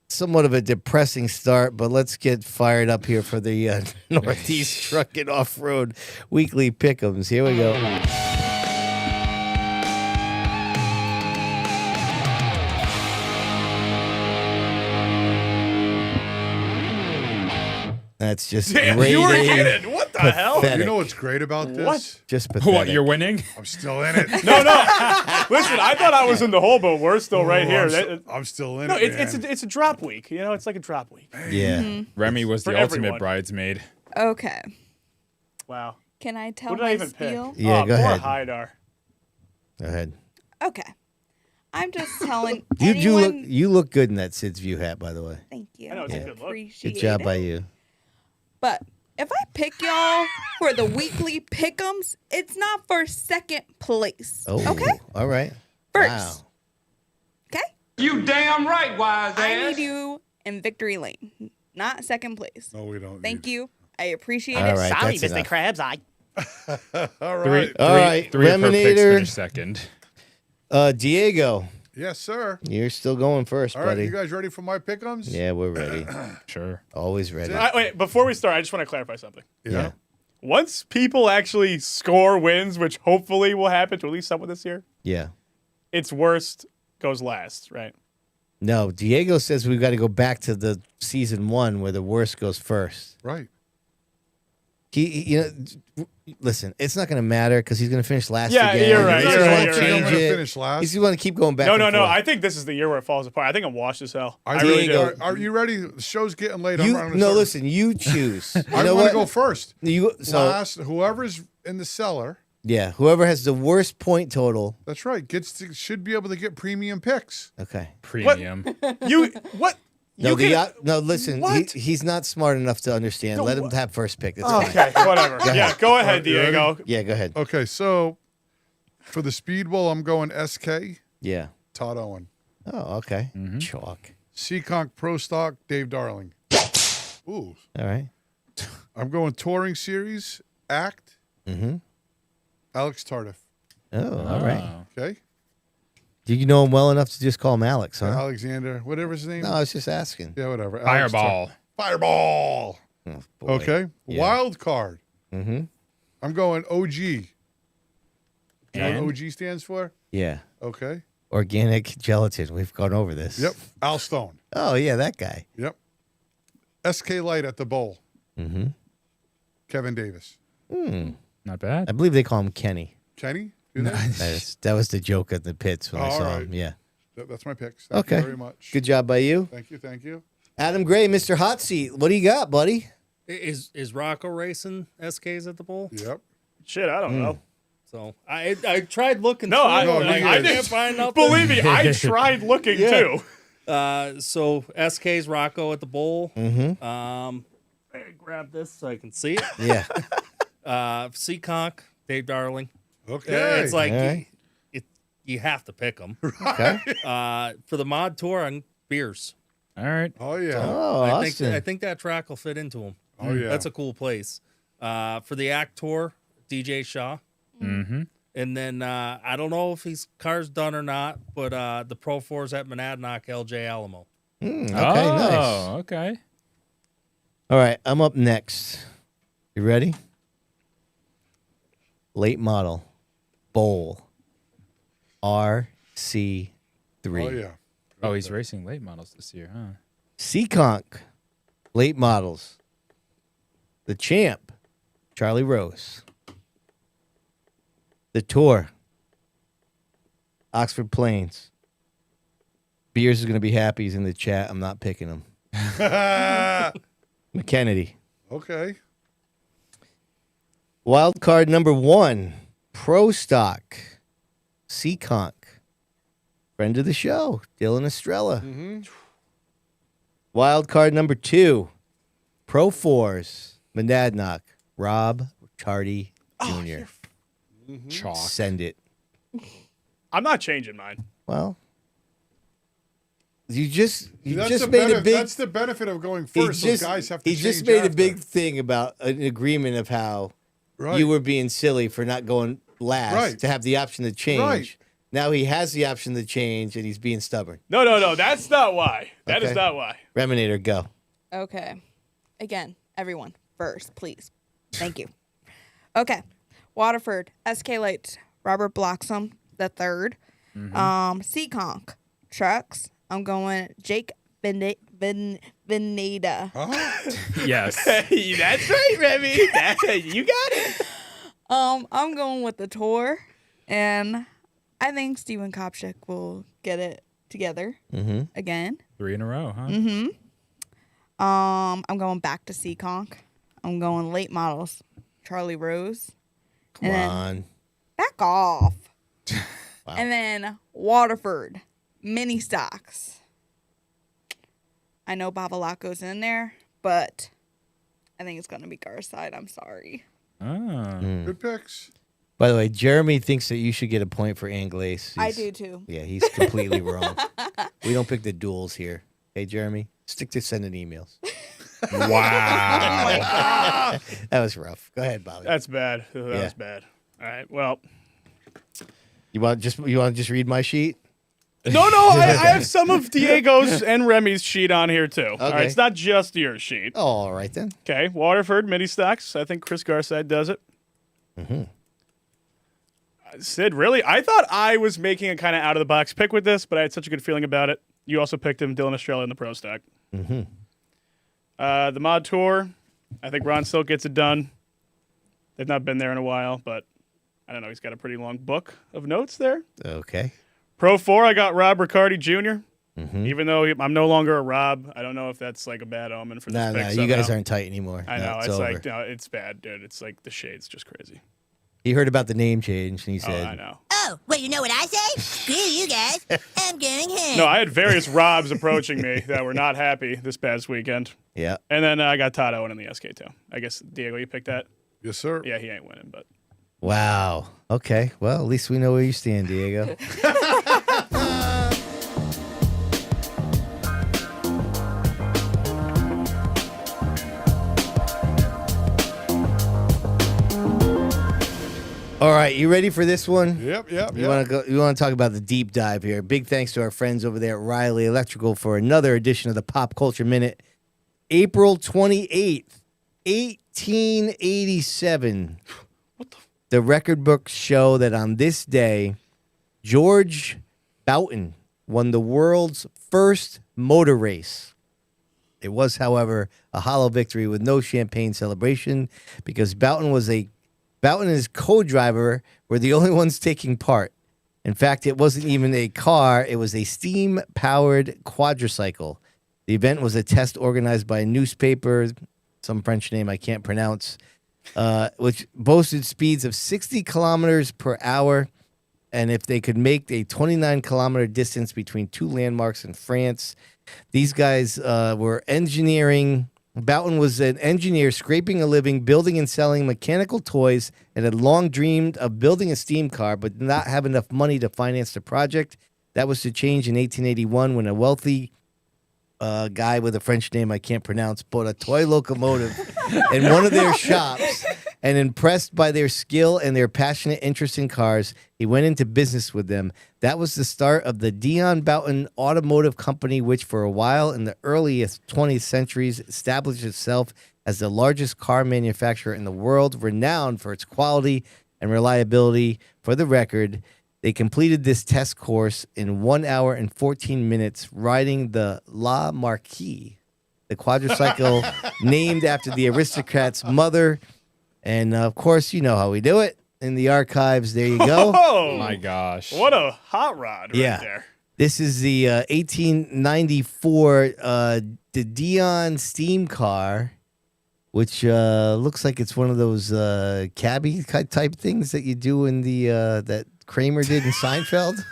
somewhat of a depressing start, but let's get fired up here for the Northeast Truck and Off-Road Weekly Pick'ems. Here we go. That's just Damn, great. you were kidding. What the hell? You know what's great about this? What? Just pathetic. What, you're winning? I'm still in it. No. Listen, I thought I was in the hole, but we're still right here. I'm still in No, it. it's a drop week. You know, it's like a drop week. Yeah. Remy was For the ultimate everyone. bridesmaid. Okay. Wow. Can I tell What did my I even spiel? pick? Yeah, go poor ahead. Haidar. Go ahead. Okay. I'm just telling You look good in that Sid's View hat, by the way. Thank you. I know it's a good look. Appreciate Good job it. by you. But if I pick y'all for the weekly pick'ems, it's not for second place. Oh, Okay? all right. First. Wow. Okay? You damn right, wise ass. I need you in victory lane, not second place. No, we don't. Thank you. I appreciate All it. right, Sorry, that's Mr. enough. Krabs. I. All right. All right, Three of her picks Reminator. finished second. Diego, Yes, sir. you're still going first, All right, buddy. you guys ready for my pick'ems? Yeah, we're ready. Sure. Always ready. Wait, before we start, I just want to clarify something. Yeah. Once people actually score wins, which hopefully will happen to at least someone this year, Yeah. its worst goes last, right? No, Diego says we've got to go back to the season 1 where the worst goes first. Right. Listen, it's not going to matter because he's going to finish last Yeah, again. you're right. He's You're gonna right. wanna You're right. change I'm gonna it. finish last. He's going to keep going back. No, and no, no. forth. I think this is the year where it falls apart. I think I'm washed as hell. I Are really Diego, do. Are you ready? The show's getting late. You, I'm no, listen. You choose. You I know want what? to go first. So Whoever's in the cellar. yeah, whoever has the worst point total. That's right. Should be able to get premium picks. Okay. Premium. What? No, You no. Listen, What? he's not smart enough to understand. Let him have first pick. That's Okay, fine. whatever. Yeah, go ahead, You ready? Diego. Yeah, go ahead. Okay, so for the Speedbowl, I'm going SK. Yeah. Todd Owen. Oh, okay. Chalk. Seekonk Pro Stock, Dave Darling. Ooh. All right. I'm going Touring Series, Act, Mm-hmm. Alex Tardif. Oh, all right. Okay. Do you know him well enough to just call him Alex, huh? Alexander, whatever his name. No, I was just asking. Yeah, whatever. Alex Fireball. Fireball. Oh, boy. Okay. Yeah. Wild card. Mm-hmm. I'm going OG. You know And? what OG stands for? Yeah. Okay. Organic gelatin. We've gone over this. Yep. Al Stone. Oh, yeah, that guy. Yep. SK Light at the bowl. Mm-hmm. Kevin Davis. Not bad. I believe they call him Kenny. Kenny? Do they? That was the joke at the pits when I All saw right. him. Yeah. That's my picks. Thank Okay. you very much. Good job by you. Thank you. Thank you. Adam Gray, Mr. Hot Seat. What do you got, buddy? Is Rocco racing SKs at the bowl? Yep. Shit, I don't know. So I tried looking. No, through I, it, and I can't didn't find nothing. believe me. I tried looking too. So SK's Rocco at the bowl. Mm-hmm. I grab this so I can see it. Yeah. Seekonk, Dave Darling. Okay. It's like All right. you have to pick them. Okay. For the mod tour on beers. All right. Oh, yeah. Oh, I Austin. think that track will fit into them. Oh, yeah. That's a cool place. For the Act tour, DJ Shaw. Mm-hmm. And then I don't know if his car's done or not, but the Pro 4's at Monadnock, LJ Alamo. Okay, Oh, nice. okay. All right, I'm up next. You ready? Late model. Bowl. RC3. Oh, yeah. Oh, he's racing late models this year, huh? Seekonk. Late models. The champ. Charlie Rose. The tour. Oxford Plains. Beers is going to be happy. He's in the chat. I'm not picking him. McKennedy. Okay. Wild card number 1. Pro Stock. Seekonk. Friend of the show. Dylan Estrella. Mm-hmm. Wild card number 2. Pro 4s. Monadnock. Rob Chardy Jr. Chalk. Send it. I'm not changing mine. Well, you just That's made a big. That's the benefit of going he first. just, so guys have to he just change made a after. big thing about an agreement of how Right. you were being silly for not going last Right. to have the option to change. Right. Now he has the option to change, and he's being stubborn. No. That's not why. That is Okay. not why. Reminator, go. Okay. Again, everyone, first, please. Thank you. Okay. Waterford, SK Lights, Robert Bloxham the third. Seekonk, Trucks. I'm going Jake Veneta. Yes. That's right, Remy. You got it. I'm going with the tour, and I think Steven Kopchik will get it together again. 3 in a row, huh? I'm going back to Seekonk. I'm going late models, Charlie Rose. Come on. Back off. Wow. And then Waterford, mini stocks. I know Bavalaco's in there, but I think it's going to be Garside. I'm sorry. Good picks. By the way, Jeremy thinks that you should get a point for Anglaise. I do too. Yeah, he's completely wrong. We don't pick the duels here. Hey, Jeremy, stick to sending emails. Wow. That was rough. Go ahead, Bobby. That's bad. That was bad. All right. Well, you want to just read my sheet? no. I have some of Diego's and Remy's sheet on here too. All right. It's not just your sheet. Oh, all right then. Okay. Waterford mini stocks. I think Chris Garside does it. Sid, really? I thought I was making a kind of out of the box pick with this, but I had such a good feeling about it. You also picked him, Dylan Estrella, in the Pro Stock. The Mod Tour, I think Ron still gets it done. They've not been there in a while, but I don't know. He's got a pretty long book of notes there. Okay. Pro 4, I got Rob Riccardi Jr. Even though I'm no longer a Rob, I don't know if that's like a bad omen for this pick. No, you guys aren't tight anymore. I know. No, It's over. like, no, it's bad, dude. It's like the shade's just crazy. He heard about the name change, and he said, I know. Oh, well, you know what I say? Screw you guys. I'm going home. No, I had various Robs approaching me that were not happy this past weekend. Yeah. And then I got Todd Owen in the SK2. I guess, Diego, you picked that? Yes, sir. Yeah, he ain't winning, but. wow. Okay. Well, at least we know where you stand, Diego. All right, you ready for this one? Yep. You want to go? You want to talk about the deep dive here? Big thanks to our friends over there at Riley Electrical for another edition of the Pop Culture Minute. April 28th, 1887. The record books show that on this day, George Boughton won the world's first motor race. It was, however, a hollow victory with no champagne celebration because Boughton and his co-driver were the only ones taking part. In fact, it wasn't even a car. It was a steam-powered quadricycle. The event was a test organized by a newspaper, some French name I can't pronounce, which boasted speeds of 60 kilometers per hour. And if they could make a 29-kilometer distance between two landmarks in France, these guys were engineering. Boughton was an engineer scraping a living, building and selling mechanical toys, and had long dreamed of building a steam car, but did not have enough money to finance the project. That was to change in 1881 when a wealthy guy with a French name I can't pronounce bought a toy locomotive in one of their shops, and impressed by their skill and their passionate interest in cars, he went into business with them. That was the start of the Dion Boughton Automotive Company, which for a while in the earliest 20th centuries established itself as the largest car manufacturer in the world, renowned for its quality and reliability. For the record, they completed this test course in 1 hour and 14 minutes, riding the La Marquise, the quadricycle named after the aristocrat's mother. And, of course, you know how we do it. In the archives, there you go. Oh, my gosh. What a hot rod right there. This is the 1894 the Dion steam car, which looks like it's one of those cabbie type things that you do in the that Kramer did in Seinfeld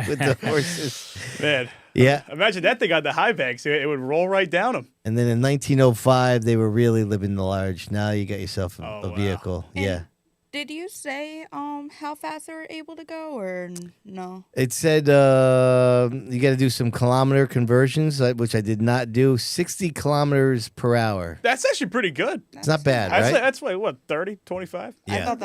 with the horses. Man. Yeah. Imagine that thing on the high banks. It would roll right down them. And then in 1905, they were really living the large. Now you got yourself a vehicle. Yeah. Did you say how fast they were able to go, or no? It said you got to do some kilometer conversions, which I did not do. 60 kilometers per hour. That's actually pretty good. It's not bad, right? That's like, what, 30, 25? I thought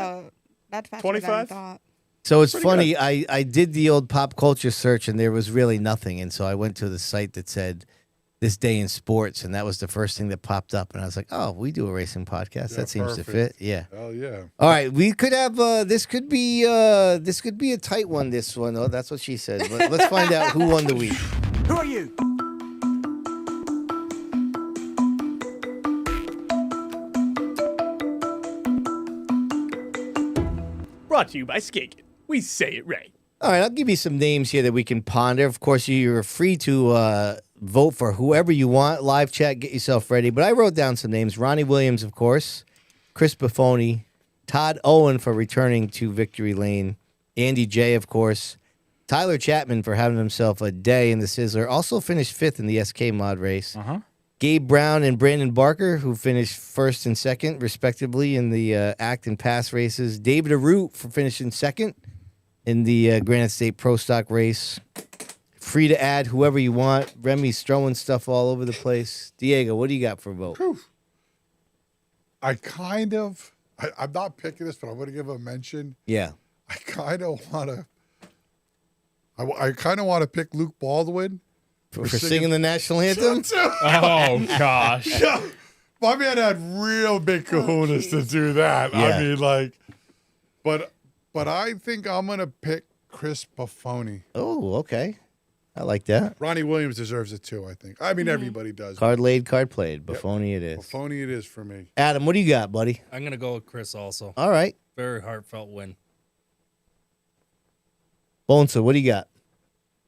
that's faster 25? than I thought. So it's Pretty funny. good. I did the old pop culture search, and there was really nothing. And so I went to the site that said this day in sports, and that was the first thing that popped up. And I was like, oh, we do a racing podcast. That seems to fit. Yeah. Hell yeah. All right, we could have this could be a tight one. This one, oh, that's what she said. Let's find out who won the week. Who are you? Brought to you by Seekonk. We say it right. All right, I'll give you some names here that we can ponder. Of course, you're free to vote for whoever you want. Live chat, get yourself ready. But I wrote down some names. Ronnie Williams, of course. Chris Buffoni. Todd Owen for returning to victory lane. Andy J, of course. Tyler Chapman for having himself a day in the Sizzler. Also finished 5th in the SK mod race. Gabe Brown and Brandon Barker, who finished 1st and 2nd, respectively, in the act and pass races. David Arute for finishing 2nd in the Granite State Pro Stock race. Free to add whoever you want. Remy's throwing stuff all over the place. Diego, what do you got for a vote? I'm not picking this, but I'm going to give a mention. Yeah. I kind of want to pick Luke Baldwin. For singing the national anthem? Oh, gosh. My man had real big kahunas to do that. Yeah. I mean, but I think I'm going to pick Chris Buffoni. Oh, okay. I like that. Ronnie Williams deserves it too, I think. I mean, everybody does. Card laid, card played. Buffoni it is. Buffoni it is for me. Adam, what do you got, buddy? I'm going to go with Chris also. All right. Very heartfelt win. Bonssa, what do you got?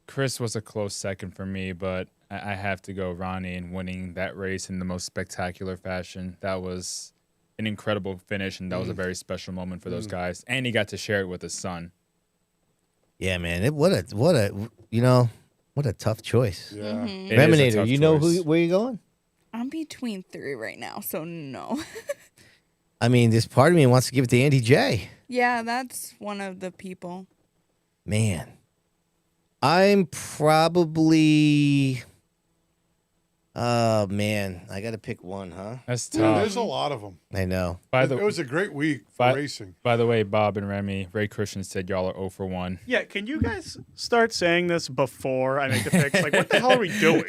Chris was a close second for me, but I have to go Ronnie in winning that race in the most spectacular fashion. That was an incredible finish, and that was a very special moment for those guys. And he got to share it with his son. Yeah, man. What a tough choice. Yeah. Reminator, you know where you going? I'm between 3 right now, so no. I mean, this part of me wants to give it to Andy J. Yeah, that's one of the people. Man. I'm probably... Oh, man. I got to pick one, huh? That's Yeah, tough. there's a lot of them. I know. It was a great week for racing. By the way, Bob and Remy, Ray Christian said y'all are 0 for 1. Yeah, can you guys start saying this before I make the picks? Like, what the hell are we doing?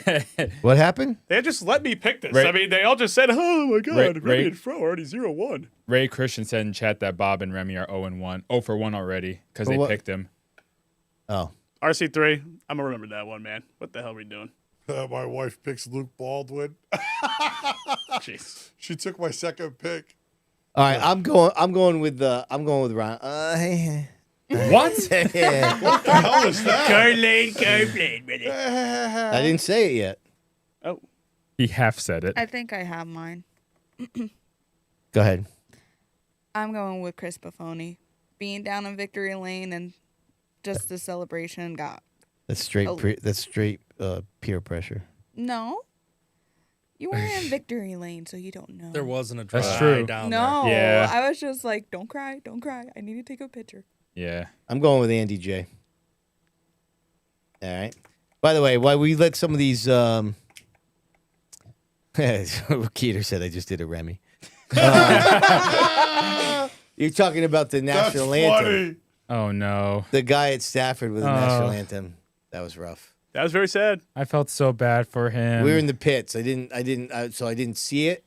What happened? They just let me pick this. Ray- I mean, they all just said, oh my God, Ray- Remy and Fro are already 0-1. Ray Christian said in chat that Bob and Remy are 0 for 1 already because For they what? picked him. Oh. RC3, I'm going to remember that one, man. What the hell are we doing? My wife picks Luke Baldwin. Jeez. She took my second pick. All right, I'm going with Ron. What? Yeah. What the hell is that? Card lane, brother. I didn't say it yet. Oh. He half said it. I think I have mine. Go ahead. I'm going with Chris Buffoni. Being down in victory lane and just the celebration got... That's straight peer pressure. No. You were in victory lane, so you don't know. There wasn't a dry That's true. down No. there. Yeah. I was just like, don't cry. I need to take a picture. Yeah. I'm going with Andy J. All right. By the way, while we let some of these... Keeter said I just did a Remy. You're talking about the national anthem. Funny. Oh, no. The guy at Stafford with the national anthem. That was rough. That was very sad. I felt so bad for him. We were in the pits. So I didn't see it.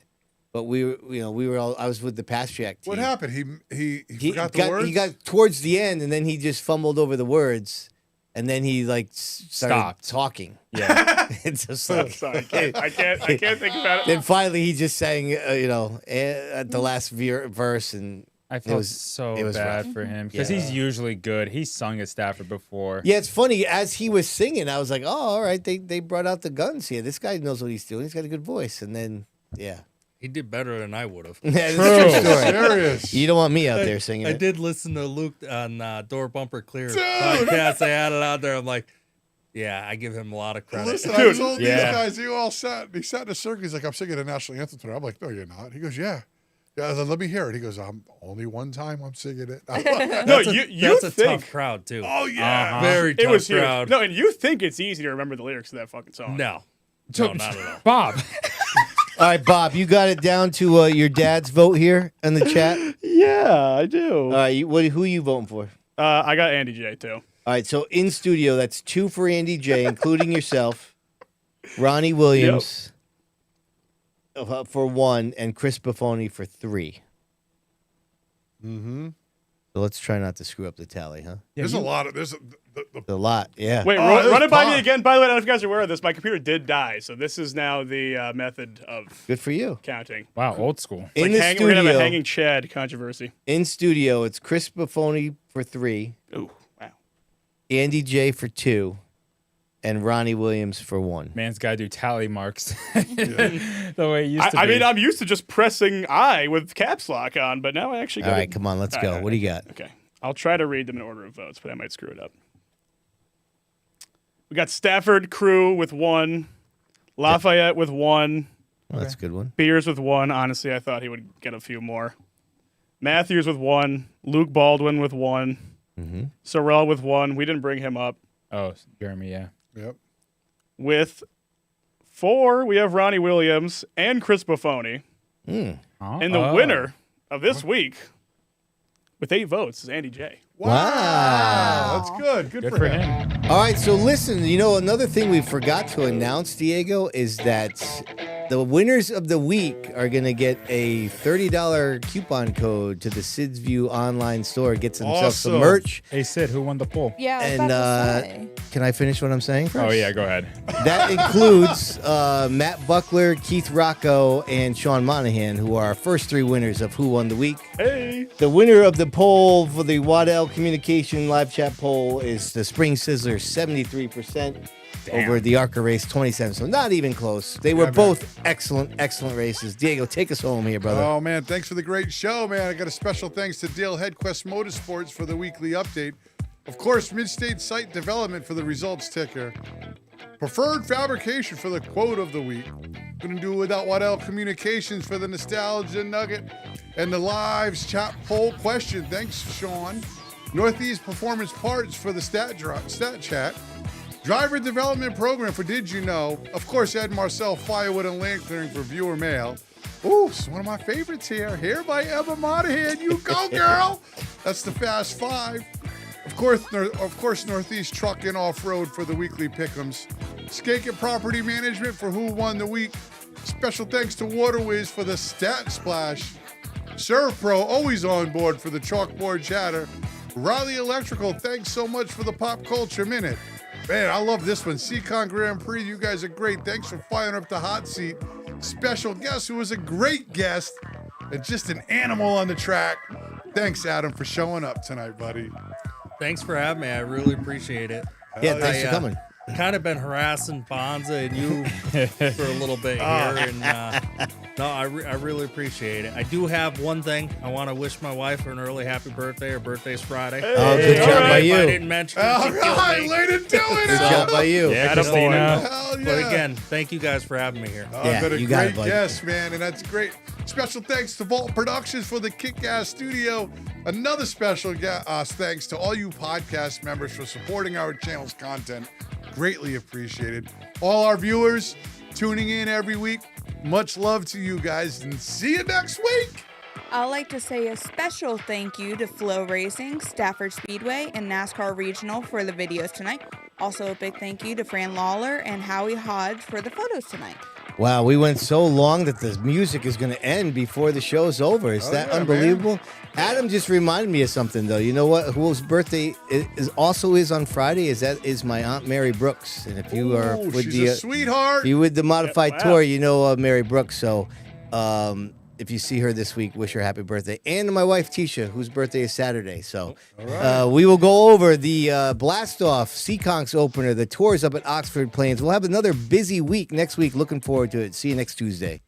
But we were all. I was with the pass track team. What happened? He forgot the words? He got towards the end, and then he just fumbled over the words, and then he started Stopped talking. Yeah. It's just like, Sorry, I can't think about it. Then finally he just sang, at the last verse, and I it felt was so rough. bad for him because he's usually good. He's sung at Stafford before. Yeah, it's funny. As he was singing, I was like, oh, all right, they brought out the guns here. This guy knows what he's doing. He's got a good voice. And then, yeah. He did better than I would have. Yeah, that's a true story. Serious. You don't want me out there singing I it. did listen to Luke on Door Bumper Clear podcast. I had it out there. I'm like, yeah, I give him a lot of credit. Listen, I told these guys, he sat in a circle. He's like, I'm singing a national anthem tonight. I'm like, no, you're not. He goes, yeah. Yeah, I said, let me hear it. He goes, I'm only one time I'm singing it. No, that's a think, tough crowd too. Oh yeah, Very tough it was crowd. Huge. No, and you think it's easy to remember the lyrics to that fucking song? No, not at all. Bob. All right, Bob, you got it down to your dad's vote here in the chat. Yeah, I do. All right, who are you voting for? I got Andy J too. All right, so in studio, that's 2 for Andy J, including yourself, Ronnie Williams for 1, and Chris Buffoni for 3. Mm-hmm. So let's try not to screw up the tally, huh? There's a lot of A lot, yeah. Wait, run it by me again. By the way, I don't know if you guys are aware of this. My computer did die, so this is now the method of Good for you. counting. Wow, old school. In Like the we're gonna have a studio, hanging Chad controversy. in studio, it's Chris Buffoni for 3. Ooh, wow. Andy J for 2. And Ronnie Williams for 1. Man's got to do tally marks the way it used to be. I mean, I'm used to just pressing I with caps lock on, but now I actually got All right, come on, let's go. What do you got? Okay. I'll try to read them in order of votes, but I might screw it up. We got Stafford Crew with 1. Lafayette with 1. Well, that's a good one. Beers with 1. Honestly, I thought he would get a few more. Matthews with 1. Luke Baldwin with 1. Sorrell with 1. We didn't bring him up. Oh, Jeremy, yeah. Yep. With 4, we have Ronnie Williams and Chris Buffoni. And the winner of this week, with 8 votes, is Andy J. Wow. That's good. Good for him. All right, so listen, another thing we forgot to announce, Diego, is that the winners of the week are going to get a $30 coupon code to the Sid's View online store. Gets themselves some Awesome. merch. Hey, Sid, who won the poll? Yeah, I was And about to say. can I finish what I'm saying first? Oh, yeah, go ahead. That includes Matt Buckler, Keith Rocco, and Sean Monahan, who are our first 3 winners of Who Won the Week. Hey! The winner of the poll for the Waddell Communication live chat poll is the Spring Sizzler, 73%. Over the ARCA race, 27. So not even close. They were both excellent races. Diego, take us home here, brother. Oh, man, thanks for the great show, man. I got a special thanks to Dale Headquest Motorsports for the weekly update. Of course, Midstate Site Development for the results ticker. Preferred Fabrication for the quote of the week. Couldn't do it without Waddell Communications for the Nostalgia Nugget and the Lives chat poll question. Thanks, Sean. Northeast Performance Parts for the stat chat. Driver Development Program for Did You Know? Of course, Ed Marcel Firewood and Land Clearing for Viewer Mail. Ooh, it's one of my favorites here. Here by Emma Monahan. You go, girl. That's the Fast 5. Of course, Northeast Truck and Off-Road for the weekly pick'ems. Seekonk Property Management for Who Won the Week. Special thanks to Waterways for the Stat Splash. Serve Pro, always on board for the Chalkboard Chatter. Riley Electrical, thanks so much for the Pop Culture Minute. Man, I love this one. Seekonk Grand Prix, you guys are great. Thanks for firing up the hot seat. Special guest who was a great guest and just an animal on the track. Thanks, Adam, for showing up tonight, buddy. Thanks for having me. I really appreciate it. Yeah, thanks for coming. Kind of been harassing Bonza and you for a little bit here, and no, I really appreciate it. I do have one thing. I want to wish my wife an early happy birthday. Her birthday's Friday. Oh, good job by you. I didn't mention it. All right, way to do it. Good job by you. Yeah, Christina. Hell yeah. But again, thank you guys for having me here. Oh, Yeah, been a you got great it, bud. guest, man, and that's great. Special thanks to Vault Productions for the kick-ass studio. Another special thanks to all you podcast members for supporting our channel's content. Greatly appreciated. All our viewers tuning in every week. Much love to you guys, and see you next week. I'd like to say a special thank you to Flow Racing, Stafford Speedway, and NASCAR Regional for the videos tonight. Also, a big thank you to Fran Lawler and Howie Hodge for the photos tonight. Wow, we went so long that the music is going to end before the show's over. Is that unbelievable? Adam just reminded me of something, though. You know what? Whose birthday is on Friday? Is my Aunt Mary Brooks. And if you are with she's a sweetheart. if you with the modified tour, you know Mary Brooks. So if you see her this week, wish her happy birthday. And my wife, Tisha, whose birthday is Saturday. So we will go over the Blast-Off, Seekonk's opener, the tours up at Oxford Plains. We'll have another busy week next week. Looking forward to it. See you next Tuesday.